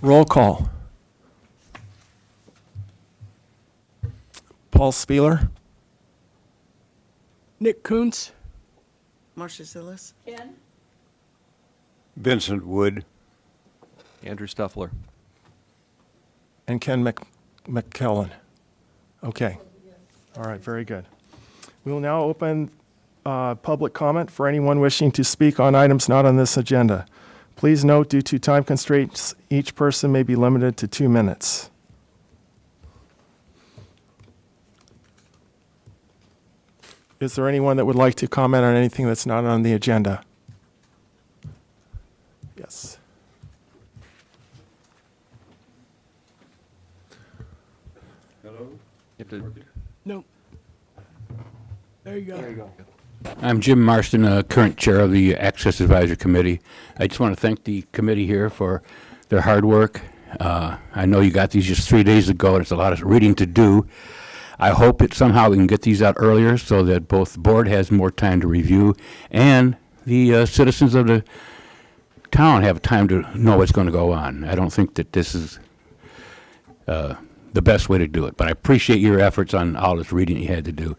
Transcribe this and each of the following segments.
Roll call. Paul Spieler. Nick Kuntz. Marcia Zillis. Ken? Vincent Wood. Andrew Stuffler. And Ken McKellen. Okay. All right, very good. We will now open public comment for anyone wishing to speak on items not on this agenda. Please note, due to time constraints, each person may be limited to 2 minutes. Is there anyone that would like to comment on anything that's not on the agenda? Yes. Hello? No. There you go. I'm Jim Marston, current chair of the Access Advisory Committee. I just want to thank the committee here for their hard work. I know you got these just 3 days ago, and it's a lot of reading to do. I hope that somehow we can get these out earlier so that both the board has more time to review and the citizens of the town have time to know what's going to go on. I don't think that this is the best way to do it, but I appreciate your efforts on all this reading you had to do.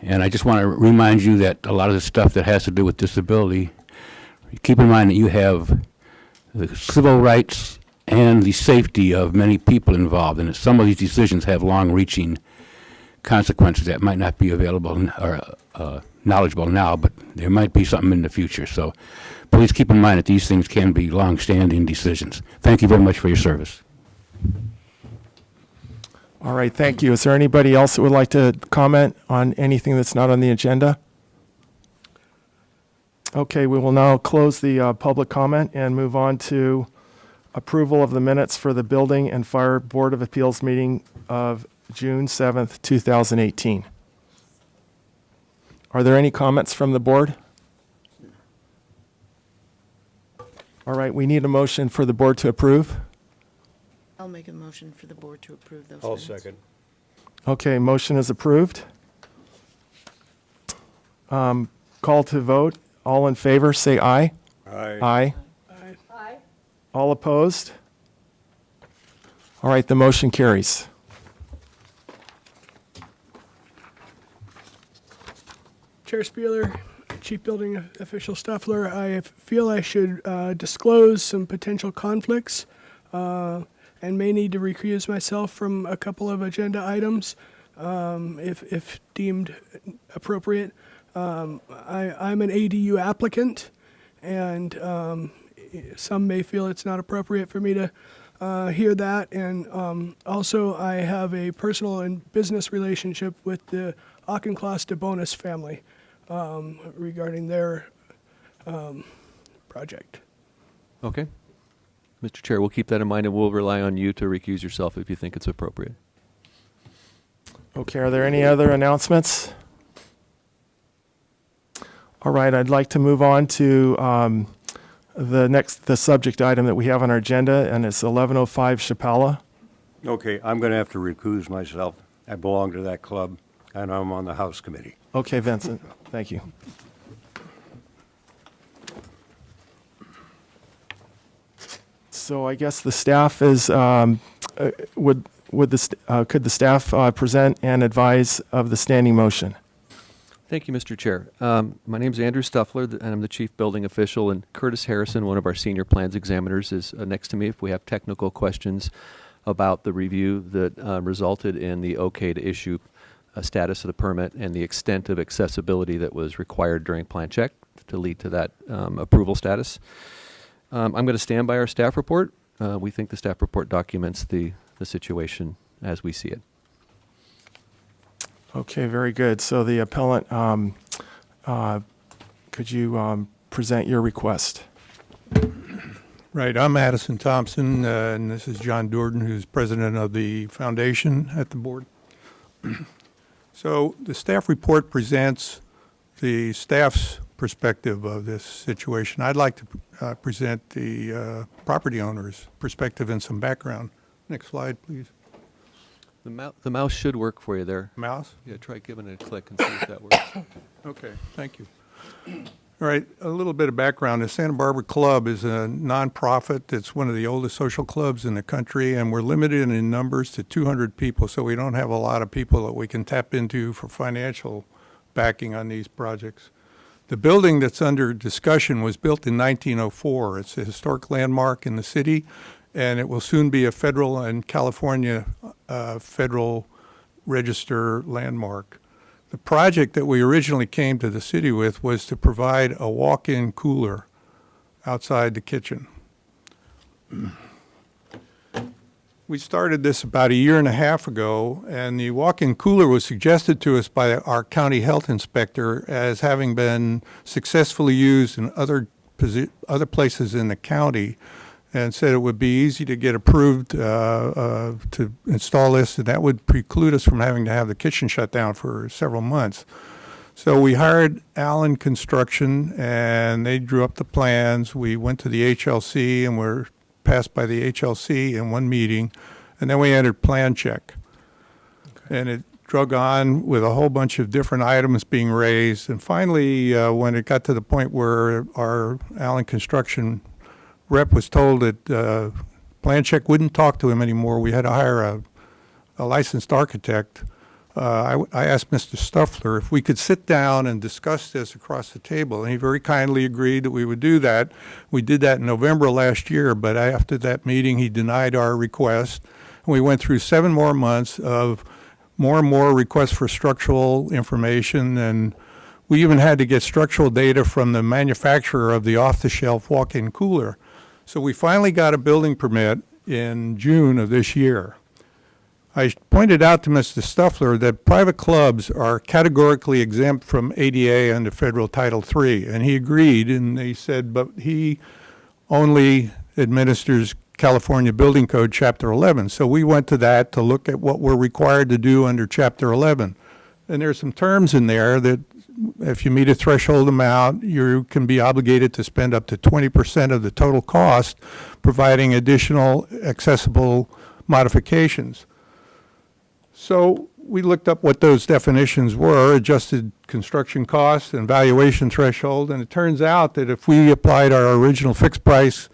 And I just want to remind you that a lot of the stuff that has to do with disability, keep in mind that you have the civil rights and the safety of many people involved, and that some of these decisions have long-reaching consequences that might not be available or knowledgeable now, but there might be something in the future. So please keep in mind that these things can be long-standing decisions. Thank you very much for your service. All right, thank you. Is there anybody else that would like to comment on anything that's not on the agenda? Okay, we will now close the public comment and move on to approval of the minutes for the Building and Fire Board of Appeals meeting of June 7th, 2018. Are there any comments from the board? All right, we need a motion for the board to approve. I'll make a motion for the board to approve those I'll minutes. second. Okay, motion is approved. Call to vote. All in favor, say aye. Aye. Aye. Aye. All opposed? All right, the motion carries. Chair Spieler, Chief Building Official Stuffler, I feel I should disclose some potential conflicts and may need to recuse myself from a couple of agenda items if deemed appropriate. I'm an ADU applicant, and some may feel it's not appropriate for me to hear that. And also, I have a personal and business relationship with the Auchincloss DeBonis family regarding their project. Okay. Mr. Chair, we'll keep that in mind, and we'll rely on you to recuse yourself if you think it's appropriate. Okay, are there any other announcements? All right, I'd like to move on to the subject item that we have on our agenda, and it's 1105 Chapala. Okay, I'm going to have to recuse myself. I belong to that club, and I'm on the House Committee. Okay, Vincent, thank you. So I guess the staff is, could the staff present and advise of the standing motion? Thank you, Mr. Chair. My name is Andrew Stuffler, and I'm the Chief Building Official, and Curtis Harrison, one of our senior plans examiners, is next to me if we have technical questions about the review that resulted in the okay to issue a status of the permit and the extent of accessibility that was required during plan check to lead to that approval status. I'm going to stand by our staff report. We think the staff report documents the situation as we see it. Okay, very good. So the appellant, could you present your request? Right, I'm Addison Thompson, and this is John Durden, who's president of the foundation at the board. So the staff report presents the staff's perspective of this situation. I'd like to present the property owner's perspective and some background. Next slide, please. The mouse should work for you there. Mouse? Yeah, try giving it a click and see if that works. Okay, thank you. All right, a little bit of background. The Santa Barbara Club is a nonprofit. It's one of the oldest social clubs in the country, and we're limited in numbers to 200 people, so we don't have a lot of people that we can tap into for financial backing on these projects. The building that's under discussion was built in 1904. It's a historic landmark in the city, and it will soon be a federal and California federal register landmark. The project that we originally came to the city with was to provide a walk-in cooler outside the kitchen. We started this about a year and a half ago, and the walk-in cooler was suggested to us by our county health inspector as having been successfully used in other places in the county, and said it would be easy to get approved to install this, and that would preclude us from having to have the kitchen shut down for several months. So we hired Allen Construction, and they drew up the plans. We went to the HLC and were passed by the HLC in one meeting, and then we entered plan check. And it drug on with a whole bunch of different items being raised, and finally, when it got to the point where our Allen Construction rep was told that plan check wouldn't talk to him anymore, we had to hire a licensed architect. I asked Mr. Stuffler if we could sit down and discuss this across the table, and he very kindly agreed that we would do that. We did that in November last year, but after that meeting, he denied our request. And we went through 7 more months of more and more requests for structural information, and we even had to get structural data from the manufacturer of the off-the-shelf walk-in cooler. So we finally got a building permit in June of this year. I pointed out to Mr. Stuffler that private clubs are categorically exempt from ADA under federal Title III, and he agreed, and he said, but he only administers California Building Code Chapter 11. So we went to that to look at what we're required to do under Chapter 11. And there's some terms in there that if you meet a threshold amount, you can be obligated to spend up to 20% of the total cost providing additional accessible modifications. So we looked up what those definitions were, adjusted construction costs and valuation threshold, and it turns out that if we applied our original fixed price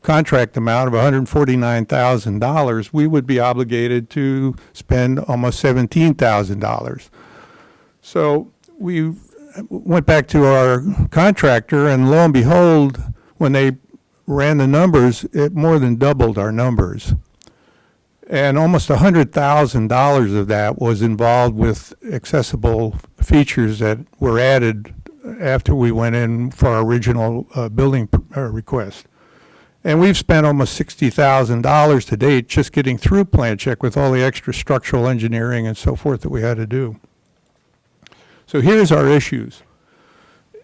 contract amount of $149,000, we would be obligated to spend almost $17,000. So we went back to our contractor, and lo and behold, when they ran the numbers, it more than doubled our numbers. And almost $100,000 of that was involved with accessible features that were added after we went in for our original building request. And we've spent almost $60,000 to date just getting through plan check with all the extra structural engineering and so forth that we had to do. So here's our issues.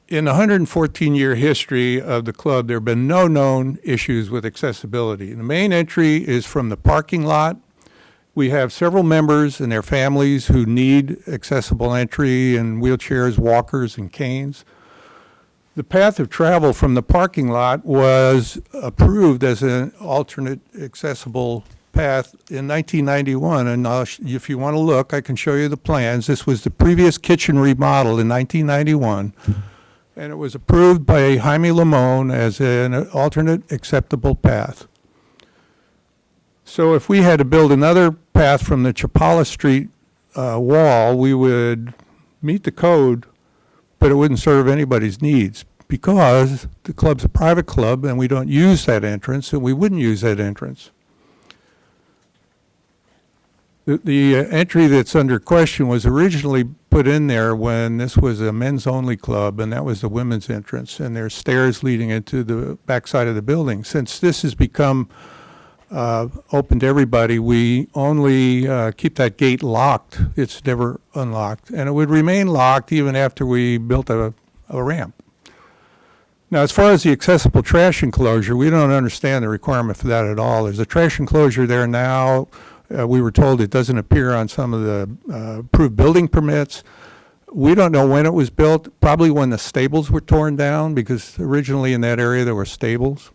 In the 114-year history of the club, there have been no known issues with accessibility. The main entry is from the parking lot. We have several members and their families who need accessible entry in wheelchairs, walkers, and canes. The path of travel from the parking lot was approved as an alternate accessible path in 1991, and if you want to look, I can show you the plans. This was the previous kitchen remodel in 1991, and it was approved by Jaime Limon as an alternate acceptable path. So if we had to build another path from the Chapala Street wall, we would meet the code, but it wouldn't serve anybody's needs because the club's a private club and we don't use that entrance, and we wouldn't use that entrance. The entry that's under question was originally put in there when this was a men's-only club, and that was the women's entrance, and there's stairs leading into the backside of the building. Since this has become open to everybody, we only keep that gate locked. It's never unlocked, and it would remain locked even after we built a ramp. Now, as far as the accessible trash enclosure, we don't understand the requirement for that at all. There's a trash enclosure there now. We were told it doesn't appear on some of the approved building permits. We don't know when it was built, probably when the stables were torn down, because originally in that area there were stables.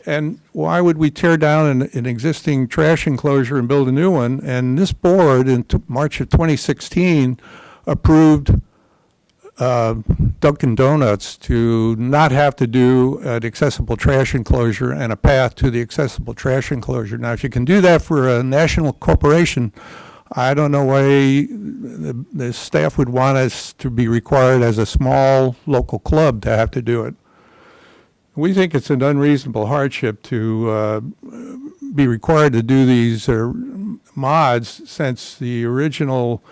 And why would we tear down an existing trash enclosure and build a new one? And this board in March of 2016 approved Dunkin' Donuts to not have to do an accessible trash enclosure and a path to the accessible trash enclosure. Now, if you can do that for a national corporation, I don't know why the staff would want us to be required as a small local club to have to do it. We think it's an unreasonable hardship to be required to do these mods, since the original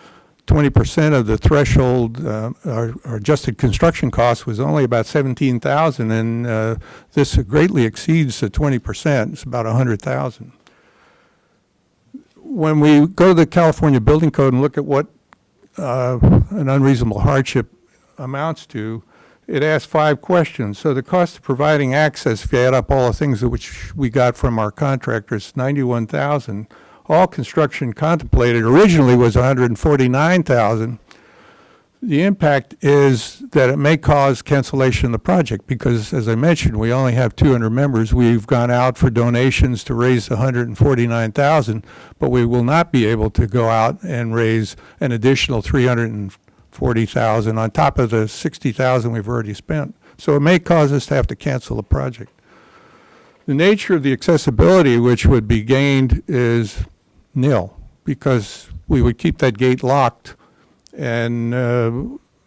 20% of the threshold or adjusted construction cost was only about $17,000, and this greatly exceeds the 20%. It's about $100,000. When we go to the California Building Code and look at what an unreasonable hardship amounts to, it asks 5 questions. So the cost of providing access, if you add up all the things which we got from our contractors, $91,000. All construction contemplated originally was $149,000. The impact is that it may cause cancellation of the project because, as I mentioned, we only have 200 members. We've gone out for donations to raise $149,000, but we will not be able to go out and raise an additional $340,000 on top of the $60,000 we've already spent. So it may cause us to have to cancel the project. The nature of the accessibility which would be gained is nil, because we would keep that gate locked, and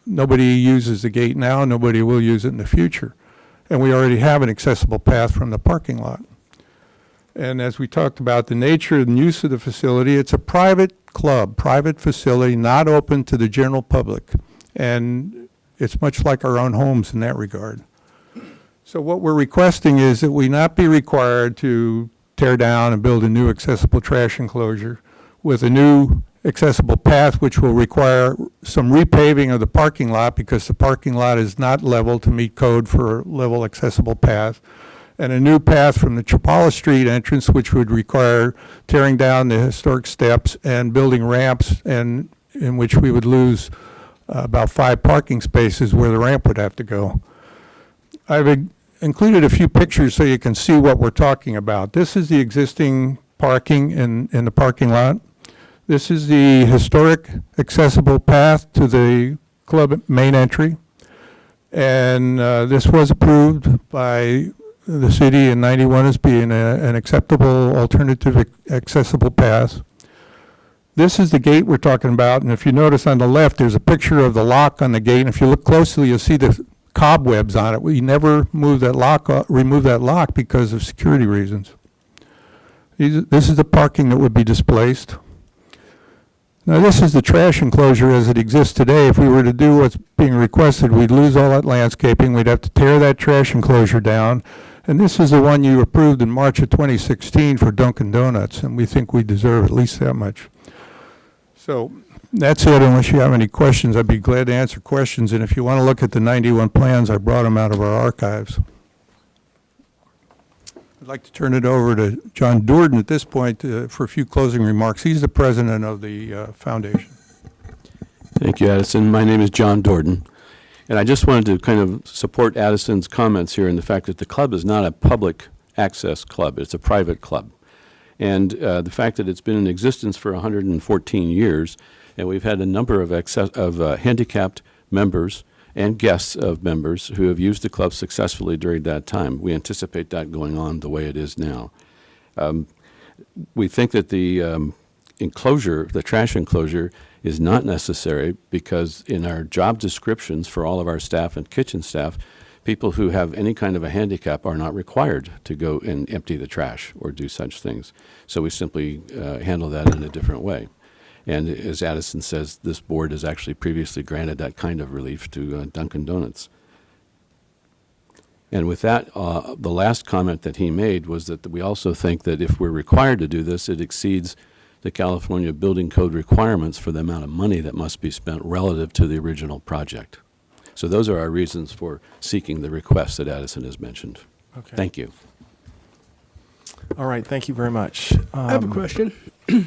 nobody uses the gate now, nobody will use it in the future. And we already have an accessible path from the parking lot. And as we talked about the nature and use of the facility, it's a private club, private facility, not open to the general public. And it's much like our own homes in that regard. So what we're requesting is that we not be required to tear down and build a new accessible trash enclosure with a new accessible path, which will require some repaving of the parking lot because the parking lot is not level to meet code for level accessible path, and a new path from the Chapala Street entrance, which would require tearing down the historic steps and building ramps, and in which we would lose about 5 parking spaces where the ramp would have to go. I've included a few pictures so you can see what we're talking about. This is the existing parking in the parking lot. This is the historic accessible path to the club main entry. And this was approved by the city in '91 as being an acceptable alternative accessible path. This is the gate we're talking about, and if you notice on the left, there's a picture of the lock on the gate, and if you look closely, you'll see the cobwebs on it. We never move that lock, remove that lock because of security reasons. This is the parking that would be displaced. Now this is the trash enclosure as it exists today. If we were to do what's being requested, we'd lose all that landscaping. We'd have to tear that trash enclosure down. And this is the one you approved in March of 2016 for Dunkin' Donuts, and we think we deserve at least that much. So that's it. Unless you have any questions, I'd be glad to answer questions. And if you want to look at the 91 plans, I brought them out of our archives. I'd like to turn it over to John Dourdan at this point for a few closing remarks. He's the president of the foundation. Thank you, Addison. My name is John Dourdan, and I just wanted to kind of support Addison's comments here in the fact that the club is not a public access club. It's a private club. And the fact that it's been in existence for 114 years, and we've had a number of handicapped members and guests of members who have used the club successfully during that time. We anticipate that going on the way it is now. We think that the enclosure, the trash enclosure, is not necessary because in our job descriptions for all of our staff and kitchen staff, people who have any kind of a handicap are not required to go and empty the trash or do such things. So we simply handle that in a different way. And as Addison says, this board has actually previously granted that kind of relief to Dunkin' Donuts. And with that, the last comment that he made was that we also think that if we're required to do this, it exceeds the California Building Code requirements for the amount of money that must be spent relative to the original project. So those are our reasons for seeking the request that Addison has mentioned. Okay. Thank you. All right, thank you very much. I have a question.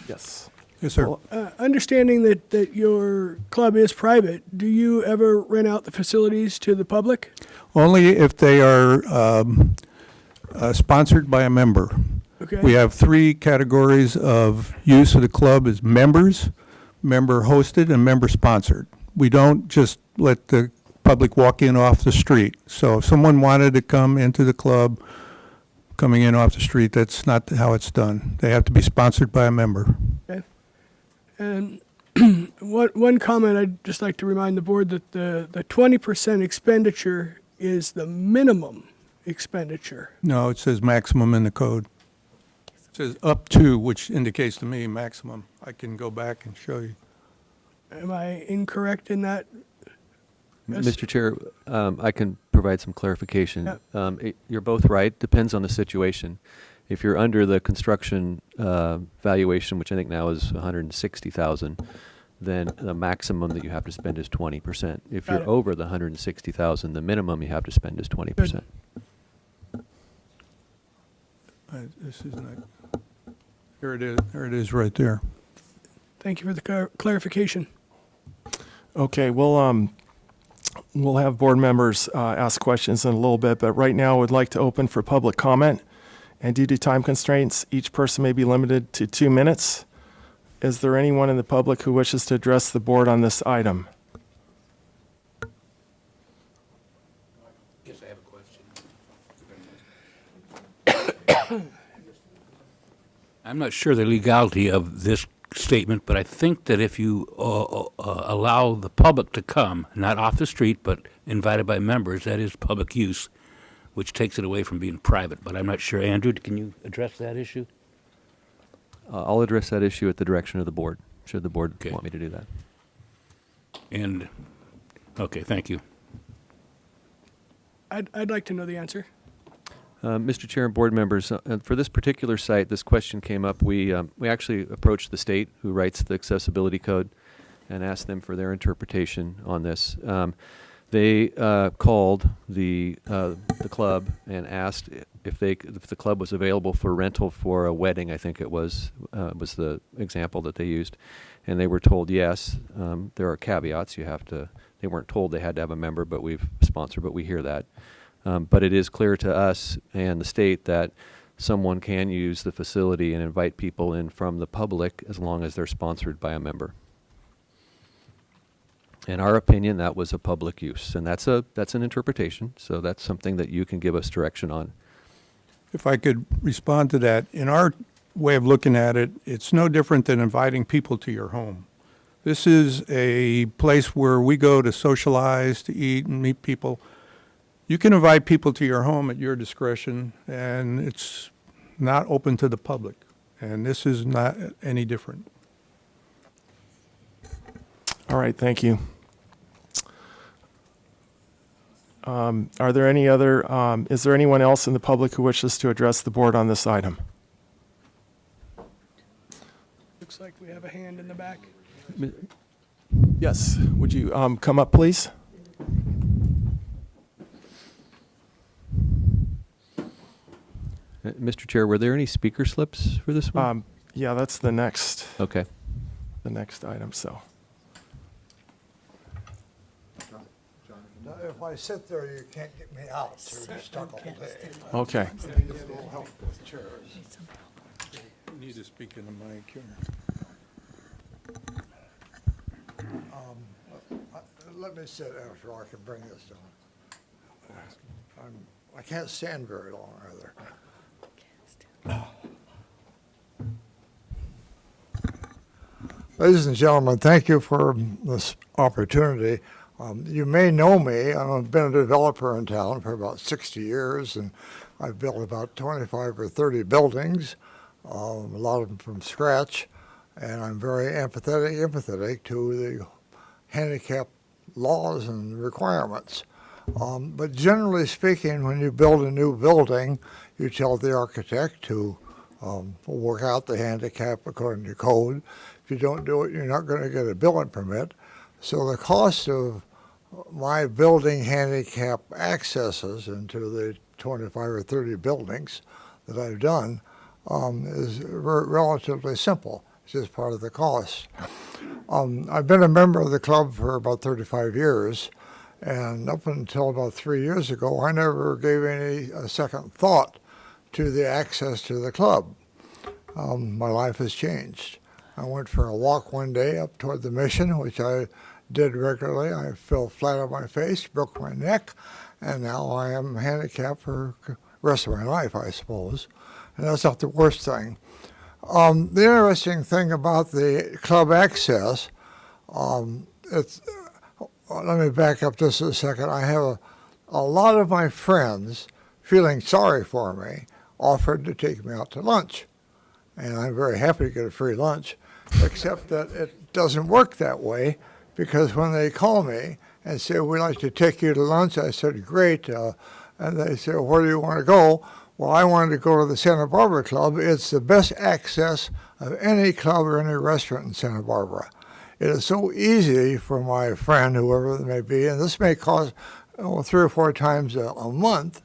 Yes. Yes, sir. Understanding that your club is private, do you ever rent out the facilities to the public? Only if they are sponsored by a member. Okay. We have 3 categories of use of the club: is members, member hosted, and member sponsored. We don't just let the public walk-in off the street. So if someone wanted to come into the club, coming in off the street, that's not how it's done. They have to be sponsored by a member. Okay. And one comment I'd just like to remind the board that the 20% expenditure is the minimum expenditure. No, it says maximum in the code. It says up to, which indicates to me maximum. I can go back and show you. Am I incorrect in that? Yes. Mr. Chair, I can provide some clarification. Yeah. You're both right. Depends on the situation. If you're under the construction valuation, which I think now is 160,000, then the maximum that you have to spend is 20%. If Got you're it. over the 160,000, the minimum you have to spend is 20%. This is not, here it is. There it is right there. Thank you for the clarification. Okay, we'll have board members ask questions in a little bit, but right now I would like to open for public comment. And due to time constraints, each person may be limited to 2 minutes. Is there anyone in the public who wishes to address the board on this item? Yes, I have a question. I'm not sure the legality of this statement, but I think that if you allow the public to come, not off the street, but invited by members, that is public use, which takes it away from being private. But I'm not sure. Andrew, can you address that issue? I'll address that issue at the direction of the board, should the board Okay. want me to do that. And, okay, thank you. I'd like to know the answer. Mr. Chair and board members, for this particular site, this question came up. We actually approached the state, who writes the accessibility code, and asked them for their interpretation on this. They called the club and asked if the club was available for rental for a wedding. I think it was the example that they used, and they were told yes. There are caveats. They weren't told they had to have a member, but we've sponsored. But we hear that. But it is clear to us and the state that someone can use the facility and invite people in from the public as long as they're sponsored by a member. In our opinion, that was a public use, and that's an interpretation, so that's something that you can give us direction on. If I could respond to that, in our way of looking at it, it's no different than inviting people to your home. This is a place where we go to socialize, to eat and meet people. You can invite people to your home at your discretion, and it's not open to the public. And this is not any different. All right, thank you. Are there any other, is there anyone else in the public who wishes to address the board on this item? Looks like we have a hand in the back. Yes, would you come up, please? Mr. Chair, were there any speaker slips for this one? Yeah, that's the next Okay. item, so. If I sit there, you can't get me out, so you're stuck all day. Okay. You need to speak in the mic here. Let me sit after I can bring this down. I can't stand very long either. Ladies and gentlemen, thank you for this opportunity. You may know me. I've been a developer in town for about 60 years, and I've built about 25 or 30 buildings, a lot of them from scratch, and I'm very empathetic to the handicap laws and requirements. But generally speaking, when you build a new building, you tell the architect to work out the handicap according to code. If you don't do it, you're not going to get a building permit. So the cost of my building handicap accesses into the 25 or 30 buildings that I've done is relatively simple. It's just part of the cost. I've been a member of the club for about 35 years, and up until about 3 years ago, I never gave a second thought to the access to the club. My life has changed. I went for a walk one day up toward the Mission, which I did regularly. I fell flat on my face, broke my neck, and now I am handicapped for the rest of my life, I suppose. And that's not the worst thing. The interesting thing about the club access, let me back up just a second. I have a lot of my friends, feeling sorry for me, offered to take me out to lunch. And I'm very happy to get a free lunch, except that it doesn't work that way, because when they call me and say, we'd like to take you to lunch, I said, great. And they say, where do you want to go? Well, I wanted to go to the Santa Barbara Club. It's the best access of any club or any restaurant in Santa Barbara. It is so easy for my friend, whoever it may be, and this may cost 3 or 4 times a month.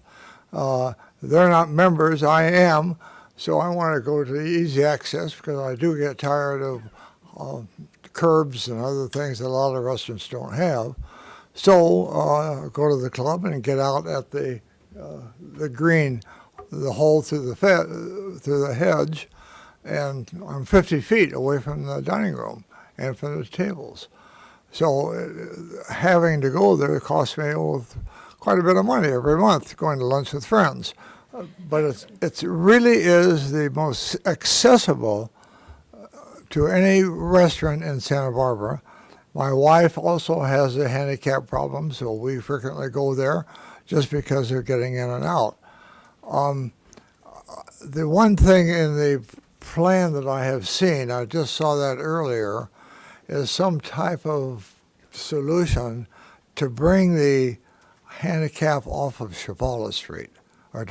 They're not members, I am, so I want to go to the easy access because I do get tired of curbs and other things that a lot of restaurants don't have. So go to the club and get out at the green, the hole through the hedge, and I'm 50 feet away from the dining room and from the tables. So having to go there costs me quite a bit of money every month going to lunch with friends. But it really is the most accessible to any restaurant in Santa Barbara. My wife also has a handicap problem, so we frequently go there just because they're getting in and out. The one thing in the plan that I have seen, I just saw that earlier, is some type of solution to bring the handicap off of Chapala Street, or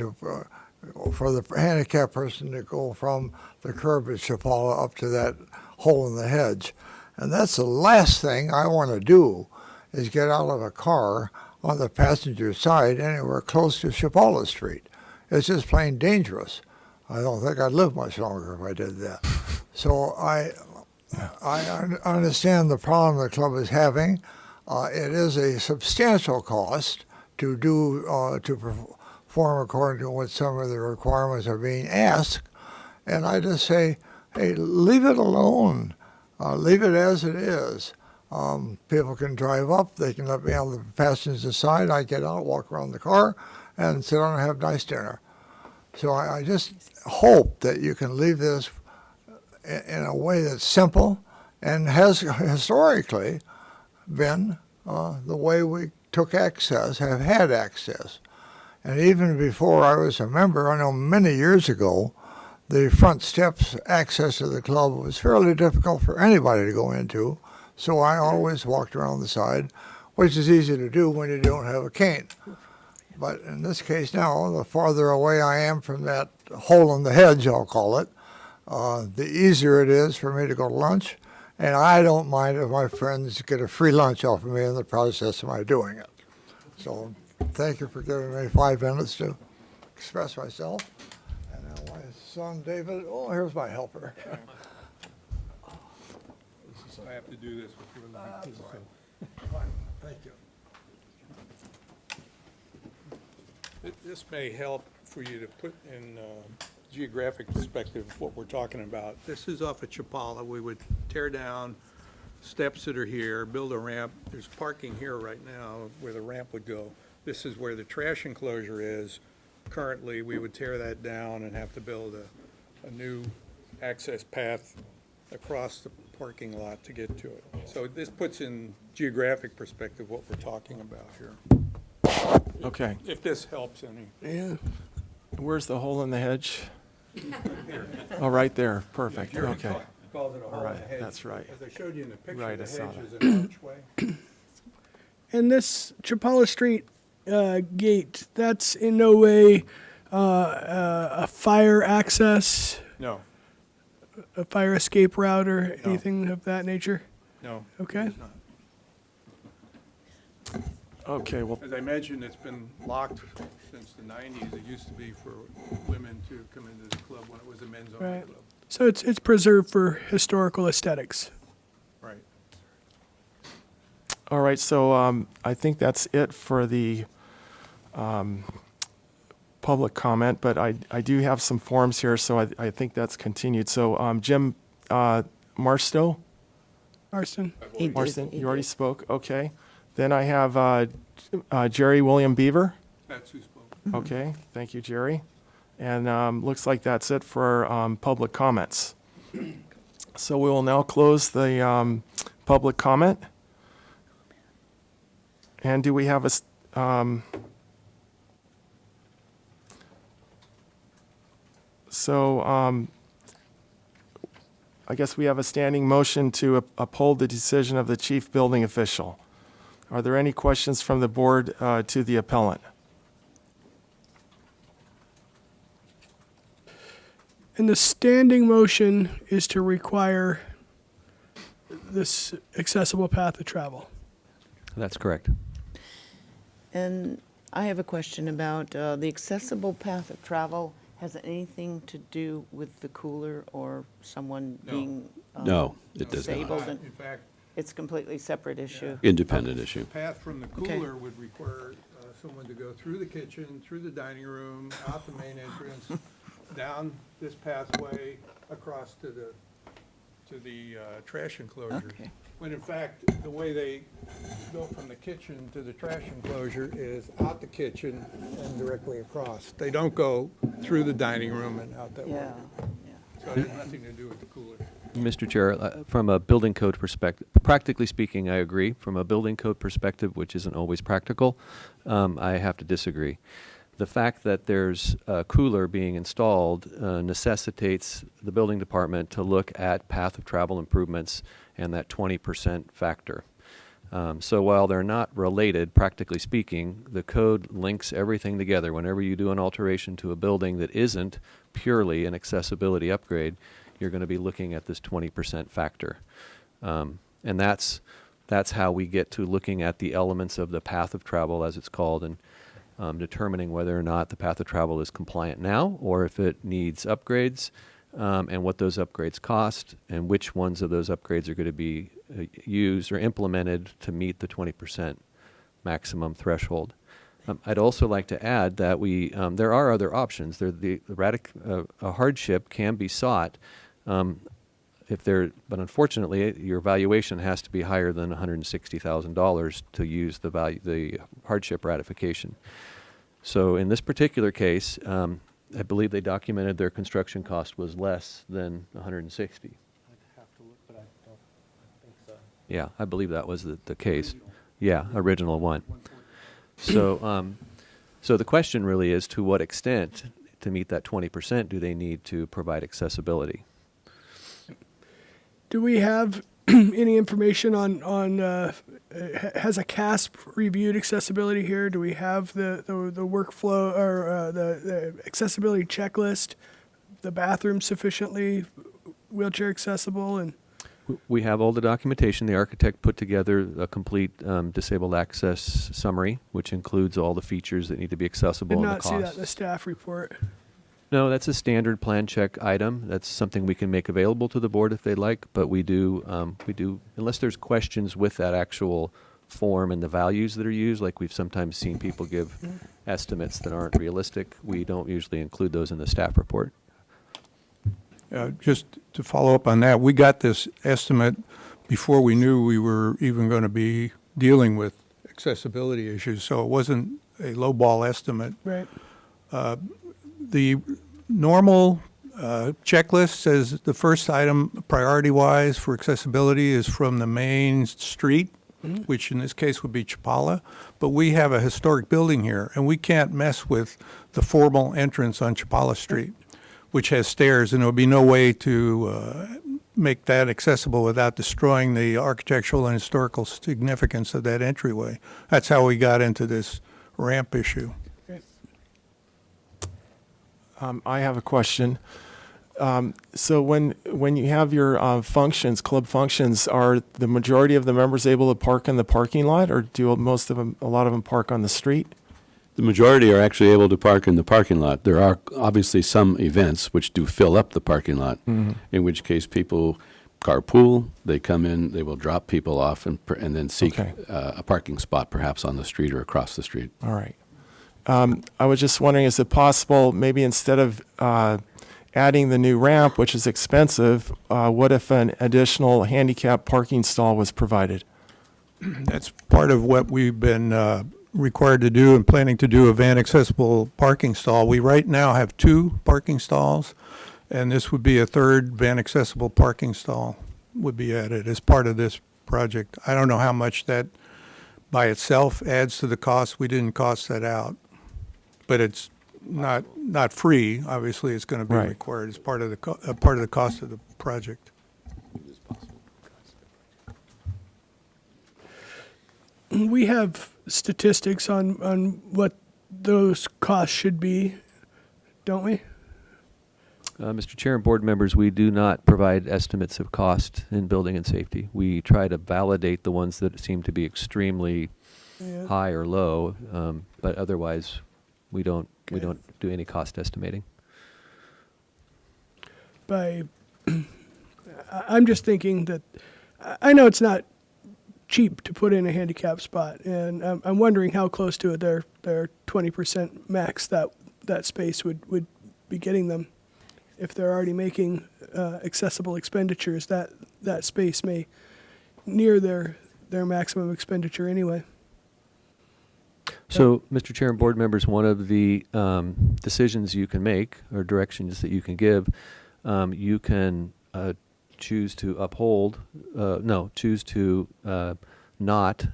for the handicapped person to go from the curb at Chapala up to that hole in the hedge. And that's the last thing I want to do, is get out of a car on the passenger side anywhere close to Chapala Street. It's just plain dangerous. I don't think I'd live much longer if I did that. So I understand the problem the club is having. It is a substantial cost to perform according to what some of the requirements are being asked. And I just say, hey, leave it alone. Leave it as it is. People can drive up. They can let me on the passenger side. I get out, walk around the car, and sit down and have a nice dinner. So I just hope that you can leave this in a way that's simple and has historically been the way we took access, have had access. And even before I was a member, I know many years ago, the front steps access to the club was fairly difficult for anybody to go into. So I always walked around the side, which is easy to do when you don't have a cane. But in this case now, the farther away I am from that hole in the hedge, I'll call it, the easier it is for me to go to lunch. And I don't mind if my friends get a free lunch off of me in the process of my doing it. So thank you for giving me 5 minutes to express myself. And now my son David, oh, here's my helper. I have to do this with you. Fine, thank you. This may help for you to put in geographic perspective what we're talking about. This is off of Chapala. We would tear down steps that are here, build a ramp. There's parking here right now where the ramp would go. This is where the trash enclosure is. Currently, we would tear that down and have to build a new access path across the parking lot to get to it. So this puts in geographic perspective what we're talking about here. Okay. If this helps any. Yeah. Where's the hole in the hedge? Oh, right there. Perfect. Here he Okay. calls it a hole in the Right, hedge. that's right. As I showed you in the picture, Right, the I saw hedge that. is an archway. And this Chapala Street gate, that's in no way a fire access, No, a fire escape route, or anything of that nature? no. Okay. it's not. Okay, well, As I mentioned, it's been locked since the 90s. It used to be for women to come into the club when it was a men's only Right. club. So it's preserved for historical aesthetics. Right. all right, so I think that's it for the public comment, but I do have some forms here, so I think that's continued. So Jim Marstow? Marston. He did- Marston, he you already did. spoke, okay. Then I have Jerry William Beaver. That's who spoke. Okay, thank you, Jerry. And looks like that's it for public comments. So we will now close the public comment. And do we have a, I guess we have a standing motion to uphold the decision of the chief building official. Are there any questions from the board to the appellant? And the standing motion is to require this accessible path of travel. That's correct. And I have a question about the accessible path of travel. Has it anything to do with the cooler or someone No. being No, it does not. disabled? And In fact, it's a completely separate issue. Independent issue. the path from the Okay. cooler would require someone to go through the kitchen, through the dining room, out the main entrance, down this pathway, across to the trash enclosure. Okay. When in fact, the way they go from the kitchen to the trash enclosure is out the kitchen and directly across. They don't go through the dining room and out that way. Yeah, yeah. So it has nothing to do with the cooler. Mr. Chair, from a building code perspective, practically speaking, I agree. From a building code perspective, which isn't always practical, I have to disagree. The fact that there's a cooler being installed necessitates the building department to look at path of travel improvements and that 20% factor. So while they're not related, practically speaking, the code links everything together. Whenever you do an alteration to a building that isn't purely an accessibility upgrade, you're going to be looking at this 20% factor. And that's how we get to looking at the elements of the path of travel, as it's called, and determining whether or not the path of travel is compliant now or if it needs upgrades, and what those upgrades cost and which ones of those upgrades are going to be used or implemented to meet the 20% maximum threshold. I'd also like to add that there are other options. A hardship can be sought but unfortunately, your valuation has to be higher than $160,000 to use the hardship ratification. So in this particular case, I believe they documented their construction cost was less than 160. I'd have to look, but I don't think so. Yeah, I believe that was the case. Yeah, original one. So, so the question really is, to what extent, to meet that 20%, do they need to provide accessibility? Do we have any information on has a CASP reviewed accessibility here? Do we have the workflow or the accessibility checklist, the bathroom sufficiently wheelchair accessible? And We have all the documentation. The architect put together a complete disabled access summary, which includes all the features that need to be accessible did and the not see that costs. in the staff report. No, that's a standard plan check item. That's something we can make available to the board if they'd like, but we do, unless there's questions with that actual form and the values that are used, like we've sometimes seen people give estimates that aren't realistic, we don't usually include those in the staff report. Just to follow up on that, we got this estimate before we knew we were even going to be dealing with accessibility issues, so it wasn't a lowball estimate. Right. The normal checklist says the first item, priority-wise for accessibility, is from the main street, which in this case would be Chapala. But we have a historic building here, and we can't mess with the formal entrance on Chapala Street, which has stairs, and there would be no way to make that accessible without destroying the architectural and historical significance of that entryway. That's how we got into this ramp issue. I have a question. So when you have your functions, club functions, are the majority of the members able to park in the parking lot, or do a lot of them park on the street? The majority are actually able to park in the parking lot. There are obviously some events which do fill up the parking lot, in which case people carpool, they come in, they will drop people off and then seek Okay. a parking spot perhaps on the street or across the street. All right. I was just wondering, is it possible, maybe instead of adding the new ramp, which is expensive, what if an additional handicap parking stall was provided? That's part of what we've been required to do and planning to do, a van accessible parking stall. We right now have 2 parking stalls, and this would be a 3rd van accessible parking stall would be added as part of this project. I don't know how much that by itself adds to the cost. We didn't cost that out, but it's not free. Obviously, it's going to be Right. required as part of the part of the cost of the project. We have statistics on what those costs should be, don't we? Mr. Chair and board members, we do not provide estimates of cost in building and safety. We try to validate the ones that seem to be extremely Yeah. high or low, but otherwise, we don't do any cost estimating. I'm just thinking that I know it's not cheap to put in a handicap spot, and I'm wondering how close to their 20% max that space would be getting them. If they're already making accessible expenditures, that space may near their maximum expenditure anyway. So, Mr. Chair and board members, one of the decisions you can make, or directions that you can give, you can choose to not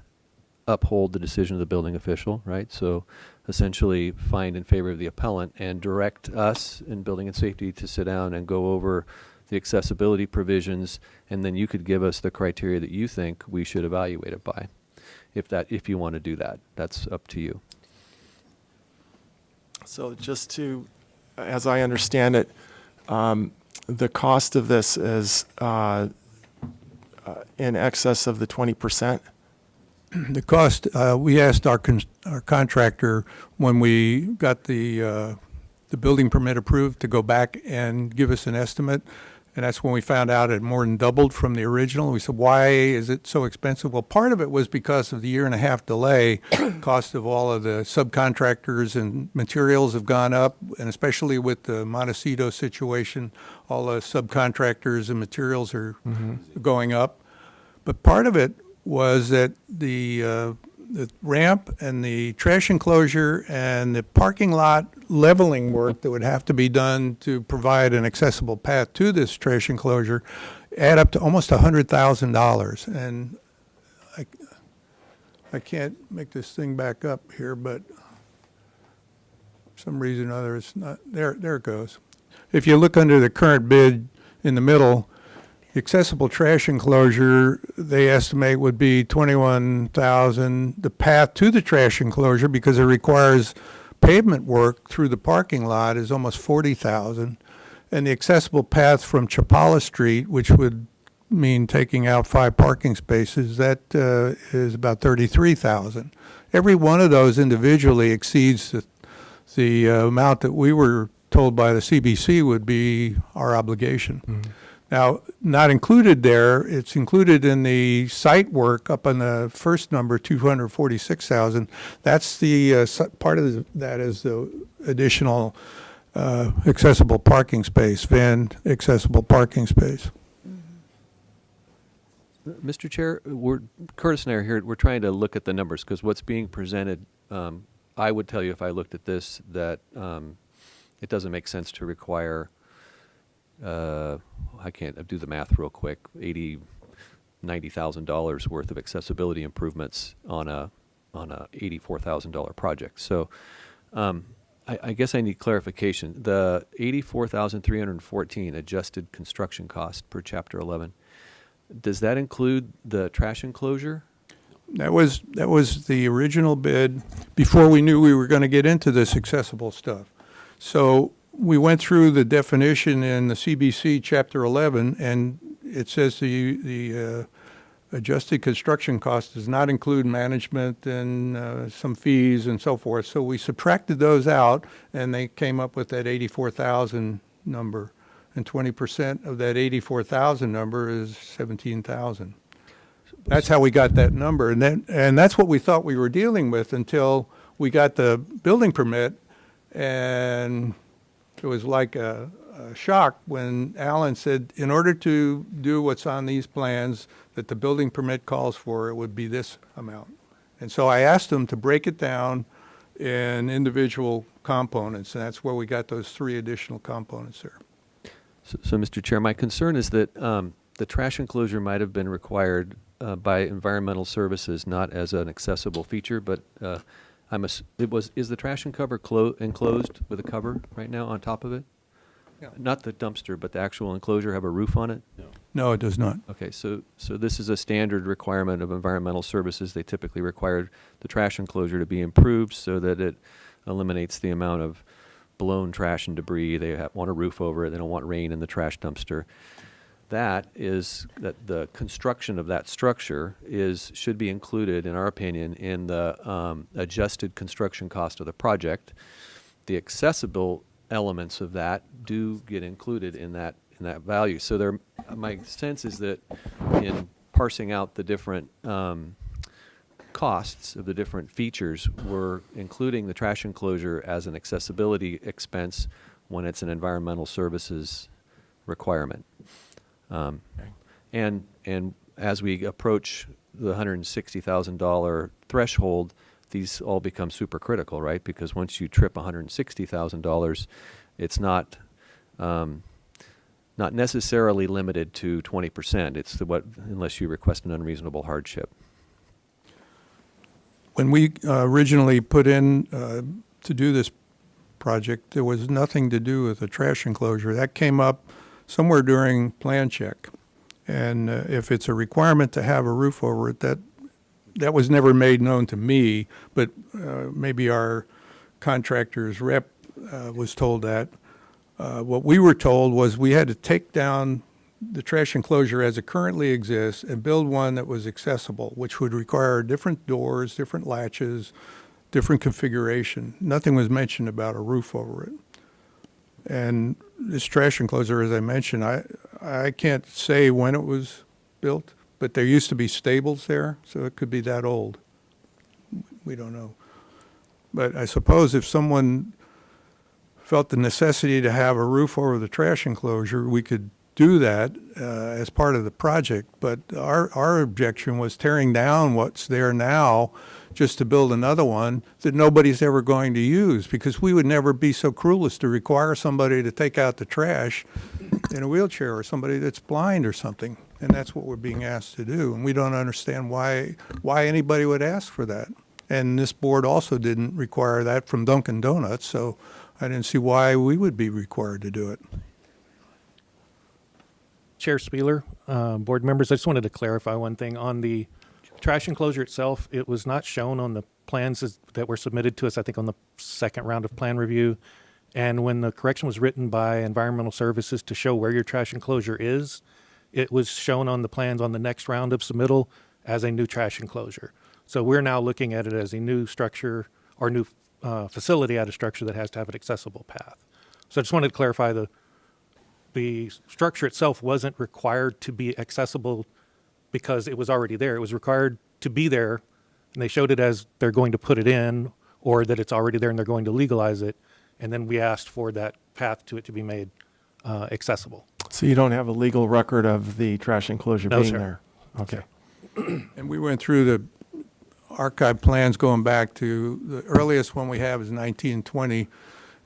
uphold the decision of the building official, right? So essentially find in favor of the appellant and direct us in building and safety to sit down and go over the accessibility provisions, and then you could give us the criteria that you think we should evaluate it by. If you want to do that, that's up to you. So just to, as I understand it, the cost of this is in excess of the 20%? The cost, we asked our contractor when we got the building permit approved to go back and give us an estimate. And that's when we found out it more than doubled from the original. We said, why is it so expensive? Well, part of it was because of the 1.5-year delay. Cost of all of the subcontractors and materials have gone up, and especially with the Montecito situation, all the subcontractors and materials are going up. But part of it was that the ramp and the trash enclosure and the parking lot leveling work that would have to be done to provide an accessible path to this trash enclosure add up to almost $100,000. And I can't make this thing back up here, but for some reason or other it's not. There it goes. If you look under the current bid in the middle, the accessible trash enclosure, they estimate would be $21,000. The path to the trash enclosure, because it requires pavement work through the parking lot, is almost $40,000. And the accessible path from Chapala Street, which would mean taking out 5 parking spaces, that is about $33,000. Every one of those individually exceeds the amount that we were told by the CBC would be our obligation. Mm-hmm. Now, not included there, it's included in the site work up on the first number, $246,000. That's the part of that is the additional accessible parking space, van accessible parking space. Mr. Chair, Curtis and I are here. We're trying to look at the numbers because what's being presented, I would tell you if I looked at this that it doesn't make sense to require. I can't do the math real quick. $90,000 worth of accessibility improvements on a $84,000 project. So, I guess I need clarification. The $84,314 adjusted construction cost per Chapter 11. Does that include the trash enclosure? That was the original bid before we knew we were going to get into this accessible stuff. So we went through the definition in the CBC Chapter 11, and it says the adjusted construction cost does not include management and some fees and so forth. So we subtracted those out, and they came up with that 84,000 number. And 20% of that 84,000 number is 17,000. That's how we got that number, and that's what we thought we were dealing with until we got the building permit, and it was like a shocked when Alan said, in order to do what's on these plans that the building permit calls for, it would be this amount. And so I asked him to break it down in individual components, and that's where we got those 3 additional components there. So, Mr. Chair, my concern is that the trash enclosure might have been required by environmental services, not as an accessible feature, but is the trash enclosed with a cover right now on top of it? Yeah. Not the dumpster, but the actual enclosure have a roof on it? No. No, it does not. Okay, so this is a standard requirement of environmental services. They typically require the trash enclosure to be improved so that it eliminates the amount of blown trash and debris. They want a roof over it. They don't want rain in the trash dumpster. That the construction of that structure should be included, in our opinion, in the adjusted construction cost of the project. The accessible elements of that do get included in that value. So my sense is that in parsing out the different costs of the different features, we're including the trash enclosure as an accessibility expense when it's an environmental services requirement. And as we approach the $160,000 threshold, these all become super critical, right? Because once you trip $160,000, it's not necessarily limited to 20%. It's unless you request an unreasonable hardship. When we originally put in to do this project, there was nothing to do with the trash enclosure. That came up somewhere during plan check. And if it's a requirement to have a roof over it, that was never made known to me, but maybe our contractor's rep was told that. What we were told was we had to take down the trash enclosure as it currently exists and build one that was accessible, which would require different doors, different latches, different configuration. Nothing was mentioned about a roof over it. And this trash enclosure, as I mentioned, I can't say when it was built, but there used to be stables there, so it could be that old. We don't know. But I suppose if someone felt the necessity to have a roof over the trash enclosure, we could do that as part of the project. But our objection was tearing down what's there now just to build another one that nobody's ever going to use, because we would never be so cruel as to require somebody to take out the trash in a wheelchair, or somebody that's blind or something. And that's what we're being asked to do. And we don't understand why anybody would ask for that. And this board also didn't require that from Dunkin' Donuts, so I didn't see why we would be required to do it. Chair Spieler, board members, I just wanted to clarify one thing. On the trash enclosure itself, it was not shown on the plans that were submitted to us, I think, on the second round of plan review. And when the correction was written by Environmental Services to show where your trash enclosure is, it was shown on the plans on the next round of submittal as a new trash enclosure. So we're now looking at it as a new structure or new facility at a structure that has to have an accessible path. So I just wanted to clarify the structure itself wasn't required to be accessible because it was already there. It was required to be there, and they showed it as they're going to put it in, or that it's already there and they're going to legalize it. And then we asked for that path to it to be made accessible. So you don't have a legal record of the trash enclosure No, being sir. there? Okay. And we went through the archive plans going back to, the earliest one we have is 1920,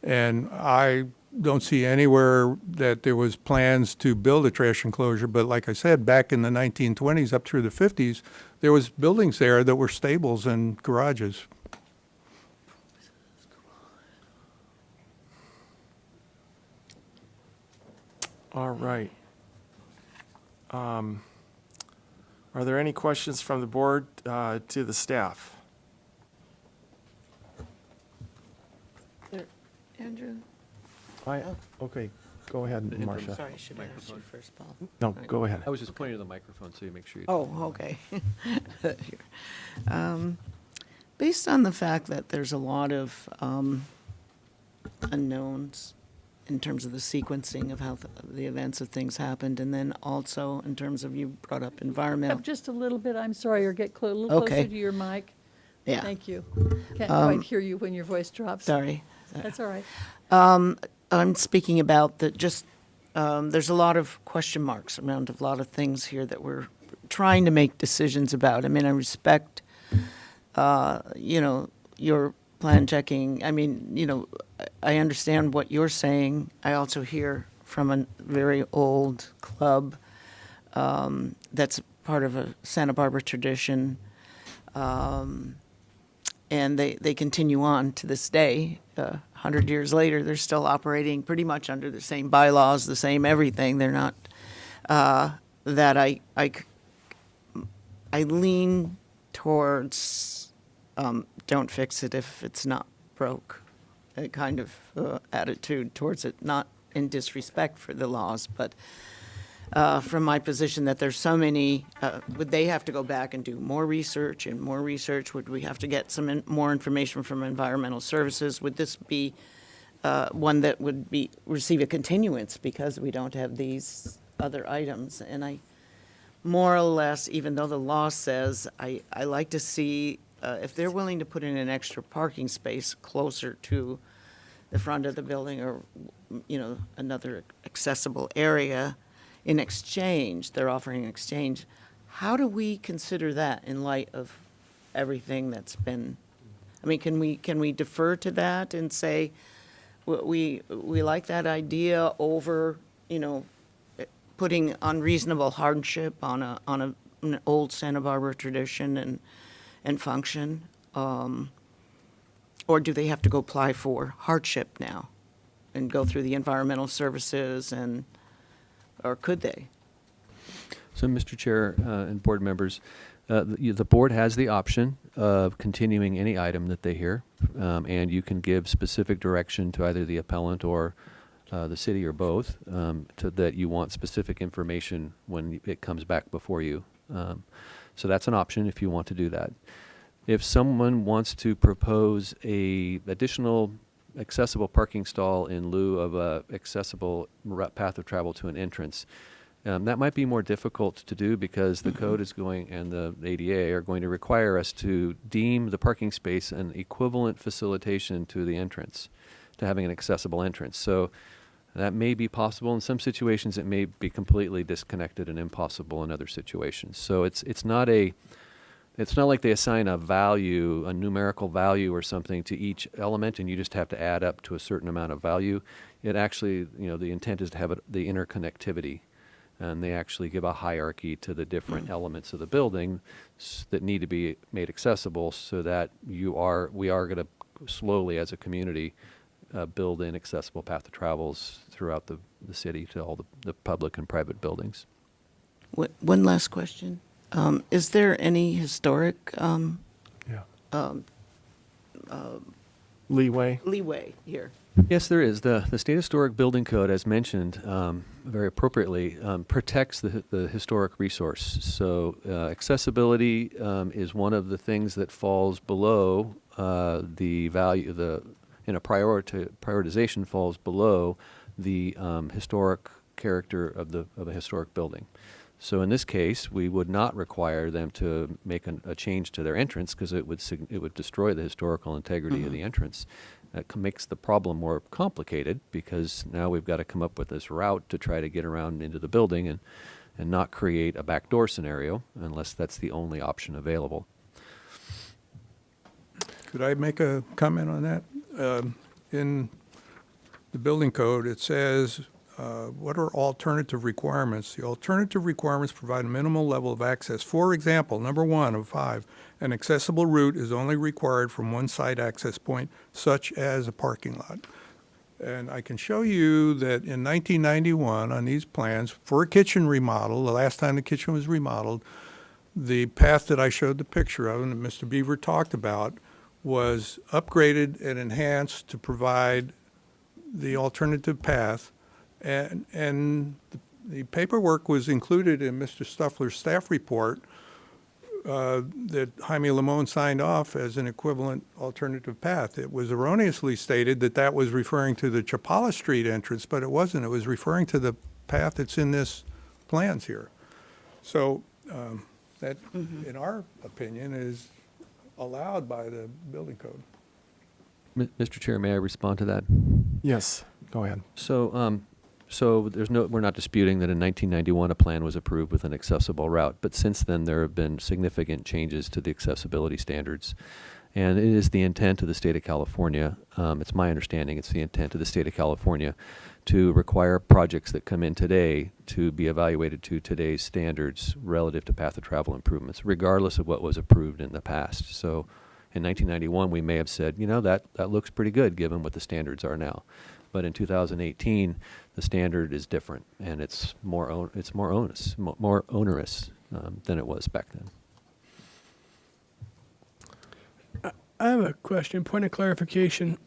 and I don't see anywhere that there was plans to build a trash enclosure, but like I said, back in the 1920s up through the 50s, there was buildings there that were stables and garages. All right. Are there any questions from the board to the staff? Andrew? Okay, go ahead, Marcia. Sorry, should I ask you first, Paul? No, go ahead. I was just pointing to the microphone so you make sure you. Oh, okay. Based on the fact that there's a lot of unknowns in terms of the sequencing of how the events of things happened, and then also in terms of, you brought up environmental. Up just a little bit, I'm sorry, or get a little Okay. closer to your mic. Yeah. Thank you. Can't quite hear you when your voice drops. Sorry. That's all right. I'm speaking about there's a lot of question marks around a lot of things here that we're trying to make decisions about. I mean, I respect, your plan checking. I mean, I understand what you're saying. I also hear from a very old club that's part of a Santa Barbara tradition. And they continue on to this day. 100 years later, they're still operating pretty much under the same bylaws, the same everything. They're not, that I lean towards don't fix it if it's not broke, a kind of attitude towards it, not in disrespect for the laws, but from my position that there's so many, would they have to go back and do more research and more research? Would we have to get some more information from environmental services? Would this be one that would receive a continuance because we don't have these other items? And I, more or less, even though the law says, I like to see if they're willing to put in an extra parking space closer to the front of the building or, another accessible area, in exchange, they're offering an exchange. How do we consider that in light of everything that's been, I mean, can we defer to that and say, we like that idea over, putting unreasonable hardship on an old Santa Barbara tradition and function? Or do they have to go apply for hardship now and go through the environmental services or could they? So, Mr. Chair and board members, the board has the option of continuing any item that they hear, and you can give specific direction to either the appellant or the city or both, that you want specific information when it comes back before you. So that's an option if you want to do that. If someone wants to propose a additional accessible parking stall in lieu of a accessible path of travel to an entrance, that might be more difficult to do because the code is going and the ADA are going to require us to deem the parking space an equivalent facilitation to the entrance, to having an accessible entrance. So that may be possible in some situations. It may be completely disconnected and impossible in other situations. So it's not like they assign a value, a numerical value or something to each element, and you just have to add up to a certain amount of value. It actually, the intent is to have the interconnectivity, and they actually give a hierarchy to the different elements of the building that need to be made accessible, so that we are going to slowly, as a community, build in accessible path of travels throughout the city to all the public and private buildings. One last question. Is there any historic Leeway. here? Yes, there is. The State Historic Building Code, as mentioned very appropriately, protects the historic resource. So accessibility is one of the things that falls below the value, in a prioritization falls below the historic character of a historic building. So in this case, we would not require them to make a change to their entrance because it would destroy the historical integrity of the entrance. That makes the problem more complicated because now we've got to come up with this route to try to get around into the building and not create a backdoor scenario unless that's the only option available. Could I make a comment on that? In the building code, it says, what are alternative requirements? The alternative requirements provide a minimal level of access. For example, number 1 of 5, an accessible route is only required from one side access point, such as a parking lot. And I can show you that in 1991 on these plans, for a kitchen remodel, the last time the kitchen was remodeled, the path that I showed the picture of and that Mr. Beaver talked about was upgraded and enhanced to provide the alternative path. And the paperwork was included in Mr. Stuffler's staff report that Jaime Limon signed off as an equivalent alternative path. It was erroneously stated that was referring to the Chapala Street entrance, but it wasn't. It was referring to the path that's in this plans here. So that, in our opinion, is allowed by the building code. Mr. Chair, may I respond to that? Yes. Go ahead. So we're not disputing that in 1991 a plan was approved with an accessible route, but since then there have been significant changes to the accessibility standards. And it is the intent of the state of California, it's my understanding, it's the intent of the state of California to require projects that come in today to be evaluated to today's standards relative to path of travel improvements, regardless of what was approved in the past. So in 1991, we may have said, that looks pretty good given what the standards are now. But in 2018, the standard is different, and it's more onerous than it was back then. I have a question, point of clarification.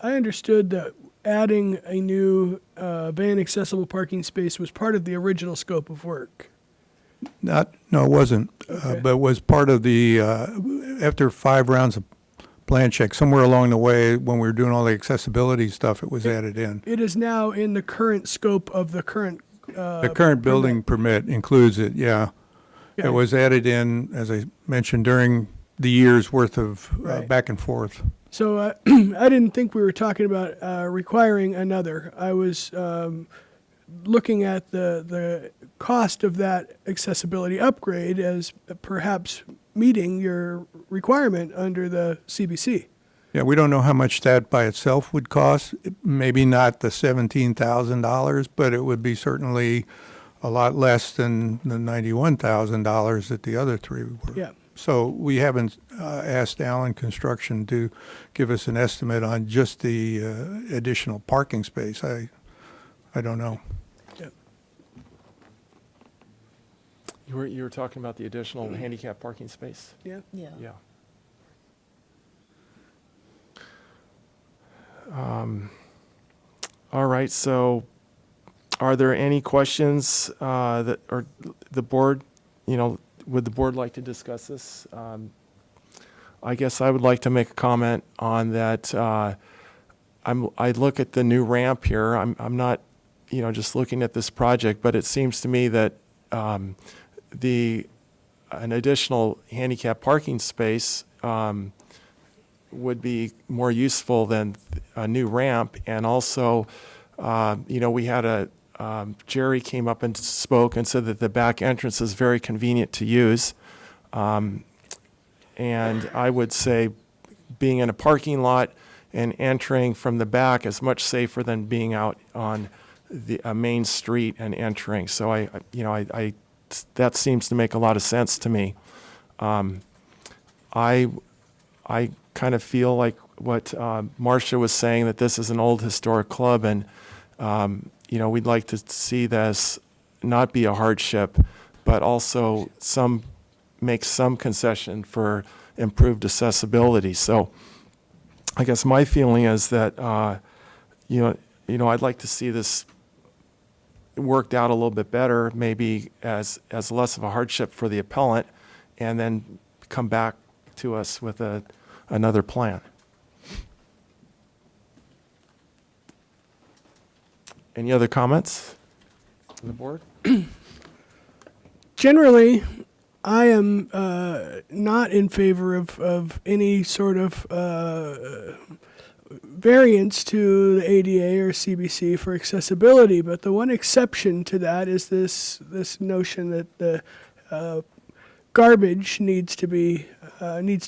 I understood that adding a new van accessible parking space was part of the original scope of work. No, it wasn't, Okay. but was part of the, after 5 rounds of plan check, somewhere along the way, when we were doing all the accessibility stuff, it was added in. It is now in the current scope of the current. The current building permit includes it, yeah. Yeah. It was added in, as I mentioned, during the year's worth of Right. back and forth. So I didn't think we were talking about requiring another. I was looking at the cost of that accessibility upgrade as perhaps meeting your requirement under the CBC. Yeah, we don't know how much that by itself would cost. Maybe not the $17,000, but it would be certainly a lot less than the $91,000 that the other 3 were. Yeah. So we haven't asked Allen Construction to give us an estimate on just the additional parking space. I don't know. Yeah. You were talking about the additional handicap parking space? Yeah. Yeah. Yeah. All right, so are there any questions that, or the board, would the board like to discuss this? I guess I would like to make a comment on that. I look at the new ramp here. I'm not, just looking at this project, but it seems to me that an additional handicap parking space would be more useful than a new ramp. And also, we had Jerry came up and spoke and said that the back entrance is very convenient to use. And I would say being in a parking lot and entering from the back is much safer than being out on the main street and entering. So I that seems to make a lot of sense to me. I kind of feel like what Marcia was saying, that this is an old historic club, and we'd like to see this not be a hardship, but also make some concession for improved accessibility. So I guess my feeling is that I'd like to see this worked out a little bit better, maybe as less of a hardship for the appellant, and then come back to us with another plan. Any other comments from the board? Generally, I am not in favor of any sort of variance to the ADA or CBC for accessibility, but the one exception to that is this notion that the garbage needs to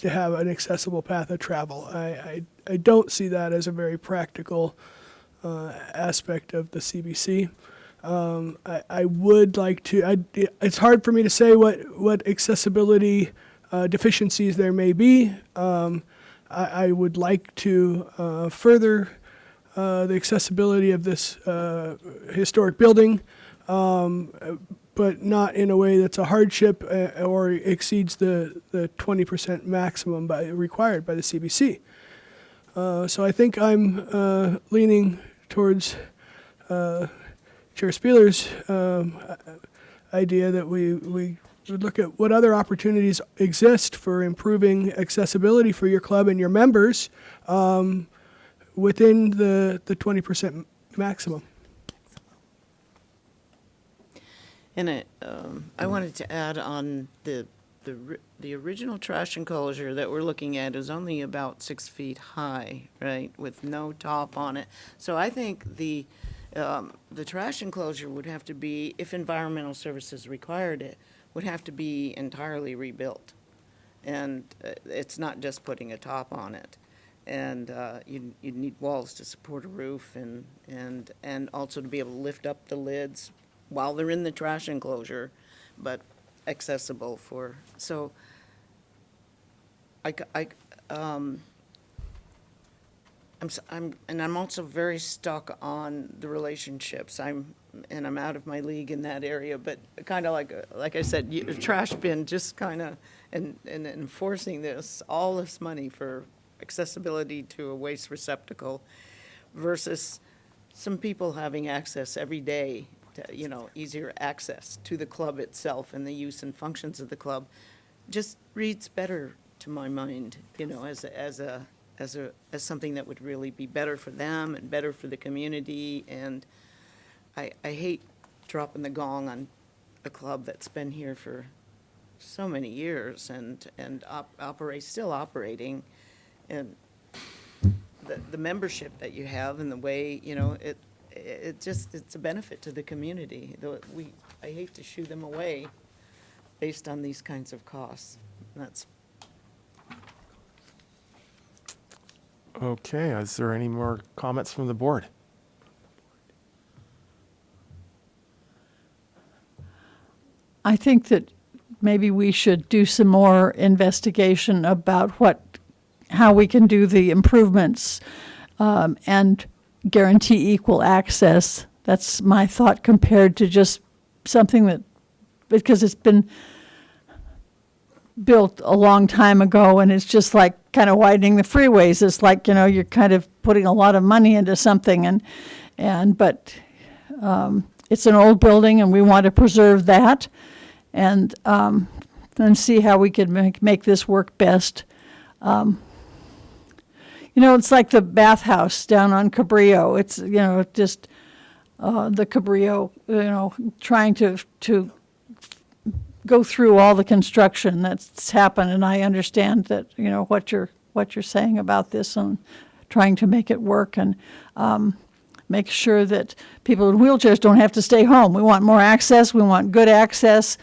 have an accessible path of travel. I don't see that as a very practical aspect of the CBC. I would like to. It's hard for me to say what accessibility deficiencies there may be. I would like to further the accessibility of this historic building, but not in a way that's a hardship or exceeds the 20% maximum required by the CBC. So I think I'm leaning towards Chair Spieler's idea that we would look at what other opportunities exist for improving accessibility for your club and your members within the 20% maximum. And I wanted to add on the the original trash enclosure that we're looking at is only about 6 feet high, right, with no top on it. So I think the trash enclosure would have to be, if environmental services required it, would have to be entirely rebuilt. And it's not just putting a top on it. And you'd need walls to support a roof and also to be able to lift up the lids while they're in the trash enclosure, but accessible for, so I'm also very stuck on the relationships. I'm out of my league in that area, but kind of like I said, trash bin, just kind of, and enforcing all this money for accessibility to a waste receptacle versus some people having access every day to, easier access to the club itself and the use and functions of the club, just reads better to my mind, as something that would really be better for them and better for the community. And I hate dropping the gong on a club that's been here for so many years and still operating, and the membership that you have and the way, it's a benefit to the community. I hate to shoo them away based on these kinds of costs. That's Okay, is there any more comments from the board? I think that maybe we should do some more investigation about how we can do the improvements and guarantee equal access. That's my thought compared to just something that, because it's been built a long time ago and it's just like kind of widening the freeways. It's like, you're kind of putting a lot of money into something but it's an old building and we want to preserve that and see how we can make this work best. It's like the bathhouse down on Cabrillo. It's, just the Cabrillo, trying to go through all the construction that's happened. And I understand that, what you're saying about this and trying to make it work and make sure that people in wheelchairs don't have to stay home. We want more access. We want good access.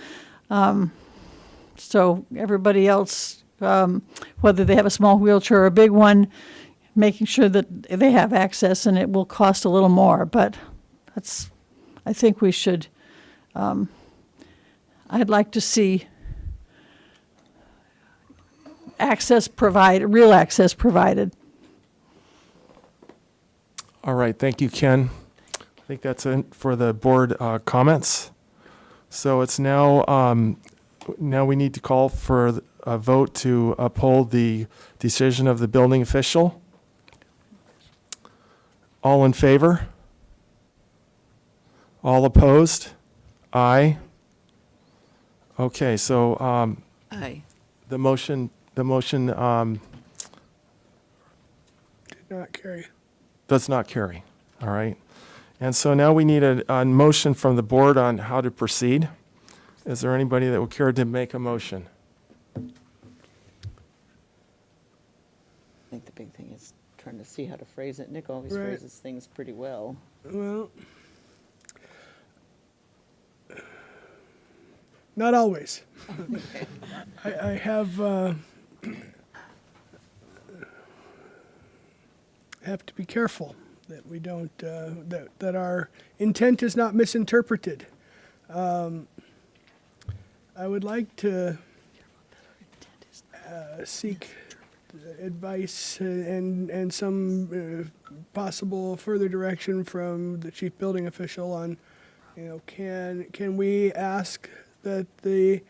So everybody else, whether they have a small wheelchair or a big one, making sure that they have access, and it will cost a little more. But I think we should, I'd like to see real access provided. All right, thank you, Ken. I think that's it for the board comments. So it's now we need to call for a vote to uphold the decision of the building official. All in favor? All opposed? Aye. Okay, so aye. the motion Did not carry. does not carry. All right. And so now we need a motion from the board on how to proceed. Is there anybody that would care to make a motion? I think the big thing is trying to see how to phrase it. Nick always Right. phrases things pretty well. Well, not always. I have to be careful that we don't that our intent is not misinterpreted. I would like to seek advice and some possible further direction from the chief building official on, can we ask that the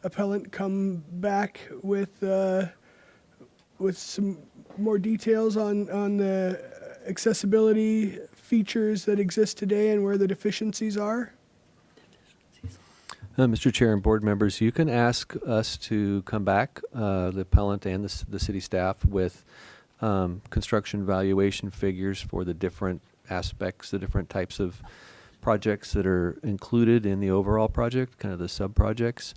appellant come back with some more details on the accessibility features that exist today and where the deficiencies are? Mr. Chair and board members, you can ask us to come back, the appellant and the city staff, with construction valuation figures for the different aspects, the different types of projects that are included in the overall project, kind of the sub-projects.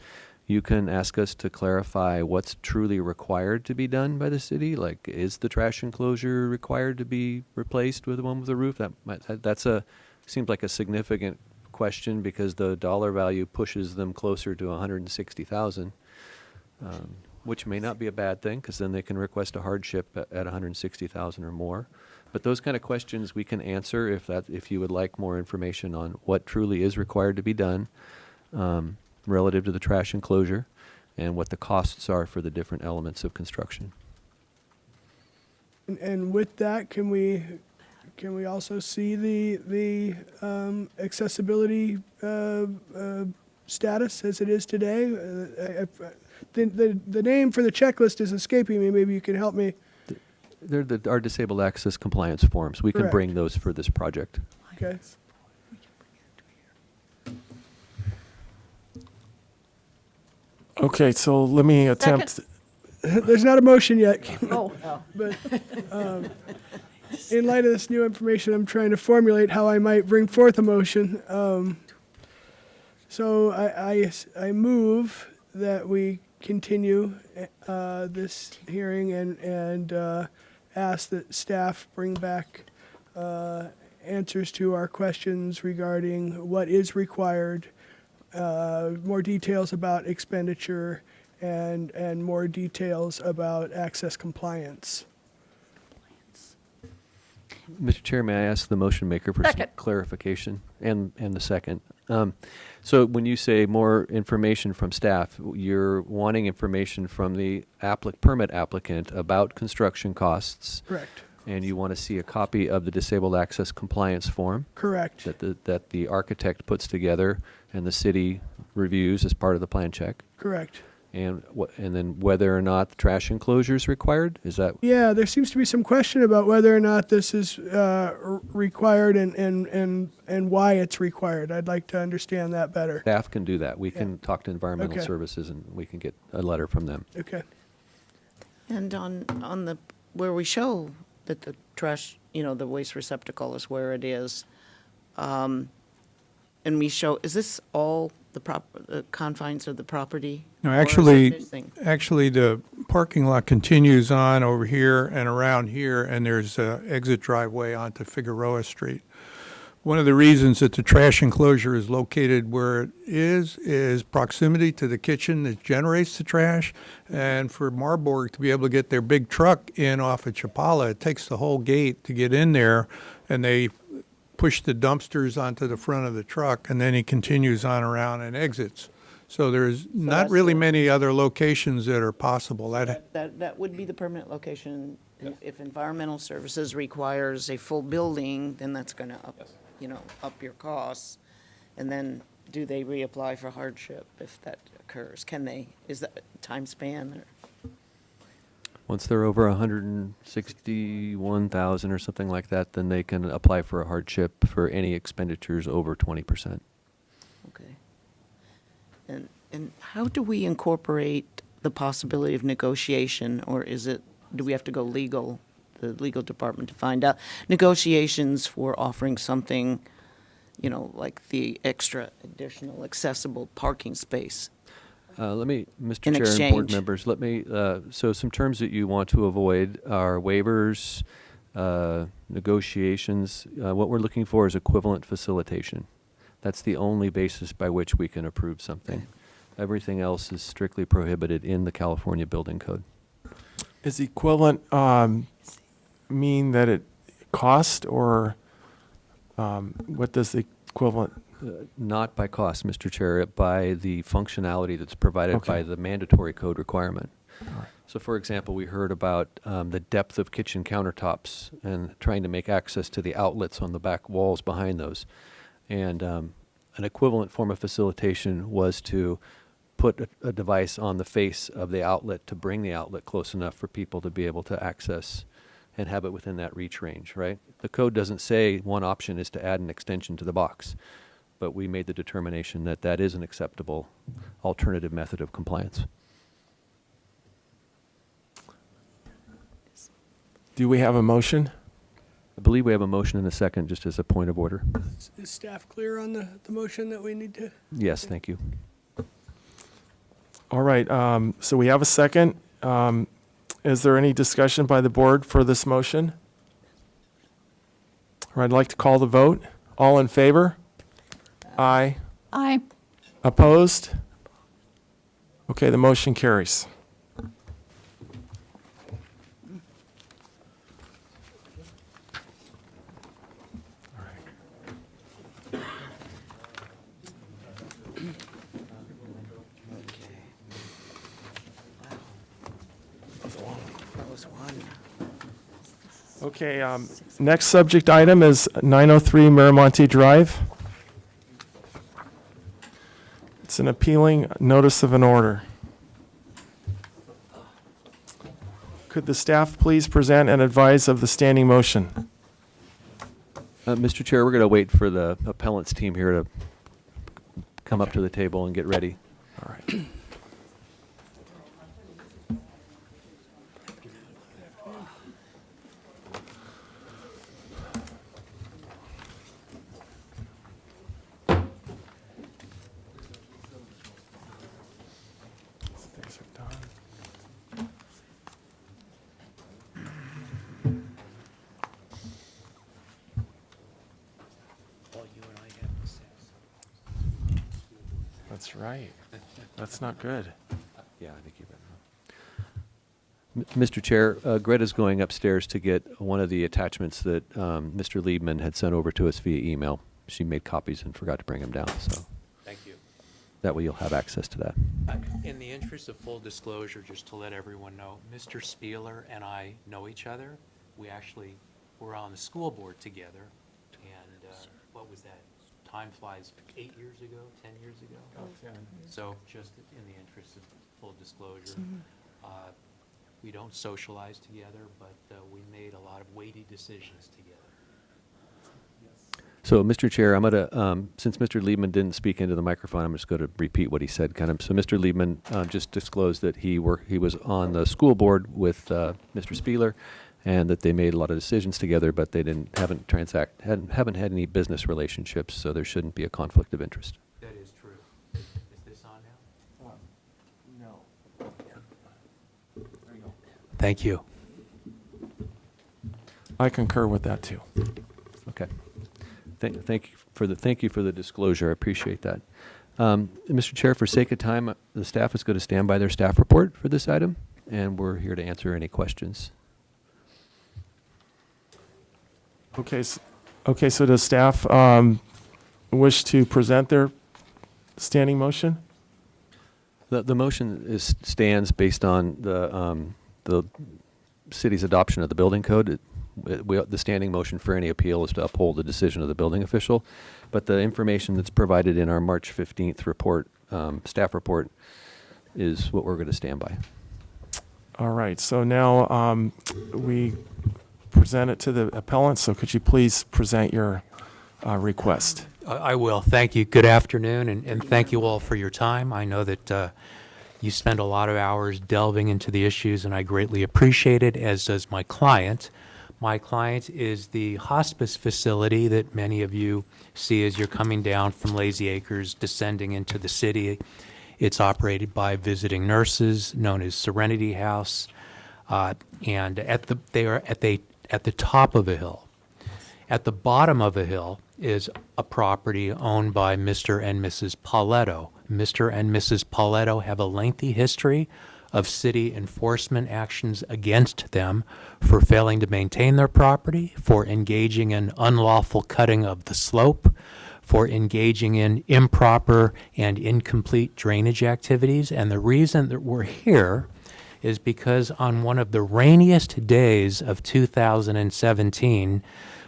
You can ask us to clarify what's truly required to be done by the city. Like, is the trash enclosure required to be replaced with the one with the roof? Seems like a significant question because the dollar value pushes them closer to 160,000, which may not be a bad thing because then they can request a hardship at 160,000 or more. But those kind of questions we can answer if you would like more information on what truly is required to be done relative to the trash enclosure and what the costs are for the different elements of construction. And with that, can we also see the accessibility status as it is today? The name for the checklist is escaping me. Maybe you can help me. They're our disabled access compliance forms. We can Correct. bring those for this project. Okay. Okay, so let me attempt. There's not a motion yet. Oh, But in light of this new information, I'm trying to formulate how I might bring forth a motion. So I move that we continue this hearing and ask that staff bring back answers to our questions regarding what is required, more details about expenditure, and more details about access compliance. Mr. Chair, may I ask the motion maker for some Second. clarification and the second? So when you say more information from staff, you're wanting information from the permit applicant about construction costs, Correct. and you want to see a copy of the disabled access compliance form Correct. that the architect puts together and the city reviews as part of the plan check, Correct. and then whether or not the trash enclosure is required. Is that Yeah, there seems to be some question about whether or not this is required and why it's required. I'd like to understand that better. staff can do that? We can talk to environmental Okay. services and we can get a letter from them. Okay. And on the, where we show that the trash, the waste receptacle is where it is, and we show, is this all the confines of the property? No, Or is it actually, missing? the parking lot continues on over here and around here, and there's an exit driveway onto Figueroa Street. One of the reasons that the trash enclosure is located where it is proximity to the kitchen that generates the trash. And for Marburg to be able to get their big truck in off of Chapala, it takes the whole gate to get in there, and they push the dumpsters onto the front of the truck, and then he continues on around and exits. So there's not that's really the- many other locations that are possible. That would be the permanent location. If environmental services requires a full building, then that's going to up your costs. And then do they reapply for hardship if that occurs? Can they? Is that time span? Or? Once they're over 161,000 or something like that, then they can apply for a hardship for any expenditures over 20%. Okay. And how do we incorporate the possibility of negotiation, or do we have to go legal, the legal department to find out negotiations for offering something, like the extra additional accessible parking space? Mr. In Chair and board exchange. members, so some terms that you want to avoid are waivers, negotiations. What we're looking for is equivalent facilitation. That's the only basis by which we can approve something. Everything else is strictly prohibited in the California Building Code. Is equivalent mean that it cost, or what does the equivalent? Not by cost, Mr. Chair, by the functionality that's provided Okay. by the mandatory code requirement. So, for example, we heard about the depth of kitchen countertops and trying to make access to the outlets on the back walls behind those. And an equivalent form of facilitation was to put a device on the face of the outlet to bring the outlet close enough for people to be able to access and have it within that reach range, right? The code doesn't say one option is to add an extension to the box, but we made the determination that that is an acceptable alternative method of compliance. Do we have a motion? I believe we have a motion and a second, just as a point of order. Is staff clear on the motion that we need to? Yes, thank you. All right, so we have a second. Is there any discussion by the board for this motion? All right, I'd like to call the vote. All in favor? Aye. Aye. Opposed? Okay, the motion carries. That was one. Okay, next subject item is 903 Miramonte Drive. It's an appealing notice of an order. Could the staff please present and advise of the standing motion? Mr. Chair, we're going to wait for the appellant's team here to come up to the table and get ready. All right. Things are done. That's right. That's not good. Yeah, I think you're better. Mr. Chair, Greta's going upstairs to get one of the attachments that Mr. Liebman had sent over to us via email. She made copies and forgot to bring them down, so Thank you. that way you'll have access to that. In the interest of full disclosure, just to let everyone know, Mr. Spieler and I know each other. We actually were on the school board together, and what was that? Time flies, 8 years ago, 10 years ago? So just in the interest of full disclosure, we don't socialize together, but we made a lot of weighty decisions together. So, Mr. Chair, I'm going to, since Mr. Liebman didn't speak into the microphone, I'm just going to repeat what he said. Kind of. So, Mr. Liebman just disclosed that he was on the school board with Mr. Spieler, and that they made a lot of decisions together, but they haven't had any business relationships, so there shouldn't be a conflict of interest. That is true. Is this on now? No. There you go. Thank you. I concur with that too. Okay. Thank you for the disclosure. I appreciate that. Mr. Chair, for sake of time, the staff is going to stand by their staff report for this item, and we're here to answer any questions. Okay, so does staff wish to present their standing motion? The motion stands based on the city's adoption of the building code. The standing motion for any appeal is to uphold the decision of the building official, but the information that's provided in our March 15th report, staff report, is what we're going to stand by. All right, so now we present it to the appellant, so could you please present your request? I will. Thank you. Good afternoon, and thank you all for your time. I know that you spend a lot of hours delving into the issues, and I greatly appreciate it, as does my client. My client is the hospice facility that many of you see as you're coming down from Lazy Acres, descending into the city. It's operated by visiting nurses, known as Serenity House, and they are at the top of a hill. At the bottom of a hill is a property owned by Mr. and Mrs. Pauletto. Mr. and Mrs. Pauletto have a lengthy history of city enforcement actions against them for failing to maintain their property, for engaging in unlawful cutting of the slope, for engaging in improper and incomplete drainage activities. And the reason that we're here is because on one of the rainiest days of 2017,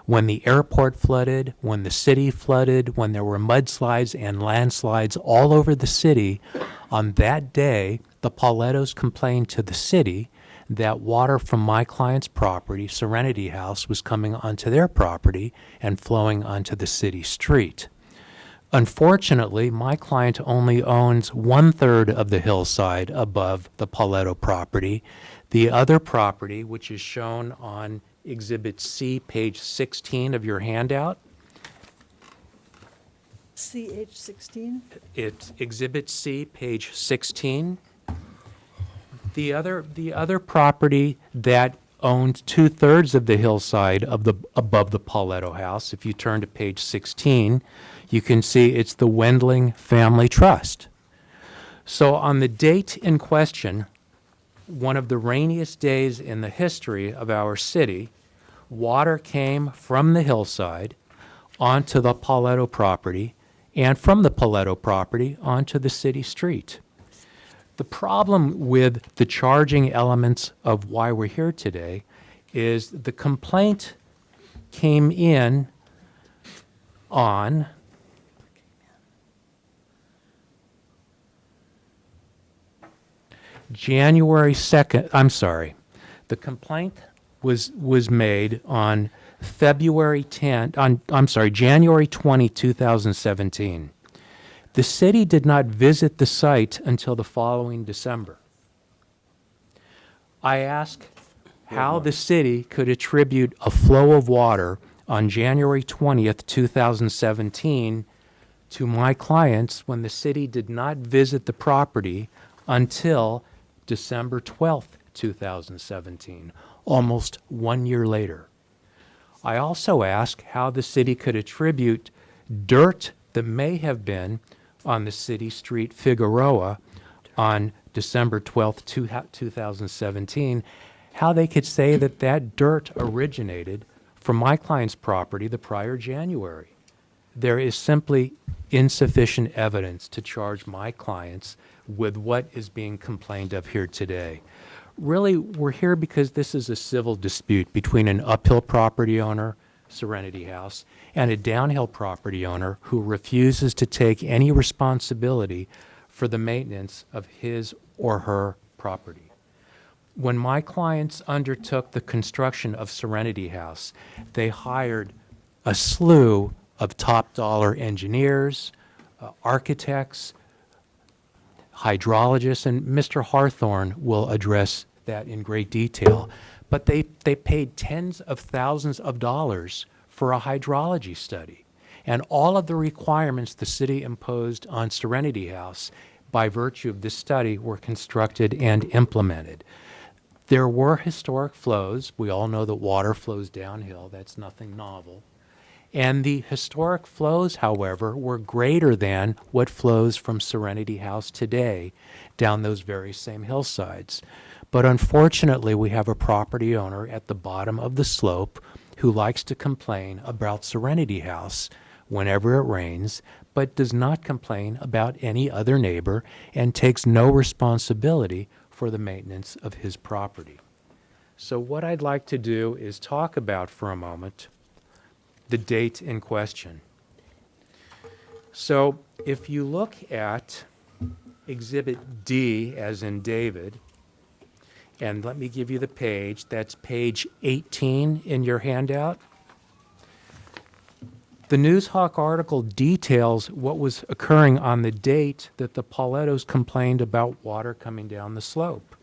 when the airport flooded, when the city flooded, when there were mudslides and landslides all over the city, on that day, the Paulettos complained to the city that water from my client's property, Serenity House, was coming onto their property and flowing onto the city street. Unfortunately, my client only owns 1/3 of the hillside above the Pauletto property. The other property, which is shown on Exhibit C, page 16 of your handout, CH16? it's Exhibit C, page 16. The other property that owned 2/3 of the hillside above the Pauletto house, if you turn to page 16, you can see it's the Wendling Family Trust. So on the date in question, one of the rainiest days in the history of our city, water came from the hillside onto the Pauletto property, and from the Pauletto property onto the city street. The problem with the charging elements of why we're here today is the complaint came in on January 2nd. I'm sorry. The complaint was made on January 20, 2017. The city did not visit the site until the following December. I asked how the city could attribute a flow of water on January 20th, 2017 to my clients when the city did not visit the property until December 12th, 2017, almost 1 year later. I also asked how the city could attribute dirt that may have been on the city street Figueroa on December 12th, 2017, how they could say that that dirt originated from my client's property the prior January. There is simply insufficient evidence to charge my clients with what is being complained of here today. Really, we're here because this is a civil dispute between an uphill property owner, Serenity House, and a downhill property owner who refuses to take any responsibility for the maintenance of his or her property. When my clients undertook the construction of Serenity House, they hired a slew of top-dollar engineers, architects, hydrologists, and Mr. Hawthorne will address that in great detail. But they paid tens of thousands of dollars for a hydrology study. And all of the requirements the city imposed on Serenity House by virtue of this study were constructed and implemented. There were historic flows. We all know that water flows downhill. That's nothing novel. And the historic flows, however, were greater than what flows from Serenity House today down those very same hillsides. But unfortunately, we have a property owner at the bottom of the slope who likes to complain about Serenity House whenever it rains, but does not complain about any other neighbor and takes no responsibility for the maintenance of his property. So what I'd like to do is talk about for a moment the date in question. So if you look at Exhibit D, as in David, and let me give you the page, that's page 18 in your handout. The Newshawk article details what was occurring on the date that the Paulettos complained about water coming down the slope.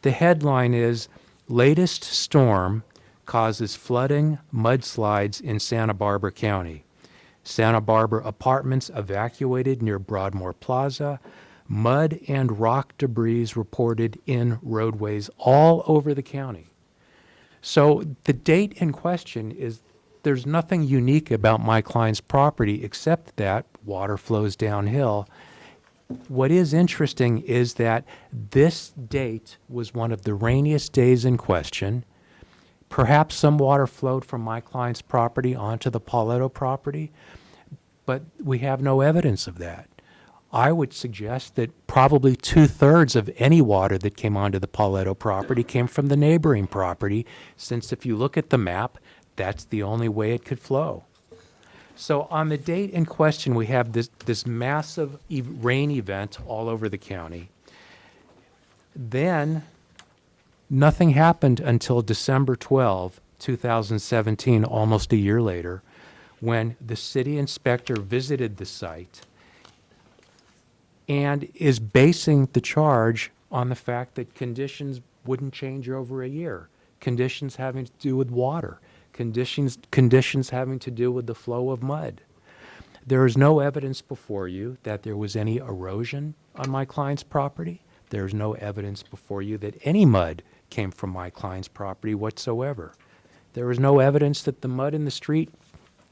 The headline is, "Latest Storm Causes Flooding, Mudslides in Santa Barbara County. Santa Barbara apartments evacuated near Broadmoor Plaza. Mud and rock debris reported in roadways all over the county." So the date in question is, there's nothing unique about my client's property except that water flows downhill. What is interesting is that this date was one of the rainiest days in question. Perhaps some water flowed from my client's property onto the Pauletto property, but we have no evidence of that. I would suggest that probably 2/3 of any water that came onto the Pauletto property came from the neighboring property, since if you look at the map, that's the only way it could flow. So on the date in question, we have this massive rain event all over the county. Then nothing happened until December 12, 2017, almost a year later, when the city inspector visited the site and is basing the charge on the fact that conditions wouldn't change over a year. Conditions having to do with water, conditions having to do with the flow of mud. There is no evidence before you that there was any erosion on my client's property. There's no evidence before you that any mud came from my client's property whatsoever. There was no evidence that the mud in the street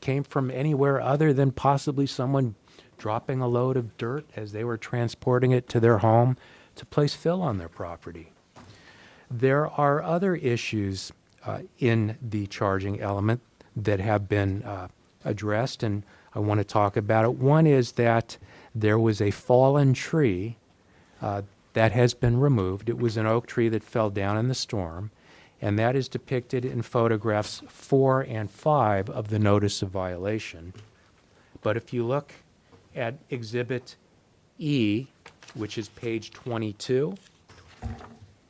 came from anywhere other than possibly someone dropping a load of dirt as they were transporting it to their home to place fill on their property. There are other issues in the charging element that have been addressed, and I want to talk about it. One is that there was a fallen tree that has been removed. It was an oak tree that fell down in the storm, and that is depicted in photographs 4 and 5 of the notice of violation. But if you look at Exhibit E, which is page 22,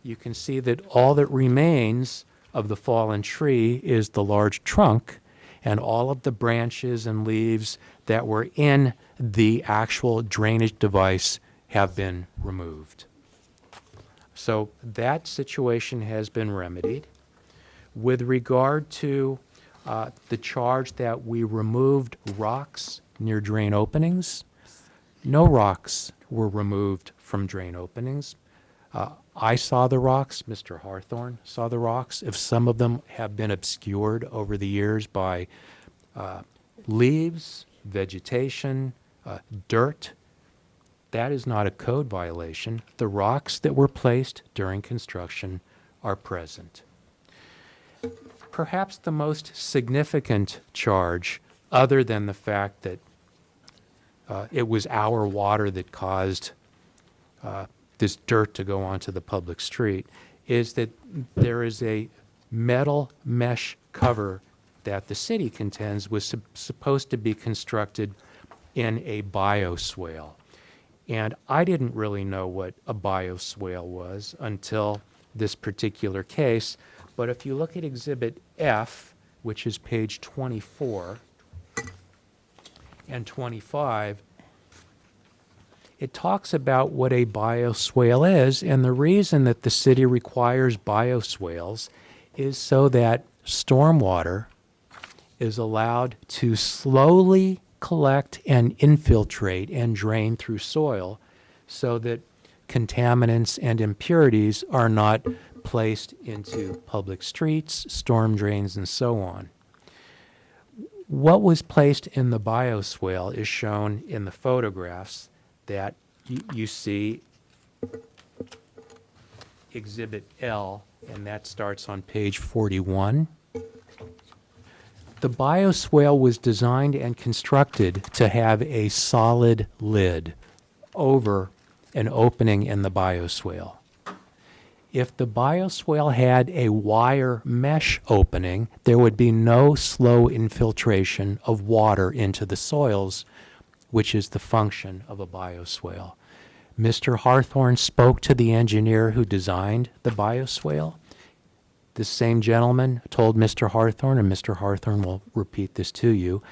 you can see that all that remains of the fallen tree is the large trunk, and all of the branches and leaves that were in the actual drainage device have been removed. So that situation has been remedied. With regard to the charge that we removed rocks near drain openings, no rocks were removed from drain openings. I saw the rocks, Mr. Hawthorne saw the rocks. If some of them have been obscured over the years by leaves, vegetation, dirt, that is not a code violation. The rocks that were placed during construction are present. Perhaps the most significant charge, other than the fact that it was our water that caused this dirt to go onto the public street, is that there is a metal mesh cover that the city contends was supposed to be constructed in a bioswale. And I didn't really know what a bioswale was until this particular case. But if you look at Exhibit F, which is page 24 and 25, it talks about what a bioswale is, and the reason that the city requires bioswales is so that stormwater is allowed to slowly collect and infiltrate and drain through soil so that contaminants and impurities are not placed into public streets, storm drains, and so on. What was placed in the bioswale is shown in the photographs that you see Exhibit L, and that starts on page 41. The bioswale was designed and constructed to have a solid lid over an opening in the bioswale. If the bioswale had a wire mesh opening, there would be no slow infiltration of water into the soils, which is the function of a bioswale. Mr. Hawthorne spoke to the engineer who designed the bioswale. This same gentleman told Mr. Hawthorne, and Mr. Hawthorne will repeat this to you,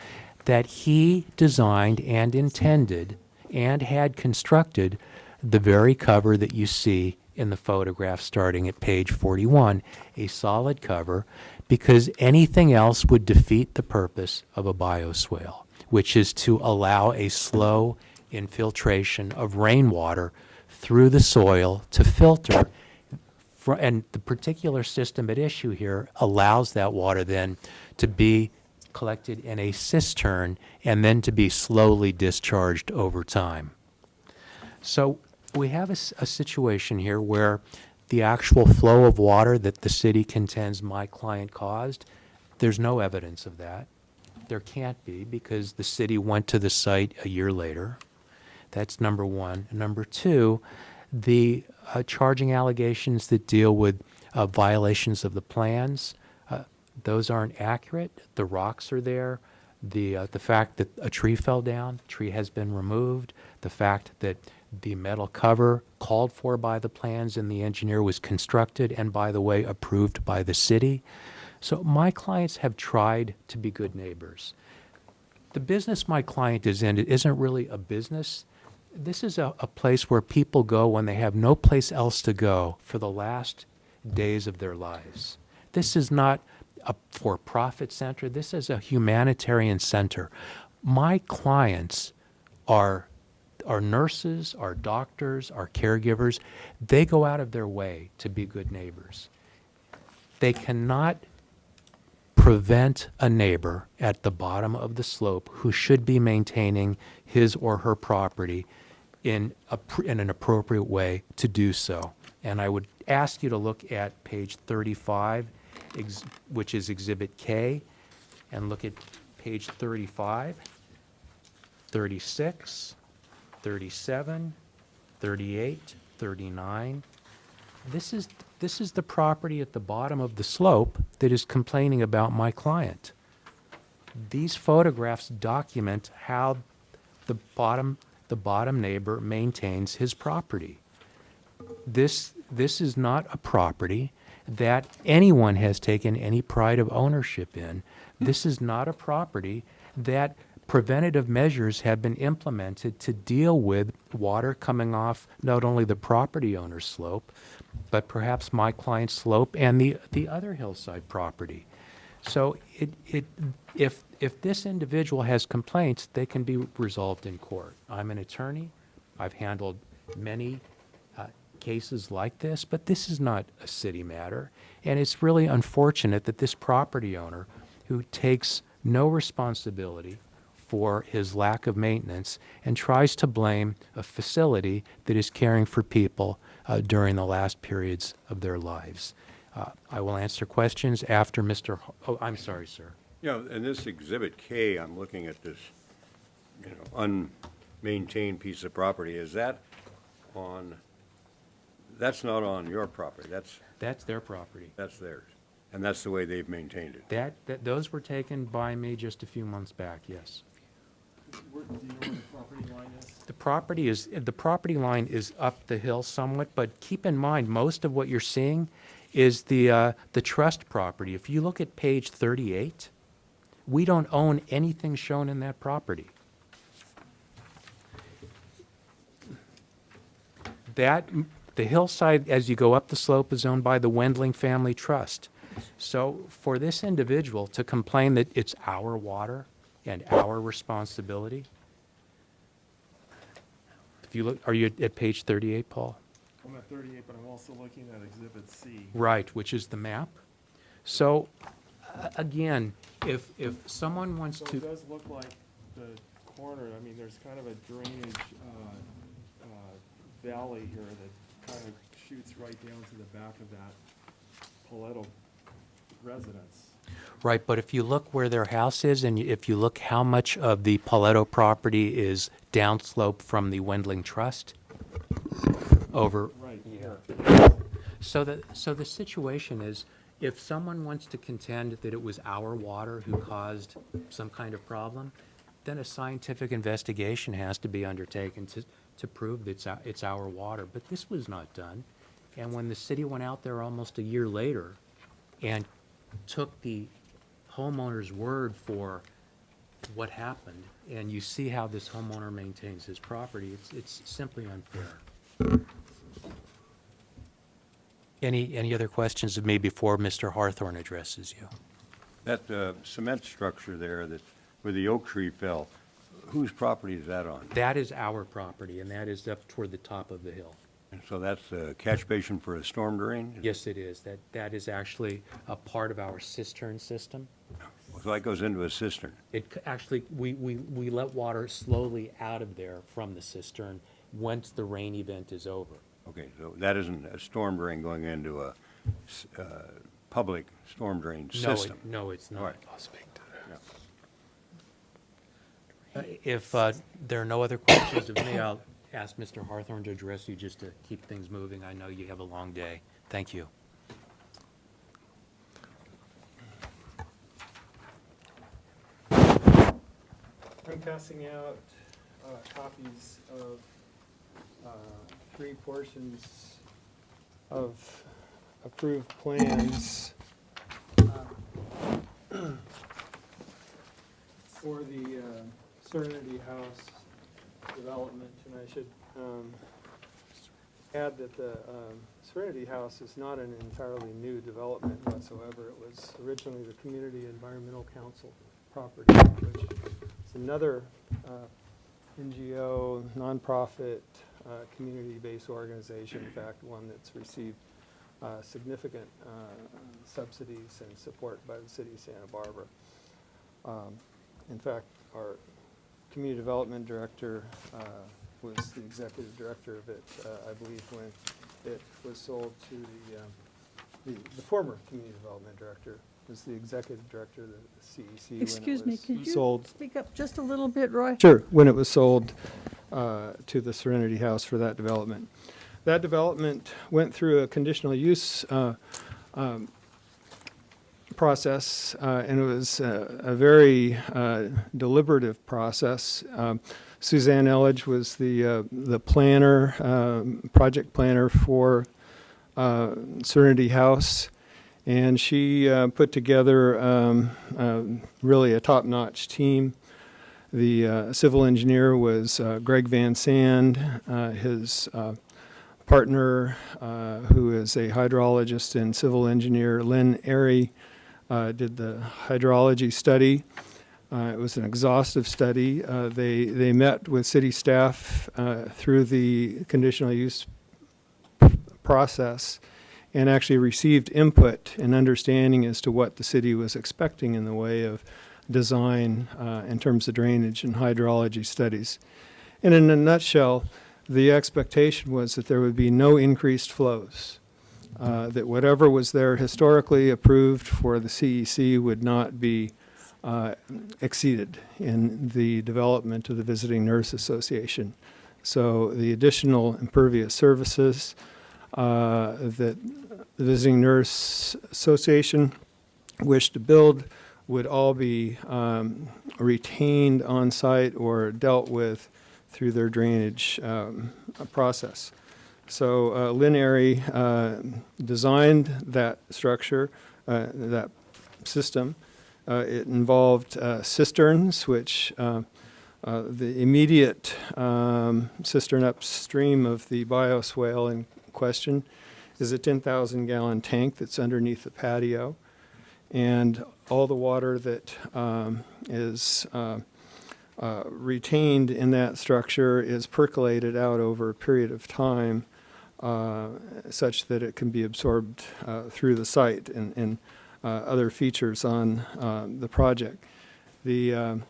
that he designed and intended and had constructed the very cover that you see in the photograph starting at page 41, a solid cover, because anything else would defeat the purpose of a bioswale, which is to allow a slow infiltration of rainwater through the soil to filter. And the particular system at issue here allows that water then to be collected in a cistern and then to be slowly discharged over time. So we have a situation here where the actual flow of water that the city contends my client caused, there's no evidence of that. There can't be because the city went to the site a year later. That's number one. Number two, the charging allegations that deal with violations of the plans, those aren't accurate. The rocks are there. The fact that a tree fell down, tree has been removed. The fact that the metal cover called for by the plans and the engineer was constructed and, by the way, approved by the city. So my clients have tried to be good neighbors. The business my client is in, it isn't really a business. This is a place where people go when they have no place else to go for the last days of their lives. This is not a for-profit center. This is a humanitarian center. My clients are our nurses, our doctors, our caregivers, they go out of their way to be good neighbors. They cannot prevent a neighbor at the bottom of the slope who should be maintaining his or her property in an appropriate way to do so. And I would ask you to look at page 35, which is Exhibit K, and look at page 35, 36, 37, 38, 39. This is the property at the bottom of the slope that is complaining about my client. These photographs document how the bottom neighbor maintains his property. This is not a property that anyone has taken any pride of ownership in. This is not a property that preventative measures have been implemented to deal with water coming off not only the property owner's slope, but perhaps my client's slope and the other hillside property. So if this individual has complaints, they can be resolved in court. I'm an attorney. I've handled many cases like this, but this is not a city matter. And it's really unfortunate that this property owner, who takes no responsibility for his lack of maintenance and tries to blame a facility that is caring for people during the last periods of their lives. I will answer questions after Mr. Oh, I'm sorry, sir. Yeah, in this Exhibit K, I'm looking at this, unmaintained piece of property. Is that on, that's not on your property, That's their property. that's theirs. And that's the way they've maintained it. Those were taken by me just a few months back, yes. Do you know where the property line is? The property line is up the hill somewhat, but keep in mind, most of what you're seeing is the trust property. If you look at page 38, we don't own anything shown in that property. The hillside, as you go up the slope, is owned by the Wendling Family Trust. So for this individual to complain that it's our water and our responsibility, if you look, are you at page 38, Paul? I'm at 38, but I'm also looking at Exhibit C. Right, which is the map. So, again, if someone wants So to... it does look like the corner, I mean, there's kind of a drainage valley here that kind of shoots right down to the back of that Paleto residence. Right, but if you look where their house is, and if you look how much of the Paleto property is downslope from the Wendling Trust, over... Right, here. So the situation is, if someone wants to contend that it was our water who caused some kind of problem, then a scientific investigation has to be undertaken to prove that it's our water. But this was not done. And when the city went out there almost a year later and took the homeowner's word for what happened, and you see how this homeowner maintains his property, it's simply unfair. Any other questions of me before Mr. Hawthorne addresses you? That cement structure there where the oak tree fell, whose property is that on? That is our property, and that is up toward the top of the hill. And so that's a catch basin for a storm drain? Yes, it is. That is actually a part of our cistern system. So that goes into a cistern? Actually, we let water slowly out of there from the cistern once the rain event is over. Okay, so that isn't a storm drain going into a public storm drain system? No, it's not. All right. I'll speak to that. If there are no other questions of me, I'll ask Mr. Hawthorne to address you just to keep things moving. I know you have a long day. Thank you. I'm passing out copies of 3 portions of approved plans for the Serenity House development, and I should add that the Serenity House is not an entirely new development whatsoever. It was originally the Community Environmental Council property, which is another NGO, nonprofit, community-based organization, in fact, one that's received significant subsidies and support by the city of Santa Barbara. In fact, our community development director was the executive director of it, I believe, when it was sold to the former community development director was the executive director of the CEC. Excuse me, could you sold. speak up just a little bit, Roy? Sure, when it was sold to the Serenity House for that development. That development went through a conditional use process, and it was a very deliberative process. Suzanne Elledge was the planner, project planner for Serenity House, and she put together really a top-notch team. The civil engineer was Greg Van Sand. His partner, who is a hydrologist and civil engineer, Lynn Airy, did the hydrology study. It was an exhaustive study. They met with city staff through the conditional use process and actually received input and understanding as to what the city was expecting in the way of design in terms of drainage and hydrology studies. And in a nutshell, the expectation was that there would be no increased flows, that whatever was there historically approved for the CEC would not be exceeded in the development of the Visiting Nurse Association. So the additional impervious services that the Visiting Nurse Association wished to build would all be retained on site or dealt with through their drainage process. So Lynn Airy designed that structure, that system. It involved cisterns, which the immediate cistern upstream of the bioswale in question is a 10,000-gallon tank that's underneath the patio. And all the water that is retained in that structure is percolated out over a period of time such that it can be absorbed through the site and other features on the project. The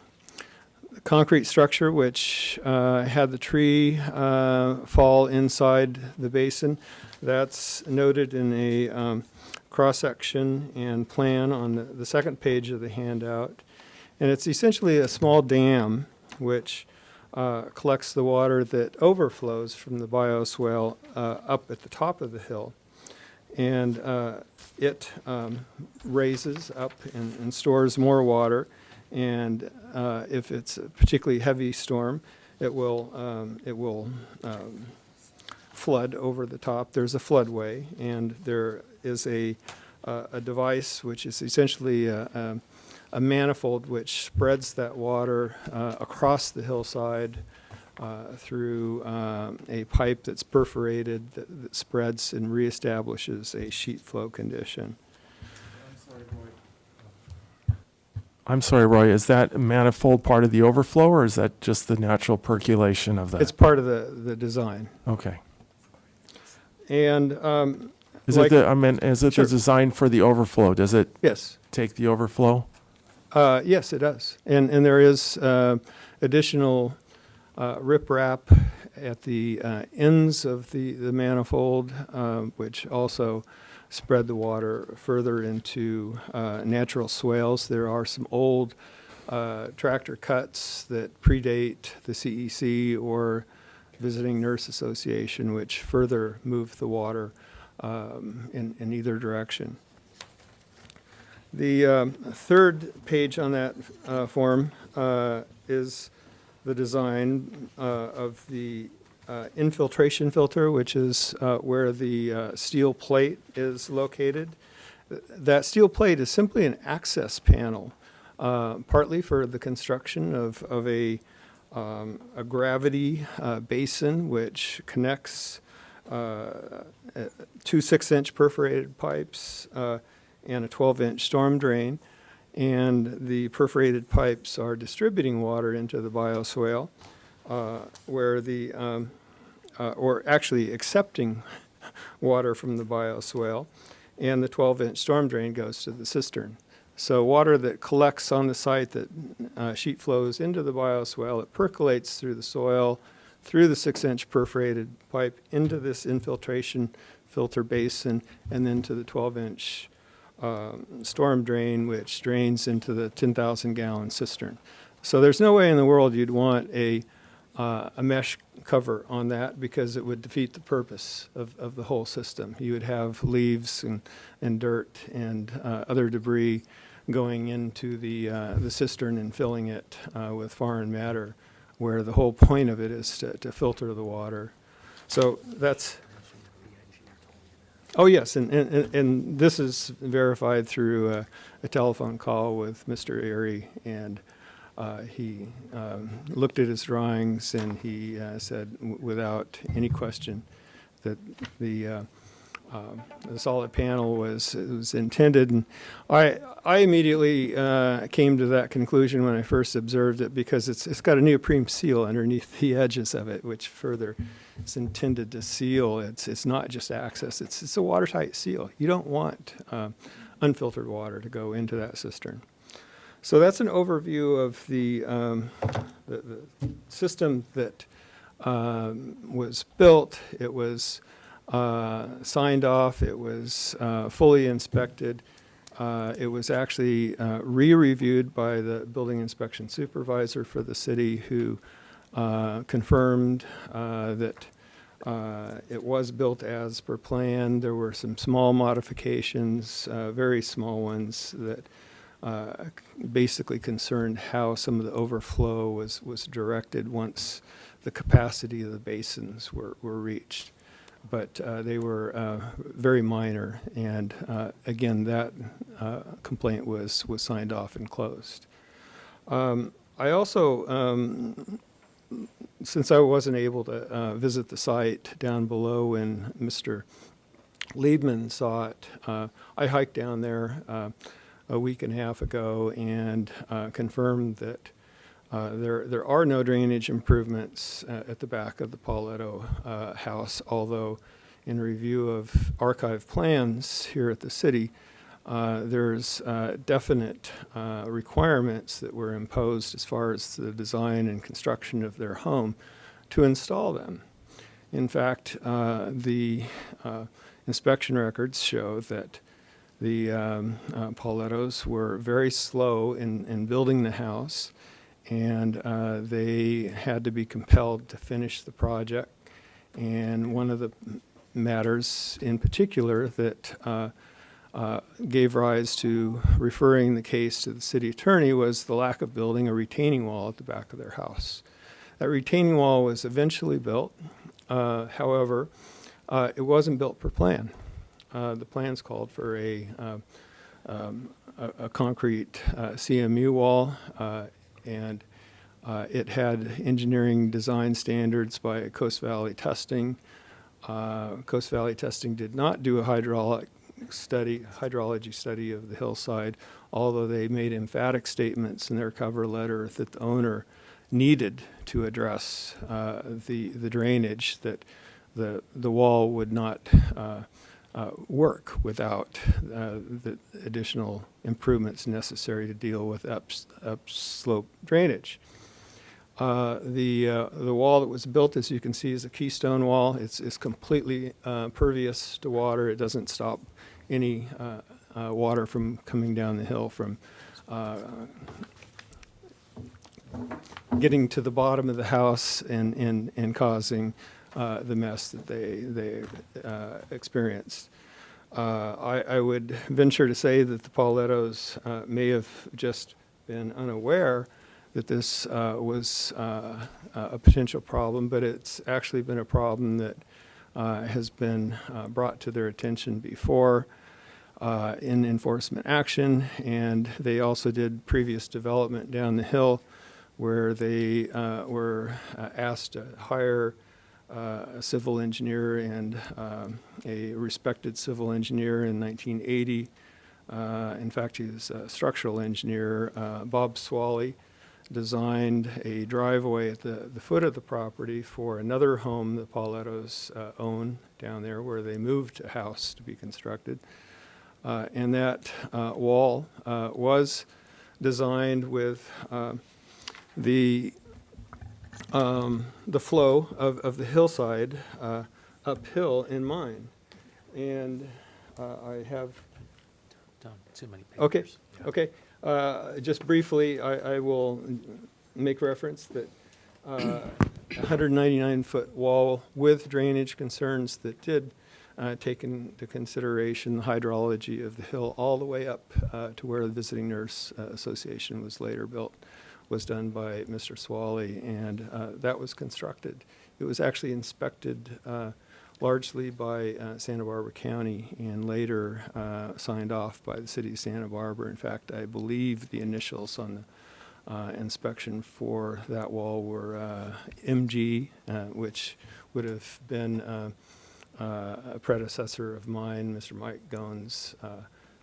concrete structure, which had the tree fall inside the basin, that's noted in a cross-section and plan on the second page of the handout. And it's essentially a small dam which collects the water that overflows from the bioswale up at the top of the hill. And it raises up and stores more water. And if it's a particularly heavy storm, it will flood over the top. There's a floodway, and there is a device which is essentially a manifold which spreads that water across the hillside through a pipe that's perforated that spreads and reestablishes a sheet flow condition. I'm sorry, Roy, is that manifold part of the overflow, or is that just the natural percolation of that? It's part of the design. Okay. And Is like- is it Sure. the design for the overflow? Does it Yes. take the overflow? Yes, it does. And there is additional riprap at the ends of the manifold, which also spread the water further into natural swales. There are some old tractor cuts that predate the CEC or Visiting Nurse Association, which further move the water in either direction. The third page on that form is the design of the infiltration filter, which is where the steel plate is located. That steel plate is simply an access panel, partly for the construction of a gravity basin which connects two 6-inch perforated pipes and a 12-inch storm drain. And the perforated pipes are distributing water into the bioswale. where or actually accepting water from the bioswale, and the 12-inch storm drain goes to the cistern. So water that collects on the site that sheet flows into the bioswale, it percolates through the soil, through the 6-inch perforated pipe into this infiltration filter basin, and then to the 12-inch storm drain, which drains into the 10,000-gallon cistern. So there's no way in the world you'd want a mesh cover on that, because it would defeat the purpose of the whole system. You would have leaves and dirt and other debris going into the cistern and filling it with foreign matter, where the whole point of it is to filter the water. So that's... Oh, yes, and this is verified through a telephone call with Mr. Airy, and he looked at his drawings, and he said without any question that the solid panel was intended. And I immediately came to that conclusion when I first observed it, because it's got a neoprene seal underneath the edges of it, which further is intended to seal. It's not just access. It's a watertight seal. You don't want unfiltered water to go into that cistern. So that's an overview of the system that was built. It was signed off. It was fully inspected. It was actually re-reviewed by the building inspection supervisor for the city, who confirmed that it was built as per plan. There were some small modifications, very small ones, that basically concerned how some of the overflow was directed once the capacity of the basins were reached. But they were very minor, and again, that complaint was signed off and closed. I also, since I wasn't able to visit the site down below when Mr. Liebman saw it, I hiked down there a week and a half ago and confirmed that there are no drainage improvements at the back of the Pauletto house, although in review of archive plans here at the city, there's definite requirements that were imposed as far as the design and construction of their home to install them. In fact, the inspection records show that the Paulettos were very slow in building the house, and they had to be compelled to finish the project. And one of the matters in particular that gave rise to referring the case to the city attorney was the lack of building a retaining wall at the back of their house. That retaining wall was eventually built. However, it wasn't built per plan. The plans called for a concrete CMU wall, and it had engineering design standards by Coast Valley Testing. Coast Valley Testing did not do a hydrology study of the hillside, although they made emphatic statements in their cover letter that the owner needed to address the drainage, that the wall would not work without the additional improvements necessary to deal with upslope drainage. The wall that was built, as you can see, is a keystone wall. It's completely pervious to water. It doesn't stop any water from coming down the hill from getting to the bottom of the house and causing the mess that they experienced. I would venture to say that the Paulettos may have just been unaware that this was a potential problem, but it's actually been a problem that has been brought to their attention before in enforcement action, and they also did previous development down the hill where they were asked to hire a civil engineer and a respected civil engineer in 1980. In fact, he was a structural engineer, Bob Swally, designed a driveway at the foot of the property for another home the Paulettos own down there, where they moved a house to be constructed. And that wall was designed with the flow of the hillside uphill in mind. And I have, Done too many okay, papers. Yeah. okay. Just briefly, I will make reference that 199-foot wall with drainage concerns that did take into consideration the hydrology of the hill all the way up to where the Visiting Nurse Association was later built, was done by Mr. Swally, and that was constructed. It was actually inspected largely by Santa Barbara County and later signed off by the city of Santa Barbara. In fact, I believe the initials on the inspection for that wall were MG, which would have been a predecessor of mine, Mr. Mike Gones,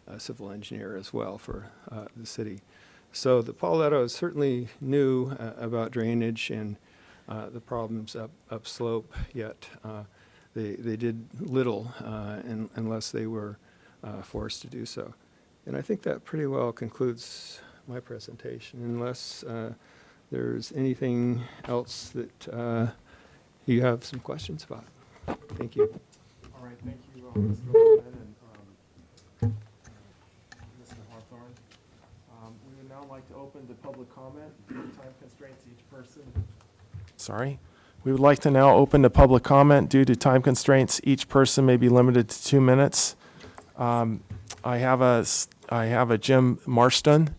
a civil engineer as well for the city. So the Paulettos certainly knew about drainage and the problems upslope, yet they did little unless they were forced to do so. And I think that pretty well concludes my presentation, unless there's anything else that you have some questions about. Thank you. All right, thank you, Mr. Lehman and Mr. Hawthorne. We would now like to open the public comment. Due to time constraints, each person. Sorry. We would like to now open the public comment. Due to time constraints, each person may be limited to 2 minutes. I have a Jim Marston.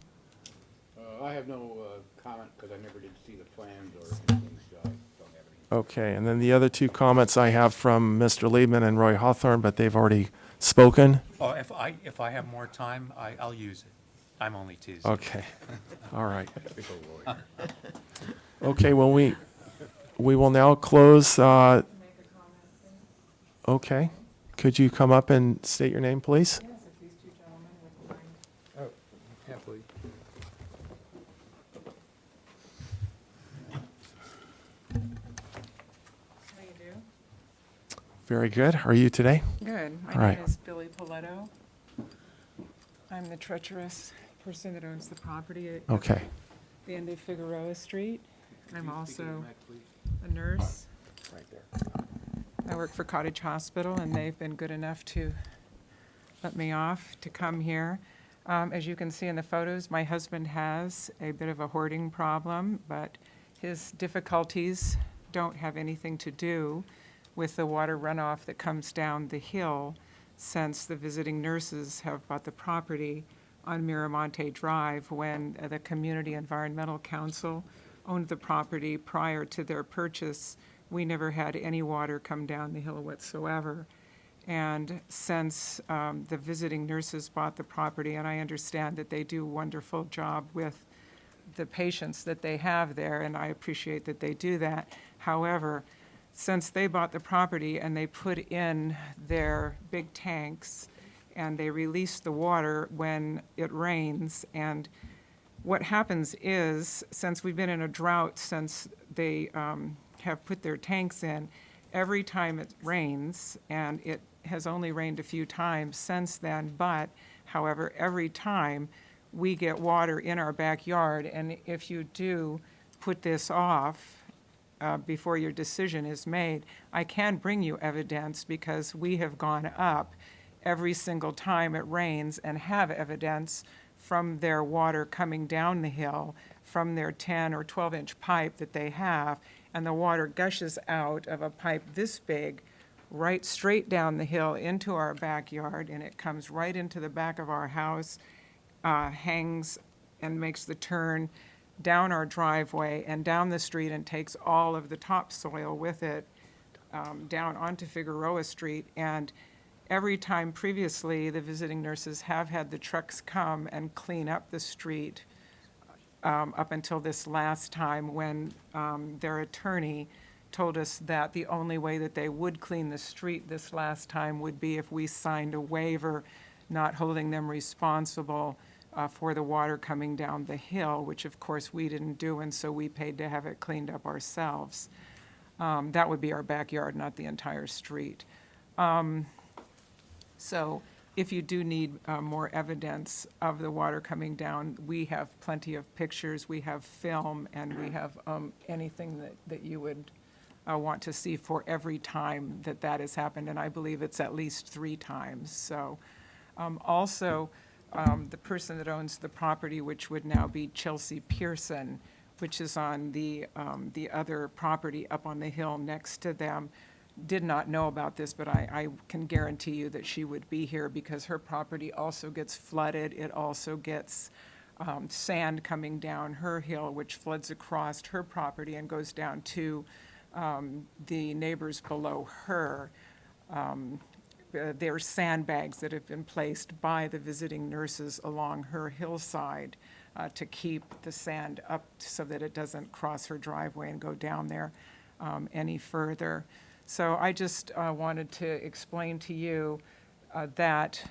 I have no comment because I never did see the plans or anything, so I don't have any. Okay, and then the other 2 comments I have from Mr. Liebman and Roy Hawthorne, but they've already spoken. Oh, if I have more time, I'll use it. I'm only teasing. Okay, all right. Okay, well, we will now close. Okay, could you come up and state your name, please? Yes, if these 2 gentlemen would mind. Oh, happily. How do you do? Very good. Are you today? Good. All My right. name is Billy Paletto. I'm the treacherous person that owns the property at Okay. the end of Figueroa Street. I'm also a nurse. Right there. I work for Cottage Hospital, and they've been good enough to let me off to come here. As you can see in the photos, my husband has a bit of a hoarding problem, but his difficulties don't have anything to do with the water runoff that comes down the hill, since the visiting nurses have bought the property on Miramonte Drive when the Community Environmental Council owned the property prior to their purchase. We never had any water come down the hill whatsoever. And since the visiting nurses bought the property, and I understand that they do a wonderful job with the patients that they have there, and I appreciate that they do that. However, since they bought the property and they put in their big tanks and they release the water when it rains, and what happens is, since we've been in a drought since they have put their tanks in, every time it rains, and it has only rained a few times since then, but however, every time we get water in our backyard, and if you do put this off before your decision is made, I can bring you evidence, because we have gone up every single time it rains and have evidence from their water coming down the hill from their 10 or 12-inch pipe that they have, and the water gushes out of a pipe this big right straight down the hill into our backyard, and it comes right into the back of our house, hangs and makes the turn down our driveway and down the street and takes all of the topsoil with it down onto Figueroa Street. And every time previously, the visiting nurses have had the trucks come and clean up the street up until this last time, when their attorney told us that the only way that they would clean the street this last time would be if we signed a waiver not holding them responsible for the water coming down the hill, which of course we didn't do, and so we paid to have it cleaned up ourselves. That would be our backyard, not the entire street. So if you do need more evidence of the water coming down, we have plenty of pictures, we have film, and we have anything that you would want to see for every time that that has happened, and I believe it's at least 3 times. So also, the person that owns the property, which would now be Chelsea Pearson, which is on the other property up on the hill next to them, did not know about this, but I can guarantee you that she would be here because her property also gets flooded. It also gets sand coming down her hill, which floods across her property and goes down to the neighbors below her. There are sandbags that have been placed by the visiting nurses along her hillside to keep the sand up so that it doesn't cross her driveway and go down there any further. So I just wanted to explain to you that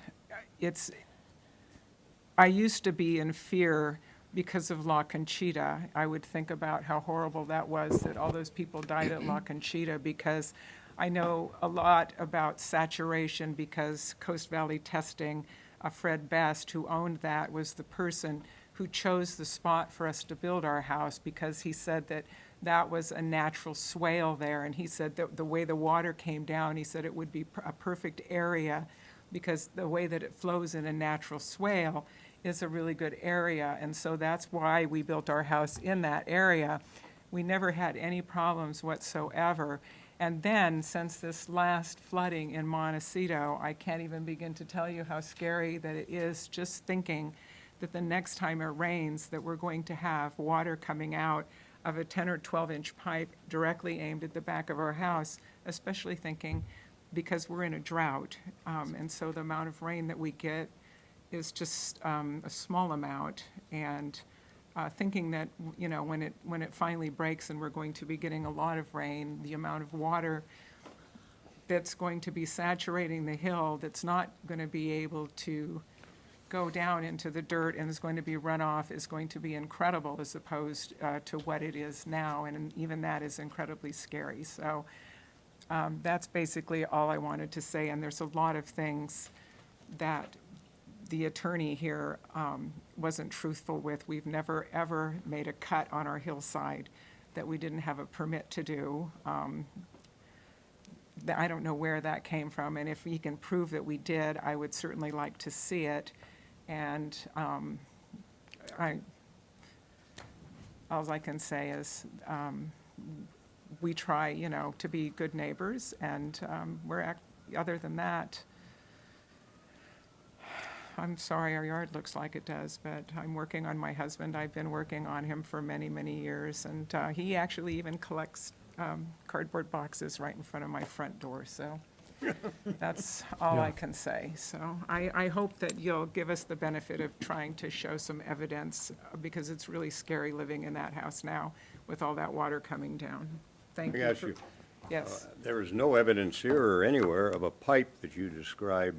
I used to be in fear because of La Conchita. I would think about how horrible that was, that all those people died at La Conchita, because I know a lot about saturation because Coast Valley Testing, Fred Best, who owned that, was the person who chose the spot for us to build our house because he said that that was a natural swale there. And he said that the way the water came down, he said it would be a perfect area because the way that it flows in a natural swale is a really good area. And so that's why we built our house in that area. We never had any problems whatsoever. And then, since this last flooding in Montecito, I can't even begin to tell you how scary that it is just thinking that the next time it rains that we're going to have water coming out of a 10 or 12-inch pipe directly aimed at the back of our house, especially thinking because we're in a drought. And so the amount of rain that we get is just a small amount. And thinking that, you know, when it finally breaks and we're going to be getting a lot of rain, the amount of water that's going to be saturating the hill that's not going to be able to go down into the dirt and is going to be runoff is going to be incredible as opposed to what it is now, and even that is incredibly scary. So that's basically all I wanted to say, and there's a lot of things that the attorney here wasn't truthful with. We've never, ever made a cut on our hillside that we didn't have a permit to do. I don't know where that came from, and if he can prove that we did, I would certainly like to see it. And all I can say is we try, you know, to be good neighbors, and other than that, I'm sorry our yard looks like it does, but I'm working on my husband. I've been working on him for many, many years, and he actually even collects cardboard boxes right in front of my front door, so that's all I can say. So I hope that you'll give us the benefit of trying to show some evidence, because it's really scary living in that house now with all that water coming down. Thank I you. got you. Yes. There is no evidence here or anywhere of a pipe that you describe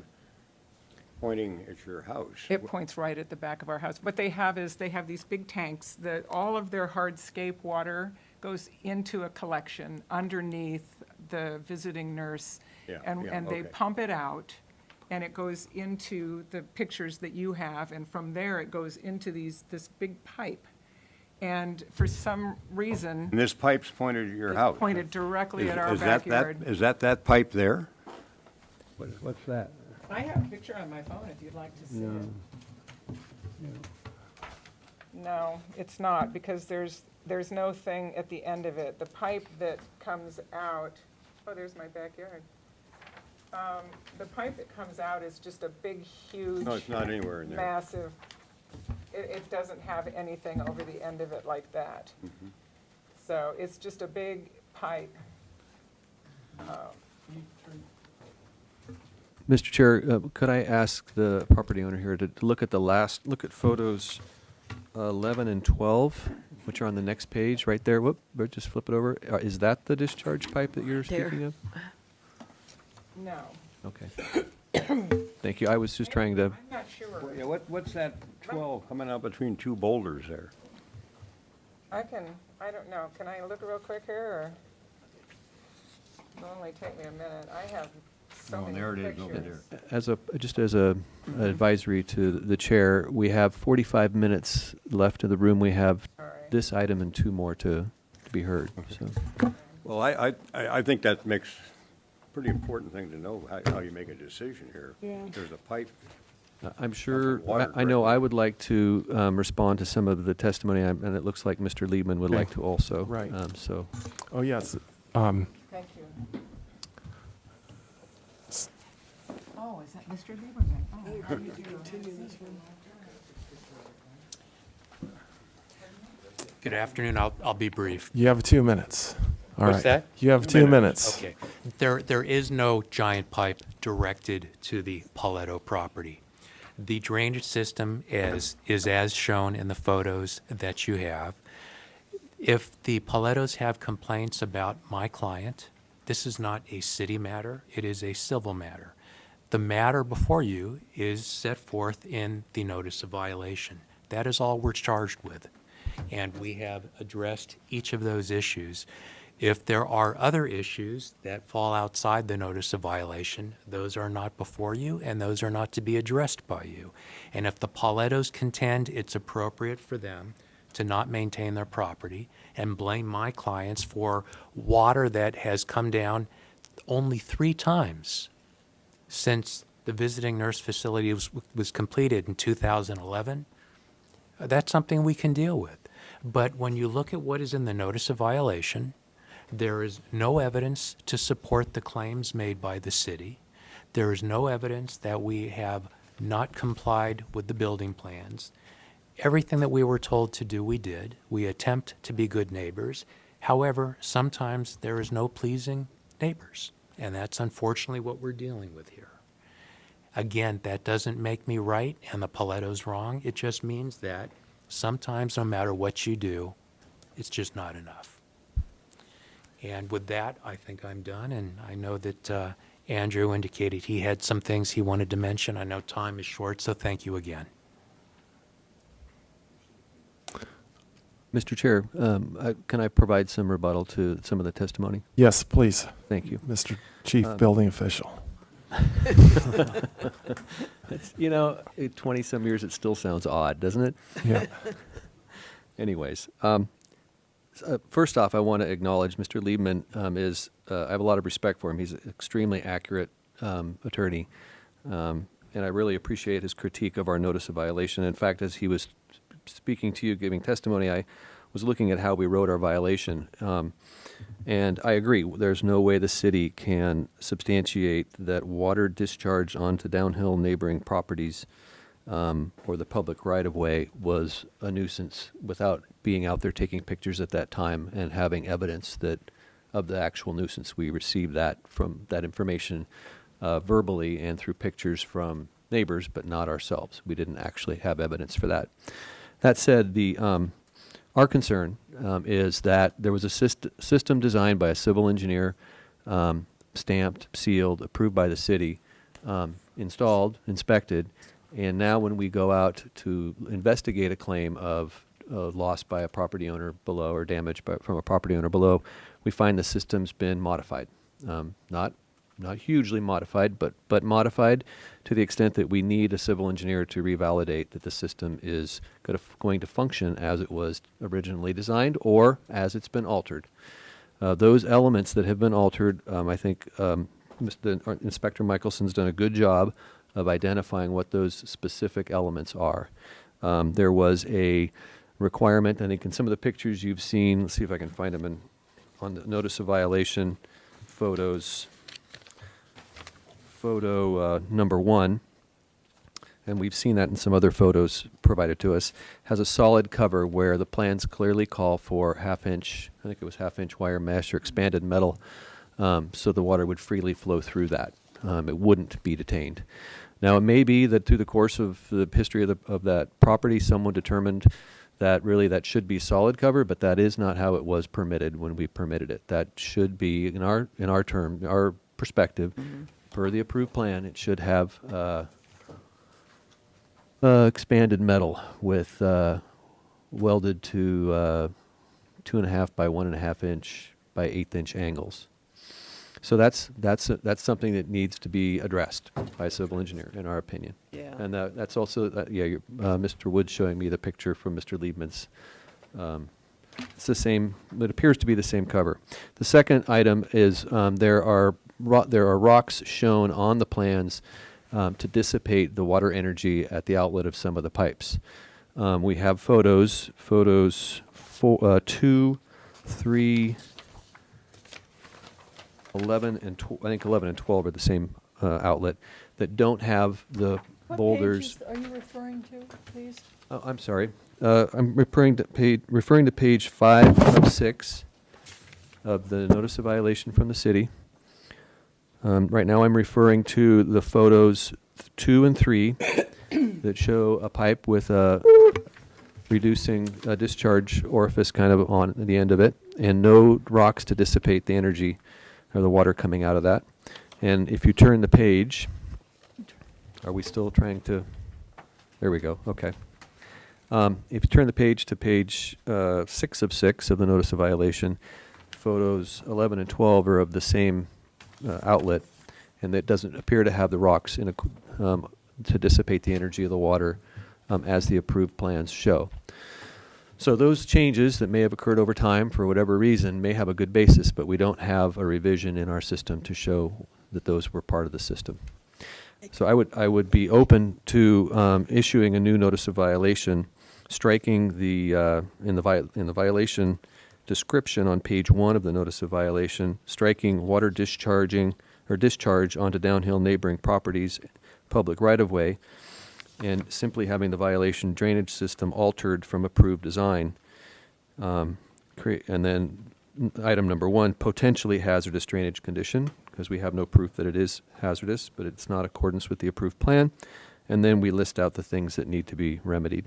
pointing at your house. It points right at the back of our house. What they have is they have these big tanks that all of their hardscape water goes into a collection underneath the visiting nurse. And they okay. pump it out, and it goes into the pictures that you have, and from there it goes into this big pipe. And for some reason, And this pipe's pointed at your house? it's pointed directly at our Is that backyard. Is that pipe there? What's that? I have a picture on my phone if you'd like to see it. No, it's not, because there's no thing at the end of it. The pipe that comes out, oh, there's my backyard. The pipe that comes out is just a big, huge. No, it's not anywhere in there. Massive, it doesn't have anything over the end of it like that. Mm-hmm. So it's just a big pipe. Mr. Chair, could I ask the property owner here to look at photos 11 and 12, which are on the next page right there? Whoop, just flip it over. Is that the discharge pipe that you're There. speaking of? No. Okay. Thank you. I was just trying to, I'm not sure. Yeah, what's that 12 coming out between two boulders there? I don't know, can I look real quick here, or? It'll only take me a minute. I have so Oh, many there it is pictures. over there. just as a advisory to the chair, we have 45 minutes left in the room. We have All right. this item and 2 more to be heard. So, Well, I think that makes pretty important thing to know, how you make a decision here. Yeah. There's a pipe. I'm sure, water I know directly. I would like to respond to some of the testimony, and it looks like Mr. Liebman would Okay. like to also. Right. So, Oh, yes. Thank you. Oh, is that Mr. Lieberman? Oh, how do you do? Good afternoon. I'll be brief. You have 2 minutes. All What's right. that? You have 2 minutes. Okay. There is no giant pipe directed to the Paletto property. The drainage system is as shown in the photos that you have. If the Palettos have complaints about my client, this is not a city matter, it is a civil matter. The matter before you is set forth in the notice of violation. That is all we're charged with. And we have addressed each of those issues. If there are other issues that fall outside the notice of violation, those are not before you and those are not to be addressed by you. And if the Palettos contend it's appropriate for them to not maintain their property and blame my clients for water that has come down only 3 times since the visiting nurse facility was completed in 2011, that's something we can deal with. But when you look at what is in the notice of violation, there is no evidence to support the claims made by the city. There is no evidence that we have not complied with the building plans. Everything that we were told to do, we did. We attempt to be good neighbors. However, sometimes there is no pleasing neighbors, and that's unfortunately what we're dealing with here. Again, that doesn't make me right and the Paletto's wrong. It just means that sometimes, no matter what you do, it's just not enough. And with that, I think I'm done, and I know that Andrew indicated he had some things he wanted to mention. I know time is short, so thank you again. Mr. Chair, can I provide some rebuttal to some of the testimony? Yes, please, Thank you. Mr. Chief Building Official. It's, 20-some years, it still sounds odd, doesn't it? Yeah. Anyways, first off, I want to acknowledge Mr. Liebman I have a lot of respect for him. He's an extremely accurate attorney, and I really appreciate his critique of our notice of violation. In fact, as he was speaking to you, giving testimony, I was looking at how we wrote our violation, and I agree. There's no way the city can substantiate that water discharge onto downhill neighboring properties or the public right-of-way was a nuisance without being out there taking pictures at that time and having evidence of the actual nuisance. We received that information verbally and through pictures from neighbors, but not ourselves. We didn't actually have evidence for that. That said, our concern is that there was a system designed by a civil engineer, stamped, sealed, approved by the city, installed, inspected, and now when we go out to investigate a claim of loss by a property owner below or damage from a property owner below, we find the system's been modified. Not hugely modified, but modified to the extent that we need a civil engineer to revalidate that the system is going to function as it was originally designed or as it's been altered. Those elements that have been altered, I think Inspector Michelson's done a good job of identifying what those specific elements are. There was a requirement, I think in some of the pictures you've seen, let's see if I can find them on the notice of violation photos. Photo number 1, and we've seen that in some other photos provided to us, has a solid cover where the plans clearly call for half-inch wire mesh or expanded metal, so the water would freely flow through that. It wouldn't be detained. Now, it may be that through the course of the history of that property, someone determined that really that should be solid cover, but that is not how it was permitted when we permitted it. That should be, in our perspective, per the approved plan, it should have expanded metal with welded to 2.5 by 1.5 inch by 1/8 inch angles. So that's something that needs to be addressed by a civil engineer, in our opinion. Yeah. And that's also, Mr. Wood's showing me the picture from Mr. Liebman's. It's the same, it appears to be the same cover. The second item is there are rocks shown on the plans to dissipate the water energy at the outlet of some of the pipes. We have photos 2, 3, 11, and I think 11 and 12 are the same outlet that don't have the boulders. What pages are you referring to, please? Oh, I'm sorry. I'm referring to page 5 of 6 of the notice of violation from the city. Right now, I'm referring to the photos 2 and 3 that show a pipe with a reducing discharge orifice kind of on the end of it, and no rocks to dissipate the energy or the water coming out of that. And if you turn the page, are we still trying to? There we go. Okay. If you turn the page to page 6 of 6 of the notice of violation, photos 11 and 12 are of the same outlet, and it doesn't appear to have the rocks in to dissipate the energy of the water as the approved plans show. So those changes that may have occurred over time for whatever reason may have a good basis, but we don't have a revision in our system to show that those were part of the system. So I would be open to issuing a new notice of violation, striking the in the violation description on page 1 of the notice of violation, striking water discharge onto downhill neighboring properties, public right-of-way, and simply having the violation drainage system altered from approved design. And then item number 1, potentially hazardous drainage condition, because we have no proof that it is hazardous, but it's not accordance with the approved plan. And then we list out the things that need to be remedied.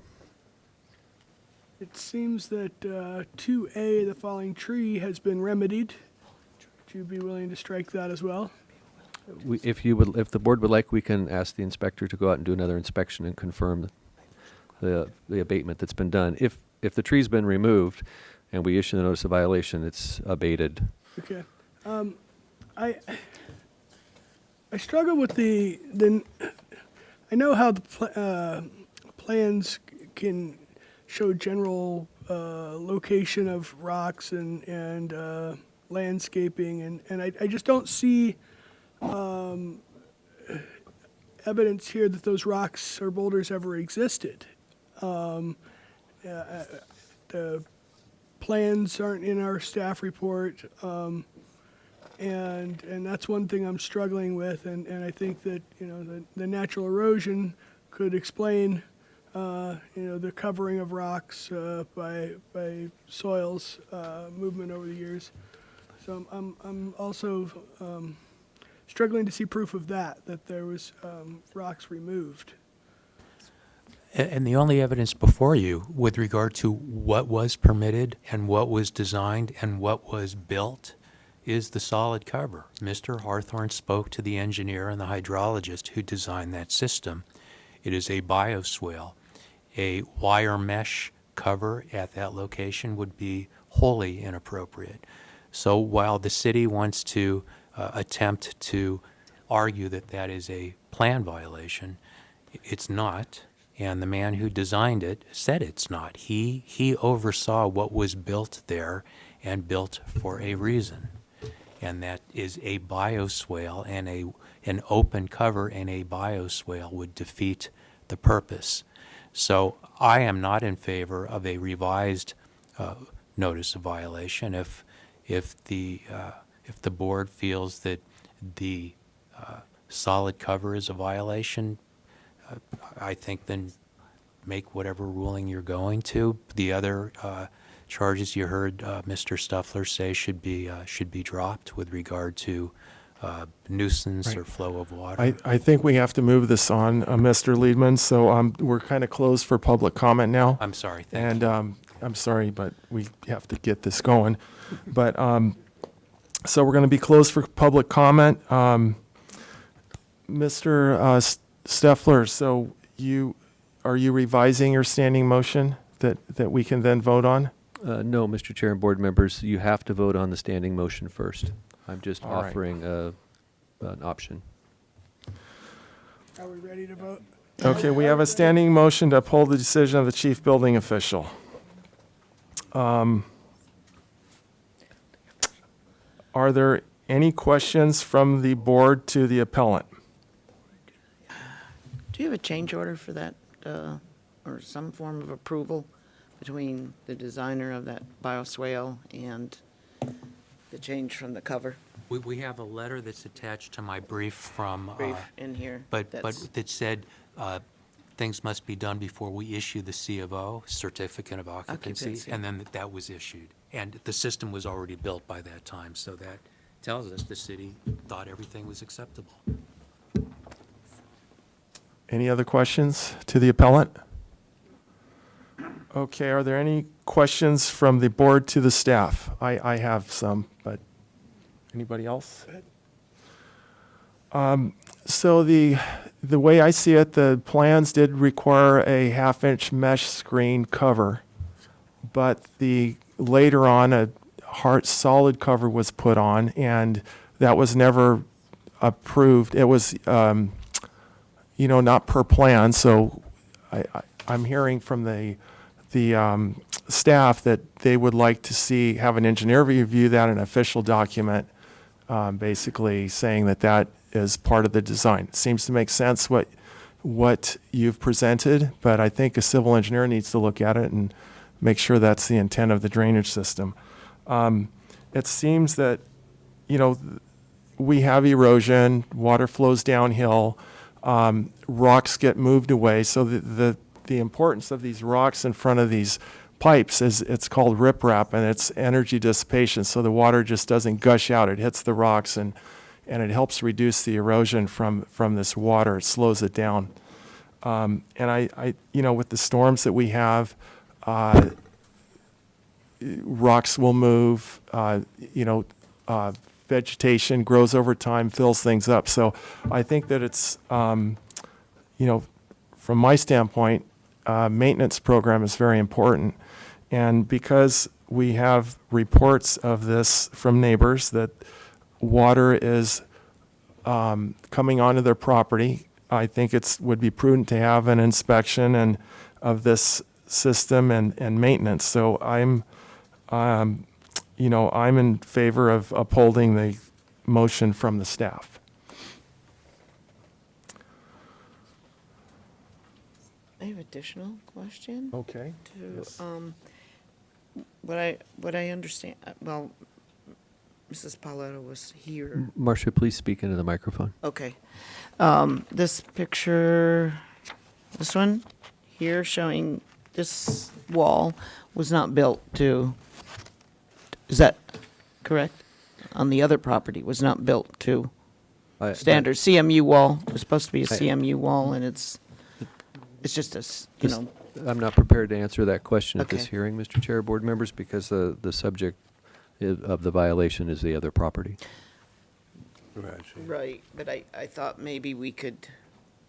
It seems that 2A, the falling tree, has been remedied. Would you be willing to strike that as well? If the board would like, we can ask the inspector to go out and do another inspection and confirm the abatement that's been done. If the tree's been removed and we issue the notice of violation, it's abated. Okay. I struggle with the I know how the plans can show general location of rocks and landscaping, and I just don't see evidence here that those rocks or boulders ever existed. The plans aren't in our staff report, and that's one thing I'm struggling with, and I think that the natural erosion could explain the covering of rocks by soils movement over the years. So I'm also struggling to see proof of that there was rocks removed. And the only evidence before you with regard to what was permitted and what was designed and what was built is the solid cover. Mr. Hawthorne spoke to the engineer and the hydrologist who designed that system. It is a bioswale. A wire mesh cover at that location would be wholly inappropriate. So while the city wants to attempt to argue that that is a plan violation, it's not. And the man who designed it said it's not. He oversaw what was built there and built for a reason. And that is a bioswale, and an open cover and a bioswale would defeat the purpose. So I am not in favor of a revised notice of violation. If the board feels that the solid cover is a violation, I think then make whatever ruling you're going to. The other charges you heard Mr. Stuffler say should be dropped with regard to nuisance Right. or flow of water. I think we have to move this on, Mr. Liedman, so we're kind of closed for public comment now. I'm sorry. Thank you. And I'm sorry, but we have to get this going. But so we're going to be closed for public comment. Mr. Steffler, so are you revising your standing motion that we can then vote on? No, Mr. Chair and board members, you have to vote on the standing motion first. I'm just All right. offering an option. Are we ready to vote? Okay, we have a standing motion to uphold the decision of the chief building official. Are there any questions from the board to the appellant? Do you have a change order for that, or some form of approval between the designer of that bioswale and the change from the cover? We have a letter that's attached to my brief from. Brief in here. But that's- that said, things must be done before we issue the C of O, Certificate of Occupancy, Occupancy. and then that was issued. And the system was already built by that time, so that tells us the city thought everything was acceptable. Any other questions to the appellant? Okay, are there any questions from the board to the staff? I have some, but anybody else? So the way I see it, the plans did require a half-inch mesh screen cover, but later on, a hard, solid cover was put on, and that was never approved. It was, not per plan, so I'm hearing from the staff that they would like to have an engineer review that, an official document, basically saying that is part of the design. It seems to make sense what you've presented, but I think a civil engineer needs to look at it and make sure that's the intent of the drainage system. It seems that, we have erosion, water flows downhill, rocks get moved away. So the importance of these rocks in front of these pipes is it's called riprap, and it's energy dissipation. So the water just doesn't gush out. It hits the rocks, and it helps reduce the erosion from this water. It slows it down. And I with the storms that we have, rocks will move, vegetation grows over time, fills things up. So I think that it's, from my standpoint, maintenance program is very important. And because we have reports of this from neighbors that water is coming onto their property, I think would be prudent to have an inspection of this system and maintenance. So I'm in favor of upholding the motion from the staff. I have additional question. Okay. What I understand, Mrs. Paletto was here. Marcia, please speak into the microphone. Okay. This picture, this one here showing this wall was not built to, is that correct? On the other property, was not built to standard CMU wall. It was supposed to be a CMU wall, and it's just I'm not prepared to answer that question at this Okay. hearing, Mr. Chair, board members, because the subject of the violation is the other property. Right, but I thought maybe we could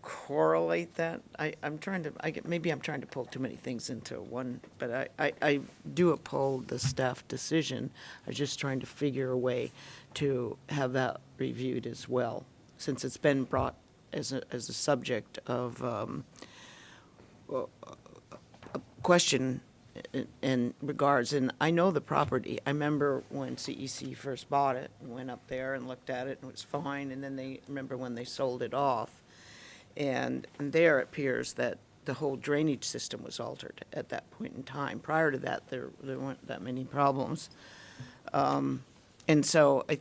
correlate that. Maybe I'm trying to pull too many things into one, but I do uphold the staff decision. I was just trying to figure a way to have that reviewed as well, since it's been brought as a subject of a question in regards, and I know the property. I remember when CEC first bought it, and went up there and looked at it, and it was fine, and then remember when they sold it off, and there it appears that the whole drainage system was altered at that point in time. Prior to that, there weren't that many problems. And so I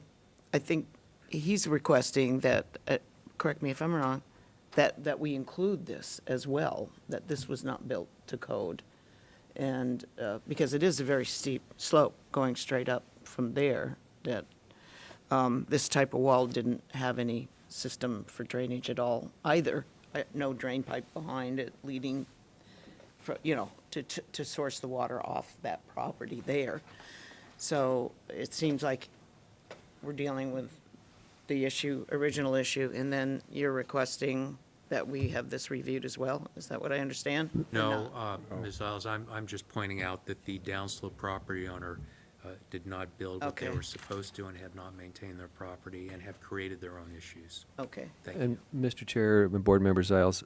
think he's requesting that, correct me if I'm wrong, that we include this as well, that this was not built to code. And because it is a very steep slope going straight up from there, that this type of wall didn't have any system for drainage at all either. No drain pipe behind it leading, to source the water off that property there. So it seems like we're dealing with the issue, original issue, and then you're requesting that we have this reviewed as well? Is that what I understand? Or No, not? Ms. Isles, I'm just pointing out that the downslope property owner did not build what they Okay. were supposed to and have not maintained their property and have created their own issues. Okay. Thank you. And Mr. Chair and board members, Isles,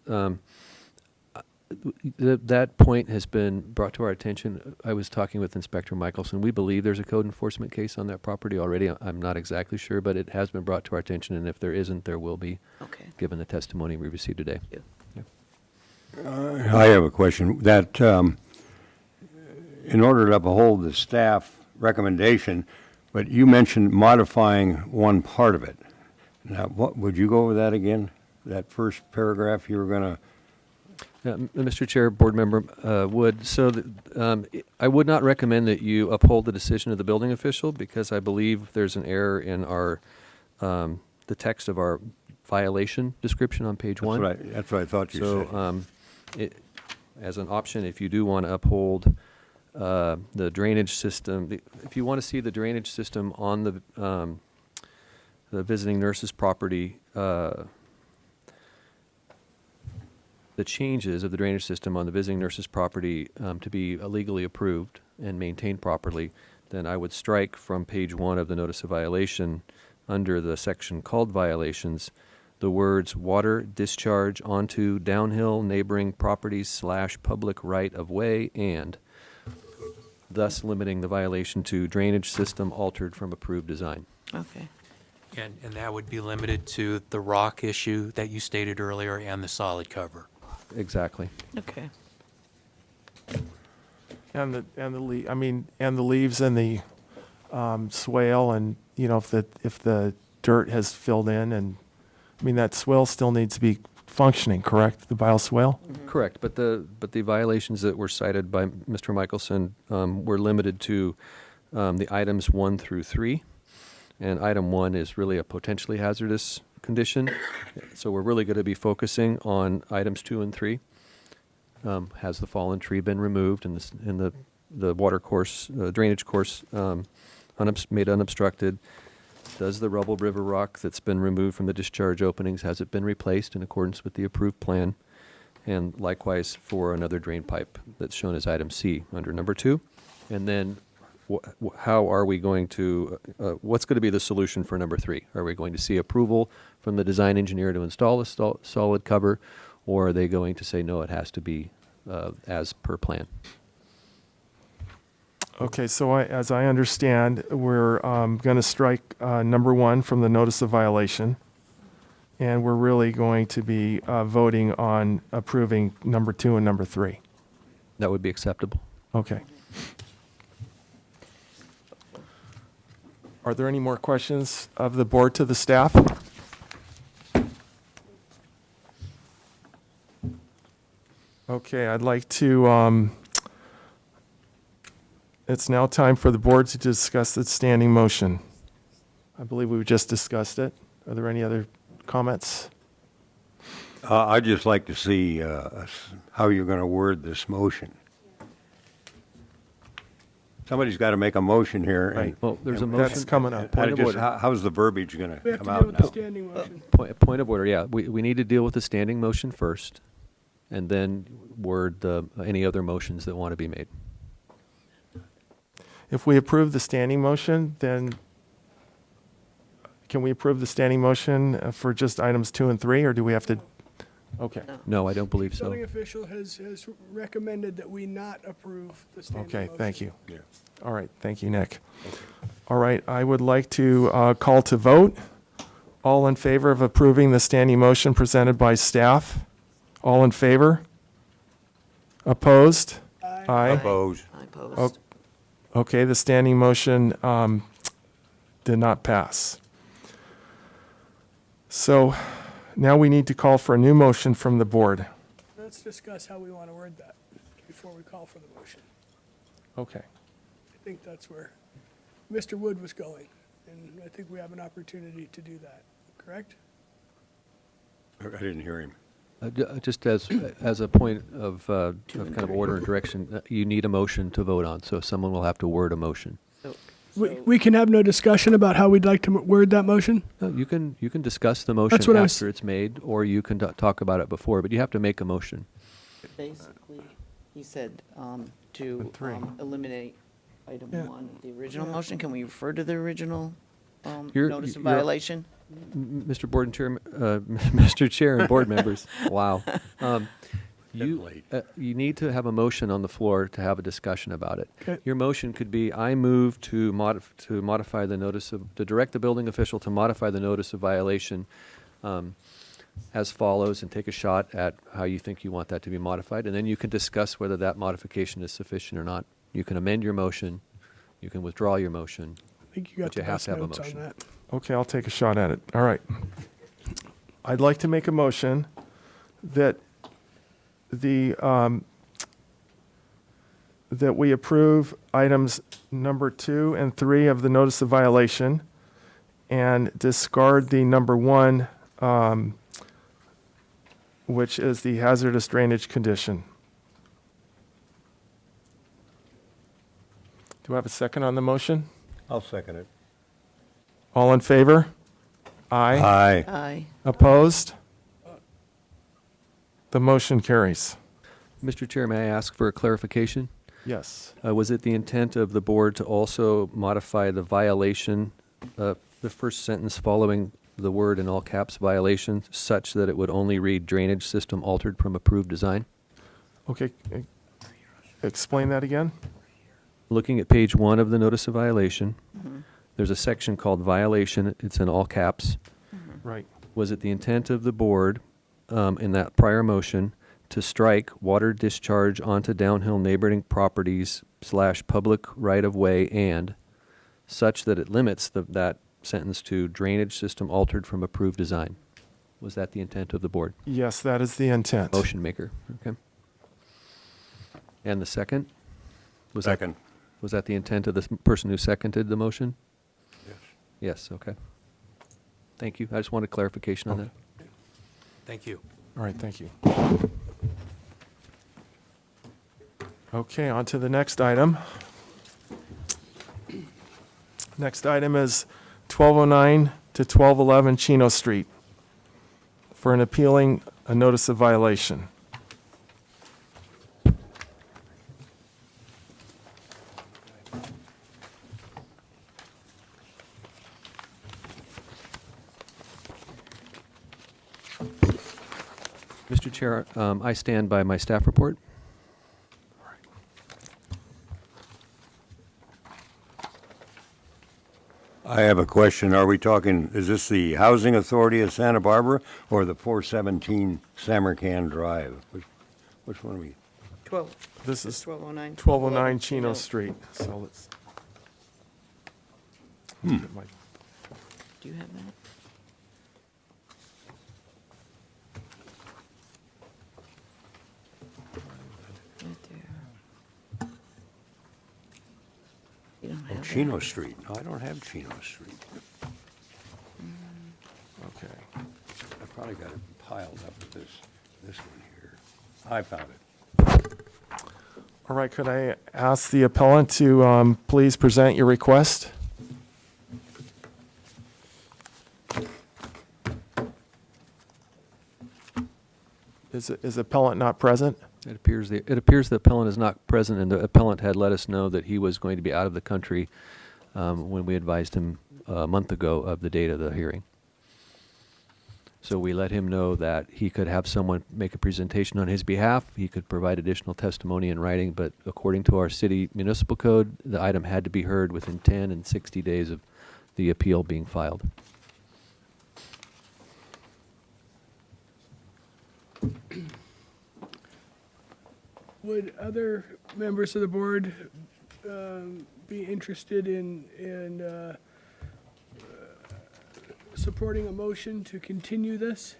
that point has been brought to our attention. I was talking with Inspector Michelson. We believe there's a code enforcement case on that property already. I'm not exactly sure, but it has been brought to our attention, and if there isn't, there will be, Okay. given the testimony we received today. Thank you. I have a question. That, in order to uphold the staff recommendation, but you mentioned modifying one part of it. Now, what, would you go over that again? That first paragraph you were gonna, Mr. Chair, board member Wood, so I would not recommend that you uphold the decision of the building official because I believe there's an error in our, the text of our violation description on page 1. that's what I thought you said. As an option, if you do want to uphold the drainage system, if you want to see the drainage system on the visiting nurse's property, the changes of the drainage system on the visiting nurse's property to be legally approved and maintained properly, then I would strike from page 1 of the notice of violation under the section called violations the words water discharge onto downhill neighboring properties / public right of way, and thus limiting the violation to drainage system altered from approved design. Okay. And that would be limited to the rock issue that you stated earlier and the solid cover. Exactly. Okay. And the leaves and the swale, and if the dirt has filled in, and that swale still needs to be functioning, correct? The bioswale. Correct, but the violations that were cited by Mr. Michelson were limited to the items 1 through 3, and item 1 is really a potentially hazardous condition, so we're really going to be focusing on items 2 and 3. Has the fallen tree been removed and the water course, drainage course made unobstructed? Does the rubble river rock that's been removed from the discharge openings, has it been replaced in accordance with the approved plan? And likewise for another drain pipe that's shown as item C under number 2. And then how are we going to, what's going to be the solution for number 3? Are we going to see approval from the design engineer to install a solid cover, or are they going to say, no, it has to be as per plan? Okay, so as I understand, we're going to strike number 1 from the notice of violation, and we're really going to be voting on approving number 2 and number 3. That would be acceptable. Okay. Are there any more questions of the board to the staff? Okay, I'd like to, it's now time for the board to discuss the standing motion. I believe we just discussed it. Are there any other comments? I'd just like to see how you're going to word this motion. Somebody's got to make a motion here. Right. Well, there's a and- motion. That's coming up. Point of order. How's the verbiage going We to have to come deal out with the now? standing motion. Point of order, yeah. We need to deal with the standing motion first, and then word any other motions that want to be made. If we approve the standing motion, then can we approve the standing motion for just items 2 and 3, or do we have to? Okay, No, I don't believe so. Building official has recommended that we not approve the standing motion. okay, thank you. Yeah. All right, thank you, Nick. All right, I would like to call to vote. All in favor of approving the standing motion presented by staff? All in favor? Opposed? Aye. Opposed. I oppose. Oh, okay, the standing motion did not pass. So now we need to call for a new motion from the board. Let's discuss how we want to word that before we call for the motion. Okay. I think that's where Mr. Wood was going, and I think we have an opportunity to do that, correct? I didn't hear him. Just as a point of kind of order and direction, you need a motion to vote on, so someone will have to word a motion. So We can have no discussion about how we'd like to word that motion? No, you can discuss the motion That's what I was- after it's made, or you can talk about it before, but you have to make a motion. Basically, he said to And three. eliminate item Yeah. 1 of the original motion. Can we refer to the original You're- notice of you're- violation? Mr. Board and Chair, Mr. Chair and board members, wow. You need to have a motion on the floor to have a discussion about it. Okay. Your motion could be, I move to modify the notice of, to direct the building official to modify the notice of violation as follows, and take a shot at how you think you want that to be modified, and then you can discuss whether that modification is sufficient or not. You can amend your motion, you can withdraw your motion. I think you got But you the have best to have a notes on motion. that. Okay, I'll take a shot at it. All right. I'd like to make a motion that that we approve items number 2 and 3 of the notice of violation and discard the number 1, which is the hazardous drainage condition. Do I have a second on the motion? I'll second it. All in favor? Aye. Aye. Aye. Opposed? The motion carries. Mr. Chair, may I ask for a clarification? Yes. Was it the intent of the board to also modify the violation, the first sentence following the word in all caps violation, such that it would only read drainage system altered from approved design? Okay. Explain that again? Looking at page 1 of the notice of violation, there's a section called violation. It's in all caps. Right. Was it the intent of the board in that prior motion to strike water discharge onto downhill neighboring properties / public right-of-way and such that it limits that sentence to drainage system altered from approved design? Was that the intent of the board? Yes, that is the intent. Motion maker, okay. And the second? Was that- Second. Was that the intent of the person who seconded the motion? Yes. Yes, okay. Thank you. I just wanted clarification on that. Thank you. All right, thank you. Okay, on to the next item. Next item is 1209 to 1211 Chino Street for an appealing a notice of violation. Mr. Chair, I stand by my staff report. I have a question. Are we talking, is this the Housing Authority of Santa Barbara or the 417 Samarkand Drive? Which one are we? 12. This is 1209. 1209 Chino Street, so let's. Do you have that? Right there. You don't have that? Chino Street. No, I don't have Chino Street. Okay. I probably got it piled up with this one here. I found it. All right, could I ask the appellant to please present your request? Is appellant not present? It appears the appellant is not present, and the appellant had let us know that he was going to be out of the country when we advised him a month ago of the date of the hearing. So we let him know that he could have someone make a presentation on his behalf. He could provide additional testimony in writing, but according to our city municipal code, the item had to be heard within 10 and 60 days of the appeal being filed. Would other members of the board be interested in supporting a motion to continue this?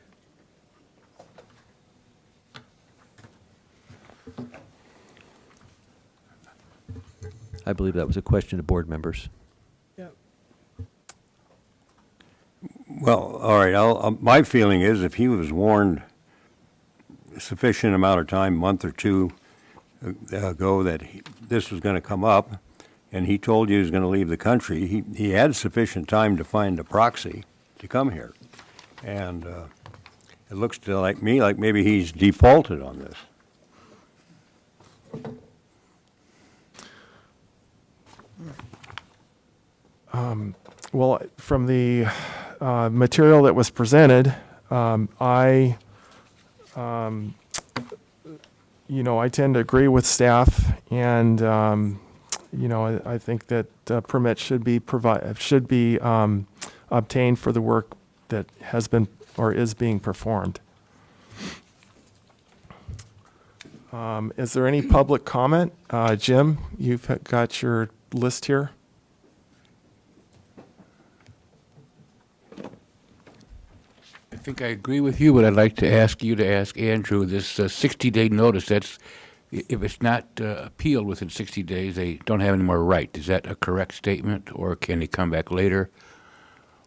I believe that was a question to board members. Yeah. Well, all right, my feeling is if he was warned a sufficient amount of time, month or two ago, that this was going to come up, and he told you he was going to leave the country, he had sufficient time to find a proxy to come here. And it looks to me like maybe he's defaulted on this. Well, from the material that was presented, I tend to agree with staff, and I think that permits should be obtained for the work that has been or is being performed. Is there any public comment? Jim, you've got your list here. I think I agree with you, but I'd like to ask you to ask Andrew, this 60-day notice, that's, if it's not appealed within 60 days, they don't have any more right. Is that a correct statement, or can he come back later?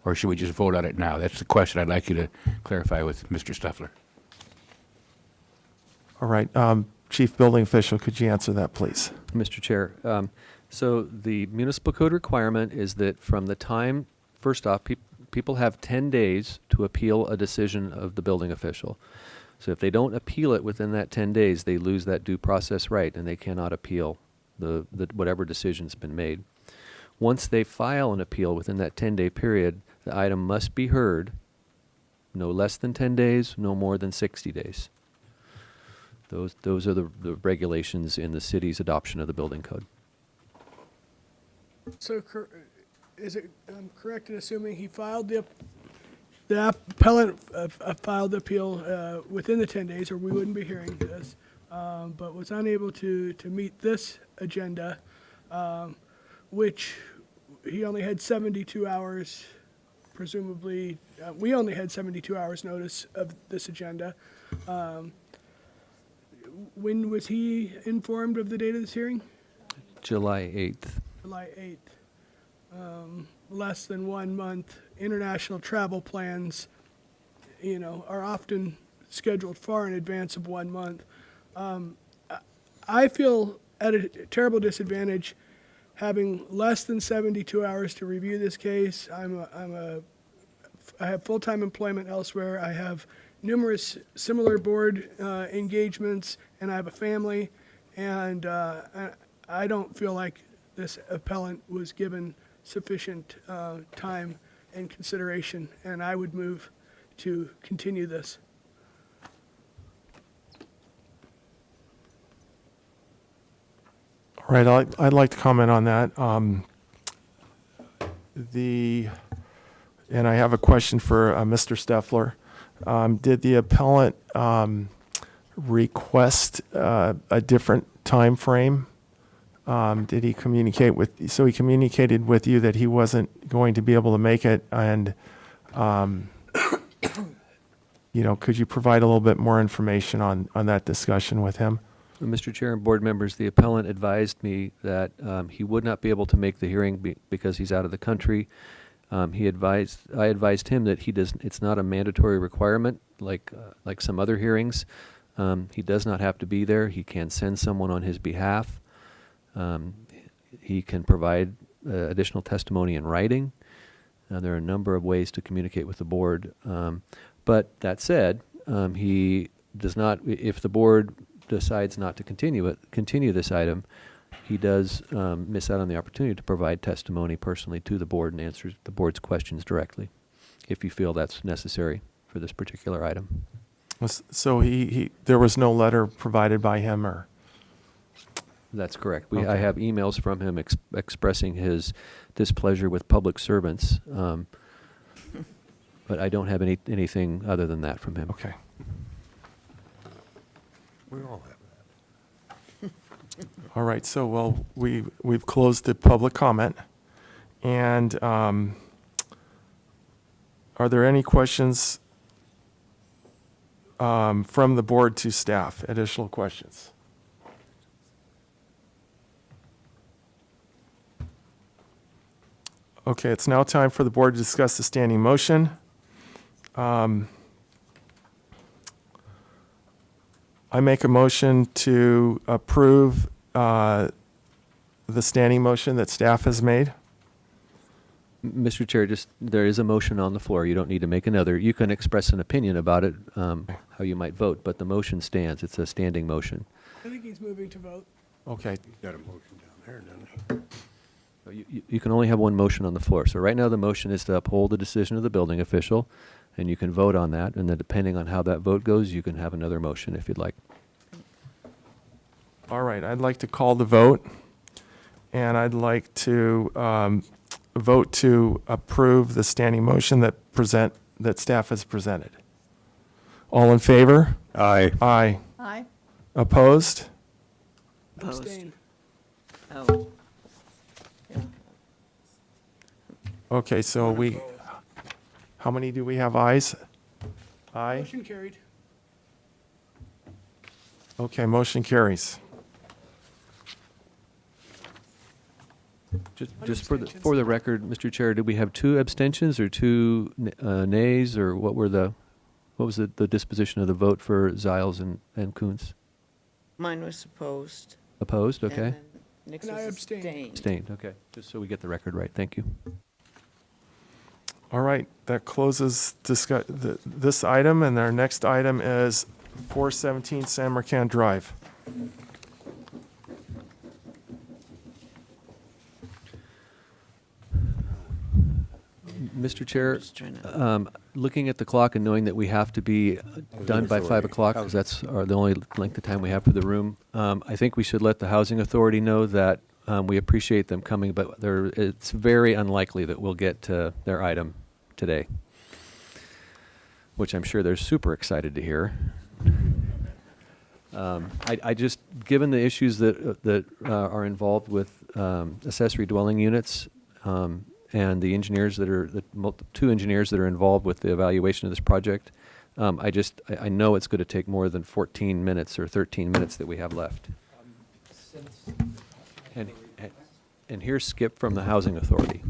Or should we just vote on it now? That's the question I'd like you to clarify with Mr. Stuffler. All right. Chief Building Official, could you answer that, please? Mr. Chair, so the municipal code requirement is that from the time, first off, people have 10 days to appeal a decision of the building official. So if they don't appeal it within that 10 days, they lose that due process right, and they cannot appeal the whatever decision's been made. Once they file an appeal within that 10-day period, the item must be heard no less than 10 days, no more than 60 days. Those are the regulations in the city's adoption of the building code. So is it correct in assuming he filed the appellant filed the appeal within the 10 days, or we wouldn't be hearing this, but was unable to meet this agenda, which he only had 72 hours, presumably, we only had 72 hours notice of this agenda. When was he informed of the date of this hearing? July 8th. July 8th. Less than 1 month. International travel plans, are often scheduled far in advance of 1 month. I feel at a terrible disadvantage having less than 72 hours to review this case. I have full-time employment elsewhere. I have numerous similar board engagements, and I have a family, and I don't feel like this appellant was given sufficient time and consideration, and I would move to continue this. All right, I'd like to comment on that. And I have a question for Mr. Steffler. Did the appellant request a different time frame? Did he communicate with? So he communicated with you that he wasn't going to be able to make it, and could you provide a little bit more information on that discussion with him? Mr. Chair and board members, the appellant advised me that he would not be able to make the hearing because he's out of the country. I advised him that it's not a mandatory requirement like some other hearings. He does not have to be there. He can send someone on his behalf. He can provide additional testimony in writing. There are a number of ways to communicate with the board. But that said, he does not, if the board decides not to continue this item, he does miss out on the opportunity to provide testimony personally to the board and answer the board's questions directly, if you feel that's necessary for this particular item. So there was no letter provided by him, or? That's correct. Okay. I have emails from him expressing his displeasure with public servants, but I don't have anything other than that from him. Okay. We all have that. All right, so we've closed the public comment, and are there any questions from the board to staff? Additional questions? Okay, it's now time for the board to discuss the standing motion. I make a motion to approve the standing motion that staff has made? Mr. Chair, there is a motion on the floor. You don't need to make another. You can express an opinion about it, how you might vote, but the motion stands. It's a standing motion. I think he's moving to vote. Okay. Got a motion down there, doesn't he? You can only have one motion on the floor. So right now, the motion is to uphold the decision of the building official, and you can vote on that. And then depending on how that vote goes, you can have another motion if you'd like. All right, I'd like to call the vote, and I'd like to vote to approve the standing motion that staff has presented. All in favor? Aye. Aye. Aye. Opposed? Opposed. Abstain. Oh. Yeah. Okay, so how many do we have ayes? Aye. Motion carried. Okay, motion carries. Just for the record, Mr. Chair, did we have 2 abstentions or 2 nays, or what was the disposition of the vote for Ziles and Kuntz? Mine was opposed. Opposed? Okay. And then Nick's And I was abstained. Abstained. Okay. Just so we get the record right. Thank you. All right, that closes this item, and our next item is 417 San Marcan Drive. Mr. Chair, Just trying to- looking at the clock and knowing that we have to be done by 5 o'clock, because that's the only length of time we have for the room, I think we should let the Housing Authority know that we appreciate them coming, but it's very unlikely that we'll get to their item today, which I'm sure they're super excited to hear. I just, given the issues that are involved with accessory dwelling units, and the engineers the 2 engineers that are involved with the evaluation of this project, I know it's going to take more than 14 minutes or 13 minutes that we have left. And here's Skip from the Housing Authority.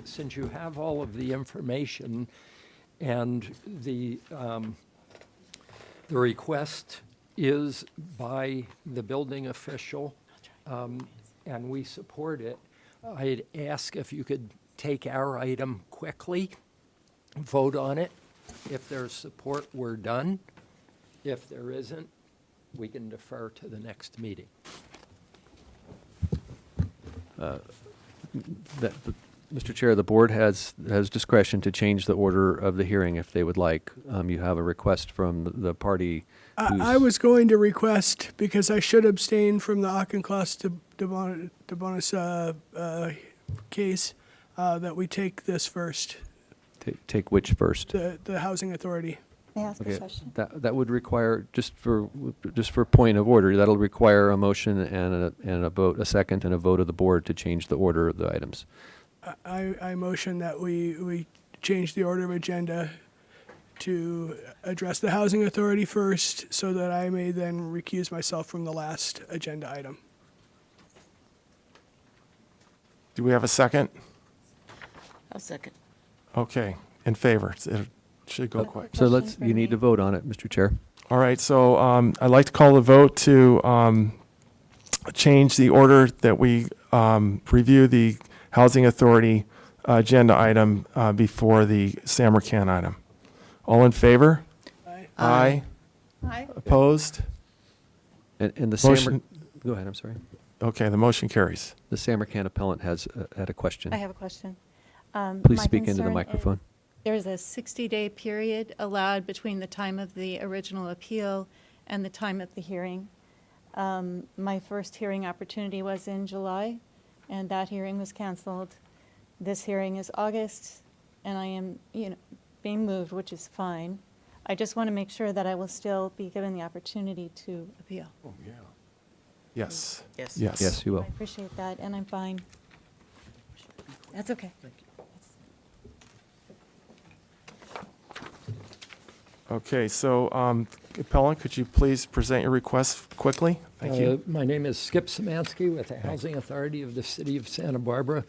Since you have all of the information and the request is by the building official, and we support it, I'd ask if you could take our item quickly, vote on it. If there's support, we're done. If there isn't, we can defer to the next meeting. Mr. Chair, the board has discretion to change the order of the hearing if they would like. You have a request from the party. I was going to request, because I should abstain from the Auchincloss de Bonus case, that we take this first, Take which first? the Housing Authority. May I ask a Okay, question? that would require, just for point of order, that'll require a motion and a vote, a second and a vote of the board to change the order of the items. I motion that we change the order of agenda to address the Housing Authority first, so that I may then recuse myself from the last agenda item. Do we have a second? I'll second. Okay, in favor. It should go quick. So Question for you need me. to vote on it, Mr. Chair. All right, so I'd like to call the vote to change the order that we review the Housing Authority agenda item before the San Marcan item. All in favor? Aye. Aye. Aye. Opposed? And the Motion- go ahead, I'm sorry. Okay, the motion carries. The San Marcan appellant had a question. I have a question. Please My speak into the concern microphone. is There's a 60-day period allowed between the time of the original appeal and the time of the hearing. My first hearing opportunity was in July, and that hearing was canceled. This hearing is August, and I am, being moved, which is fine. I just want to make sure that I will still be given the opportunity to appeal. Yes. Yes. Yes. Yes, you I will. appreciate that, and I'm fine. That's okay. Okay, so appellant, could you please present your request quickly? Thank you. My name is Skip Szymanski with the Housing Authority of the City of Santa Barbara.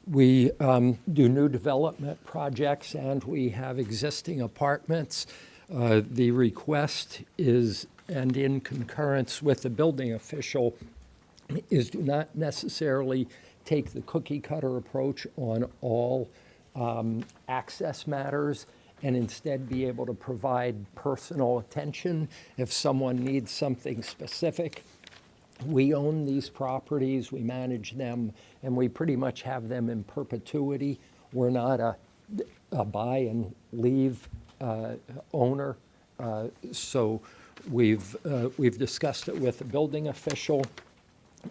We do new development projects, and we have existing apartments. The request is and in concurrence with the building official, is do not necessarily take the cookie cutter approach on all access matters, and instead be able to provide personal attention if someone needs something specific. We own these properties, we manage them, and we pretty much have them in perpetuity. We're not a buy and leave owner. So we've discussed it with the building official,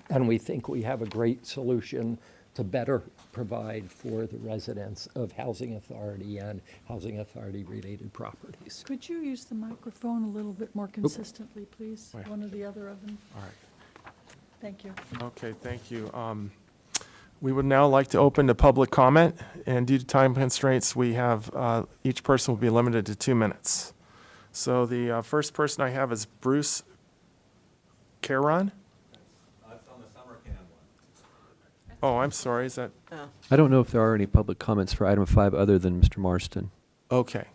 and we think we have a great solution to better provide for the residents of Housing Authority and Housing Authority-related properties. Could you use the microphone a little bit more consistently, please? Right. One or the other of them. All right. Thank you. Okay, thank you. We would now like to open to public comment, and due to time constraints, we have, each person will be limited to 2 minutes. So the first person I have is Bruce Caron. That's on the summer camp one. Oh, I'm sorry, is that, I don't know if there are any public comments for item 5 other than Mr. Marston. okay.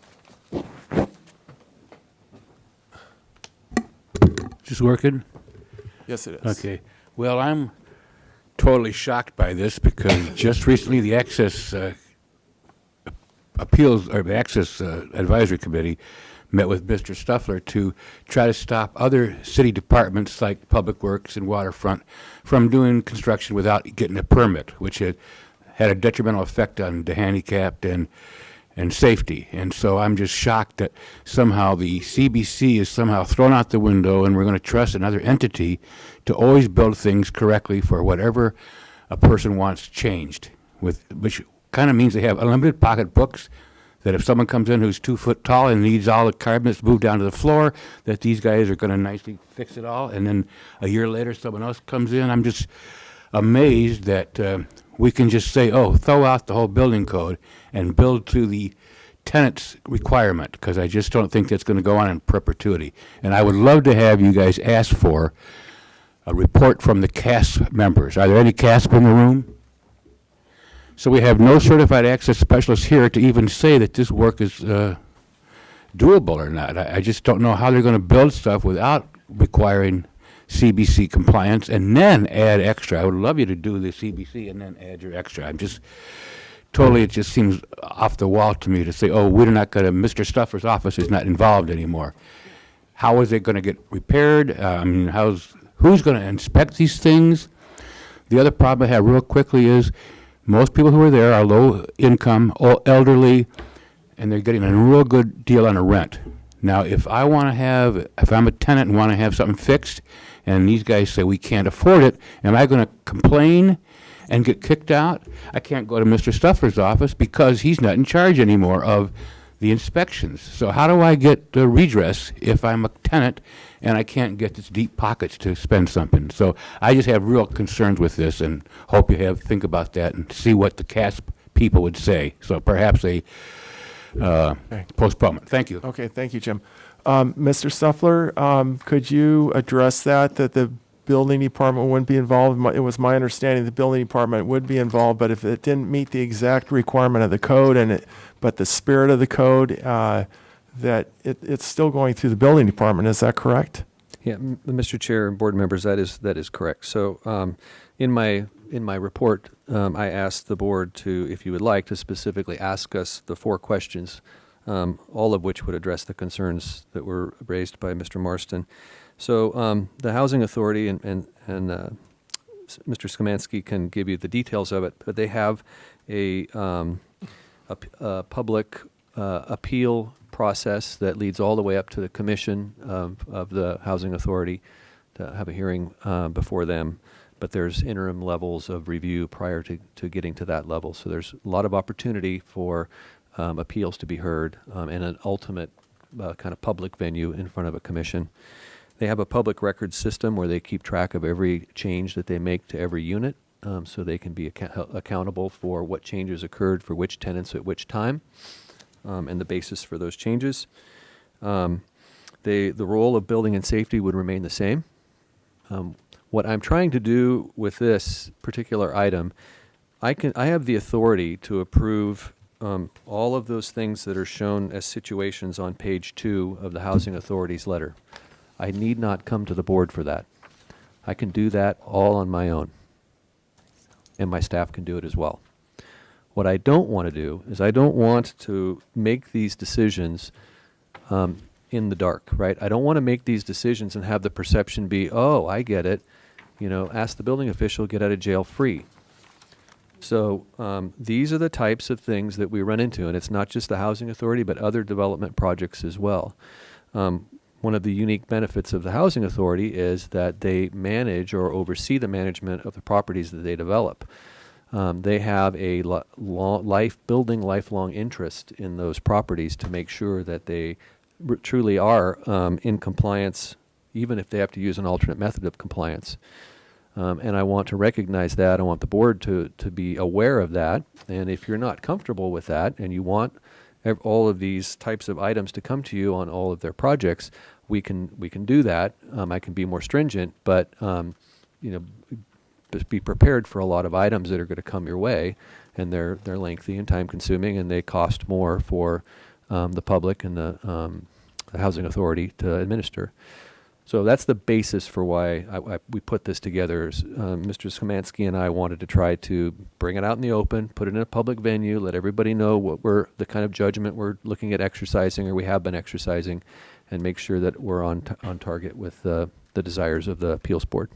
Is this working? Yes, it is. Okay. Well, I'm totally shocked by this because just recently the Access Appeals, or the Access Advisory Committee met with Mr. Stuffler to try to stop other city departments like Public Works and Waterfront from doing construction without getting a permit, which had a detrimental effect on the handicapped and safety. And so I'm just shocked that somehow the CBC is somehow thrown out the window and we're going to trust another entity to always build things correctly for whatever a person wants changed, which kind of means they have unlimited pocketbooks, that if someone comes in who's 2 foot tall and needs all the cabinets moved down to the floor, that these guys are going to nicely fix it all. And then a year later, someone else comes in. I'm just amazed that we can just say, oh, throw out the whole building code and build to the tenant's requirement, because I just don't think that's going to go on in perpetuity. And I would love to have you guys ask for a report from the CASP members. Are there any CASP in the room? So we have no certified access specialists here to even say that this work is doable or not. I just don't know how they're going to build stuff without requiring CBC compliance and then add extra. I would love you to do the CBC and then add your extra. I'm just totally, it just seems off the wall to me to say, oh, we're not going to, Mr. Stuffer's office is not involved anymore. How is it going to get repaired? I mean, who's going to inspect these things? The other problem I have real quickly is most people who are there are low income, elderly, and they're getting a real good deal on a rent. Now, if I'm a tenant and want to have something fixed, and these guys say we can't afford it, am I going to complain and get kicked out? I can't go to Mr. Stuffer's office because he's not in charge anymore of the inspections. So how do I get the redress if I'm a tenant and I can't get this deep pockets to spend something? So I just have real concerns with this and hope you think about that and see what the CASP people would say. So perhaps a postponement. Thank you. Okay, thank you, Jim. Mr. Stuffler, could you address that the building department wouldn't be involved? It was my understanding the building department would be involved, but if it didn't meet the exact requirement of the code but the spirit of the code, that it's still going through the building department. Is that correct? Yeah, Mr. Chair and board members, that is correct. So in my report, I asked the board to, if you would like, to specifically ask us the 4 questions, all of which would address the concerns that were raised by Mr. Marston. So the Housing Authority and Mr. Szymanski can give you the details of it, but they have a public appeal process that leads all the way up to the commission of the Housing Authority to have a hearing before them. But there's interim levels of review prior to getting to that level. So there's a lot of opportunity for appeals to be heard and an ultimate kind of public venue in front of a commission. They have a public records system where they keep track of every change that they make to every unit, so they can be accountable for what changes occurred for which tenants at which time, and the basis for those changes. The role of building and safety would remain the same. What I'm trying to do with this particular item, I have the authority to approve all of those things that are shown as situations on page 2 of the Housing Authority's letter. I need not come to the board for that. I can do that all on my own, and my staff can do it as well. What I don't want to do is I don't want to make these decisions in the dark, right? I don't want to make these decisions and have the perception be, oh, I get it, ask the building official, get out of jail free. So these are the types of things that we run into, and it's not just the housing authority, but other development projects as well. One of the unique benefits of the housing authority is that they manage or oversee the management of the properties that they develop. They have a lifelong interest in those properties to make sure that they truly are in compliance, even if they have to use an alternate method of compliance. And I want to recognize that. I want the board to be aware of that. And if you're not comfortable with that and you want all of these types of items to come to you on all of their projects, we can do that. I can be more stringent, but just be prepared for a lot of items that are going to come your way, and they're lengthy and time consuming, and they cost more for the public and the housing authority to administer. So that's the basis for why we put this together. Mr. Szymanski and I wanted to try to bring it out in the open, put it in a public venue, let everybody know what the kind of judgment we're looking at exercising, or we have been exercising, and make sure that we're on target with the desires of the appeals board.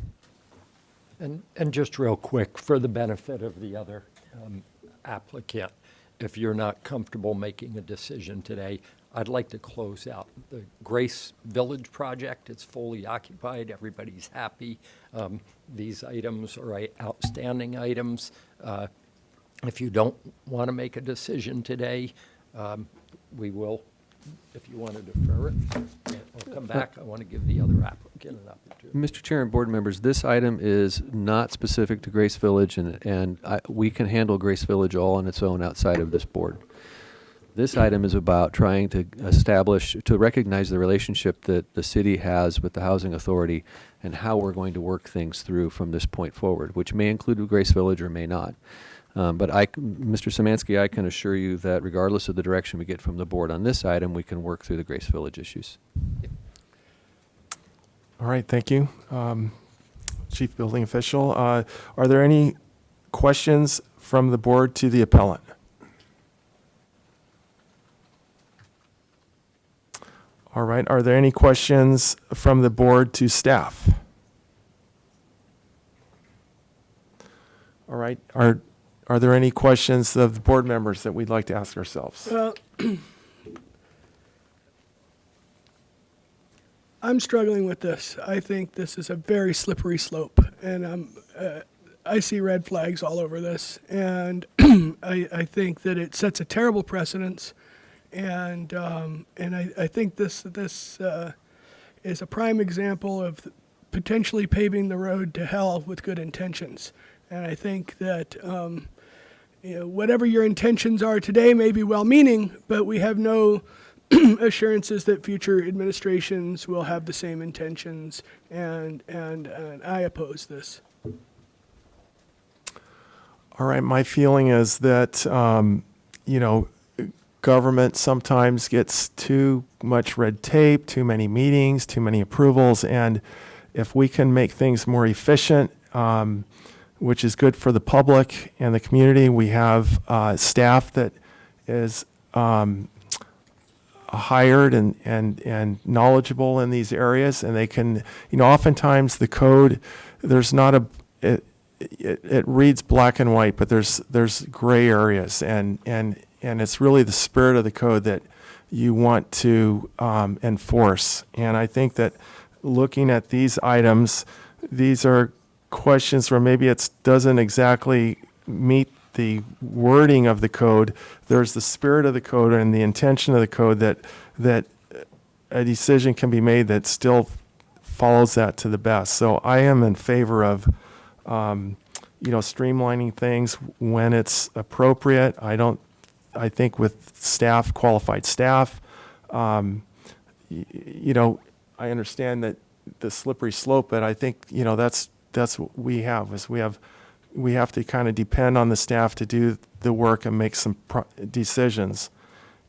And just real quick, for the benefit of the other applicant, if you're not comfortable making a decision today, I'd like to close out the Grace Village project. It's fully occupied. Everybody's happy. These items are outstanding items. If you don't want to make a decision today, we will, if you want to defer it, I'll come back. I want to give the other applicant an opportunity. Mr. Chair and board members, this item is not specific to Grace Village, and we can handle Grace Village all on its own outside of this board. This item is about trying to recognize the relationship that the city has with the housing authority and how we're going to work things through from this point forward, which may include Grace Village or may not. But Mr. Szymanski, I can assure you that regardless of the direction we get from the board on this item, we can work through the Grace Village issues. All right, thank you. Chief Building Official, are there any questions from the board to the appellant? All right, are there any questions from the board to staff? All right, are there any questions of the board members that we'd like to ask ourselves? Well, I'm struggling with this. I think this is a very slippery slope, and I see red flags all over this, and I think that it sets a terrible precedence. And I think this is a prime example of potentially paving the road to hell with good intentions. And I think that whatever your intentions are today may be well-meaning, but we have no assurances that future administrations will have the same intentions. And I oppose this. All right, my feeling is that government sometimes gets too much red tape, too many meetings, too many approvals, and if we can make things more efficient, which is good for the public and the community, we have staff that is hired and knowledgeable in these areas, and they can, oftentimes the code, there's not it reads black and white, but there's gray areas, and it's really the spirit of the code that you want to enforce. And I think that looking at these items, these are questions where maybe it doesn't exactly meet the wording of the code. There's the spirit of the code and the intention of the code that a decision can be made that still follows that to the best. So I am in favor of streamlining things when it's appropriate. I think with staff, qualified staff, I understand that the slippery slope, but I think, that's what we have, is we have to kind of depend on the staff to do the work and make some decisions.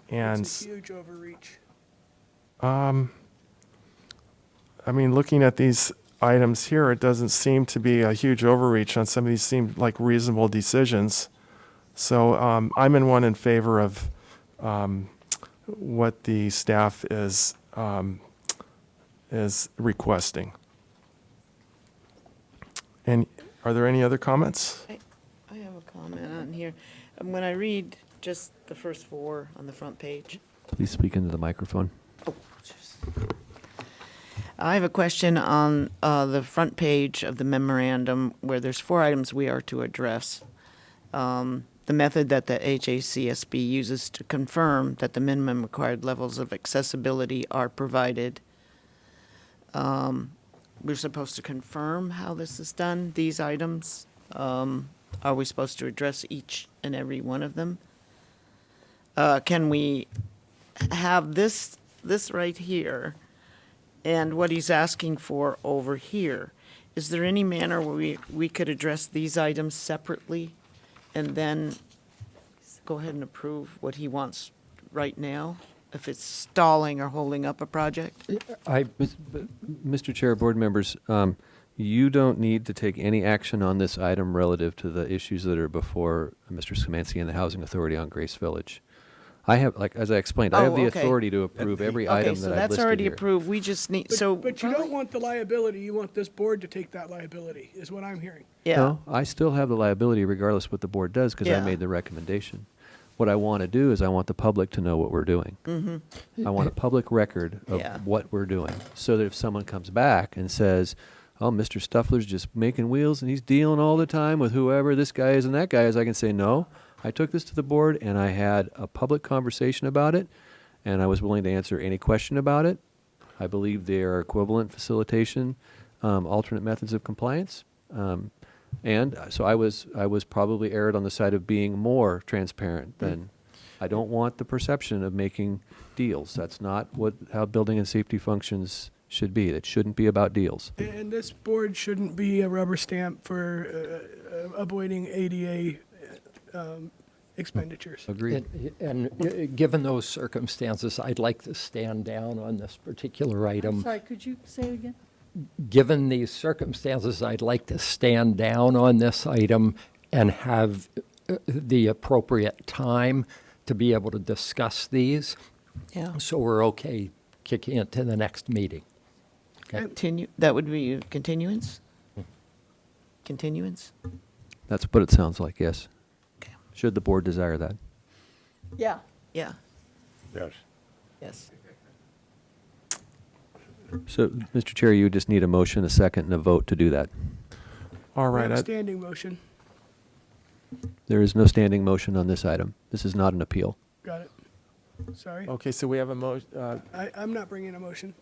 And It's a huge overreach. I mean, looking at these items here, it doesn't seem to be a huge overreach on some of these seem like reasonable decisions. So I'm in favor of what the staff is requesting. And are there any other comments? I have a comment on here. When I read just the first four on the front page, Please speak into the microphone. I have a question on the front page of the memorandum where there's 4 items we are to address. The method that the HACSB uses to confirm that the minimum required levels of accessibility are provided. We're supposed to confirm how this is done, these items. Are we supposed to address each and every one of them? Can we have this right here and what he's asking for over here? Is there any manner where we could address these items separately and then go ahead and approve what he wants right now, if it's stalling or holding up a project? Mr. Chair, board members, you don't need to take any action on this item relative to the issues that are before Mr. Szymanski and the Housing Authority on Grace Village. I have, like, as I explained, I have the authority to approve every item that I've listed Okay, so that's already here. approved, we just need, But you don't want the liability, you want this board to take that liability, is what I'm hearing. Yeah, No, I still have the liability regardless what the board does because I Yeah. made the recommendation. What I want to do is I want the public to know what we're doing. I want a public record of Yeah. what we're doing so that if someone comes back and says, oh, Mr. Stuffler's just making wheels and he's dealing all the time with whoever this guy is and that guy is, I can say, no, I took this to the board and I had a public conversation about it and I was willing to answer any question about it. I believe they are equivalent facilitation, alternate methods of compliance. And so I was probably erred on the side of being more transparent than, I don't want the perception of making deals. That's not how building and safety functions should be. It shouldn't be about deals. And this board shouldn't be a rubber stamp for avoiding ADA expenditures. Agreed. And given those circumstances, I'd like to stand down on this particular item. Sorry, could you say it again? Given these circumstances, I'd like to stand down on this item and have the appropriate time to be able to discuss these. yeah. So we're okay kicking it to the next meeting. Continue, that would be a continuance? Continuance? That's what it sounds like, yes. Okay. Should the board desire that. Yeah. Yeah, Yes. yes. So, Mr. Chair, you just need a motion, a second, and a vote to do that. All right. Standing motion, There is no standing motion on this item. This is not an appeal. got it. Sorry, Okay, so we have a motion. I'm not bringing a motion.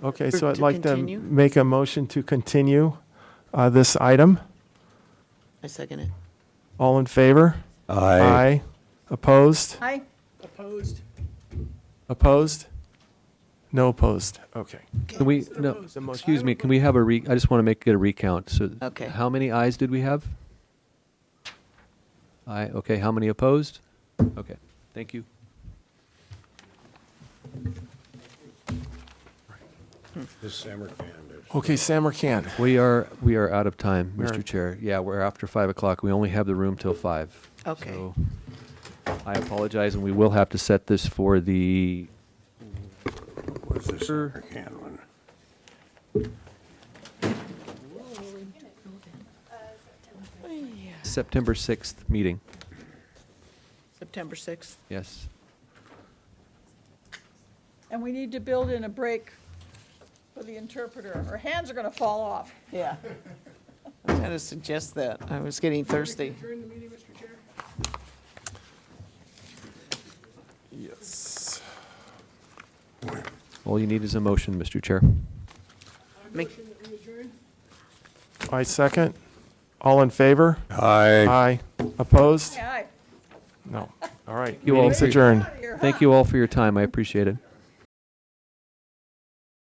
Okay, For- so I'd to like continue? to make a motion to continue this item. I second it. All in favor? Aye. Opposed? Hi. Opposed? Opposed? No opposed. Okay. Can we, Still no, opposed. excuse me, can we have I just want to get a recount. So, Okay. how many ayes did we have? Aye, okay, how many opposed? Okay, thank you. This Samarkand is. Okay, Samarkand. We are out of time, We're- Mr. Chair. Yeah, we're after 5 o'clock. We only have the room till 5. Okay. So I apologize, and we will have to set this for the What's this Samarkand one? September 6th meeting. September 6th? Yes. And we need to build in a break for the interpreter. Our hands are going to fall off. Yeah. I was going to suggest that. I was getting thirsty. Adjourn the meeting, Mr. Chair? Yes. All you need is a motion, Mr. Chair. Make- Motion that we adjourn? I second. All in favor? Aye. Aye. Opposed? Aye. No. All right. You all Meeting's for- adjourned. Thank you all for your time. I appreciate it.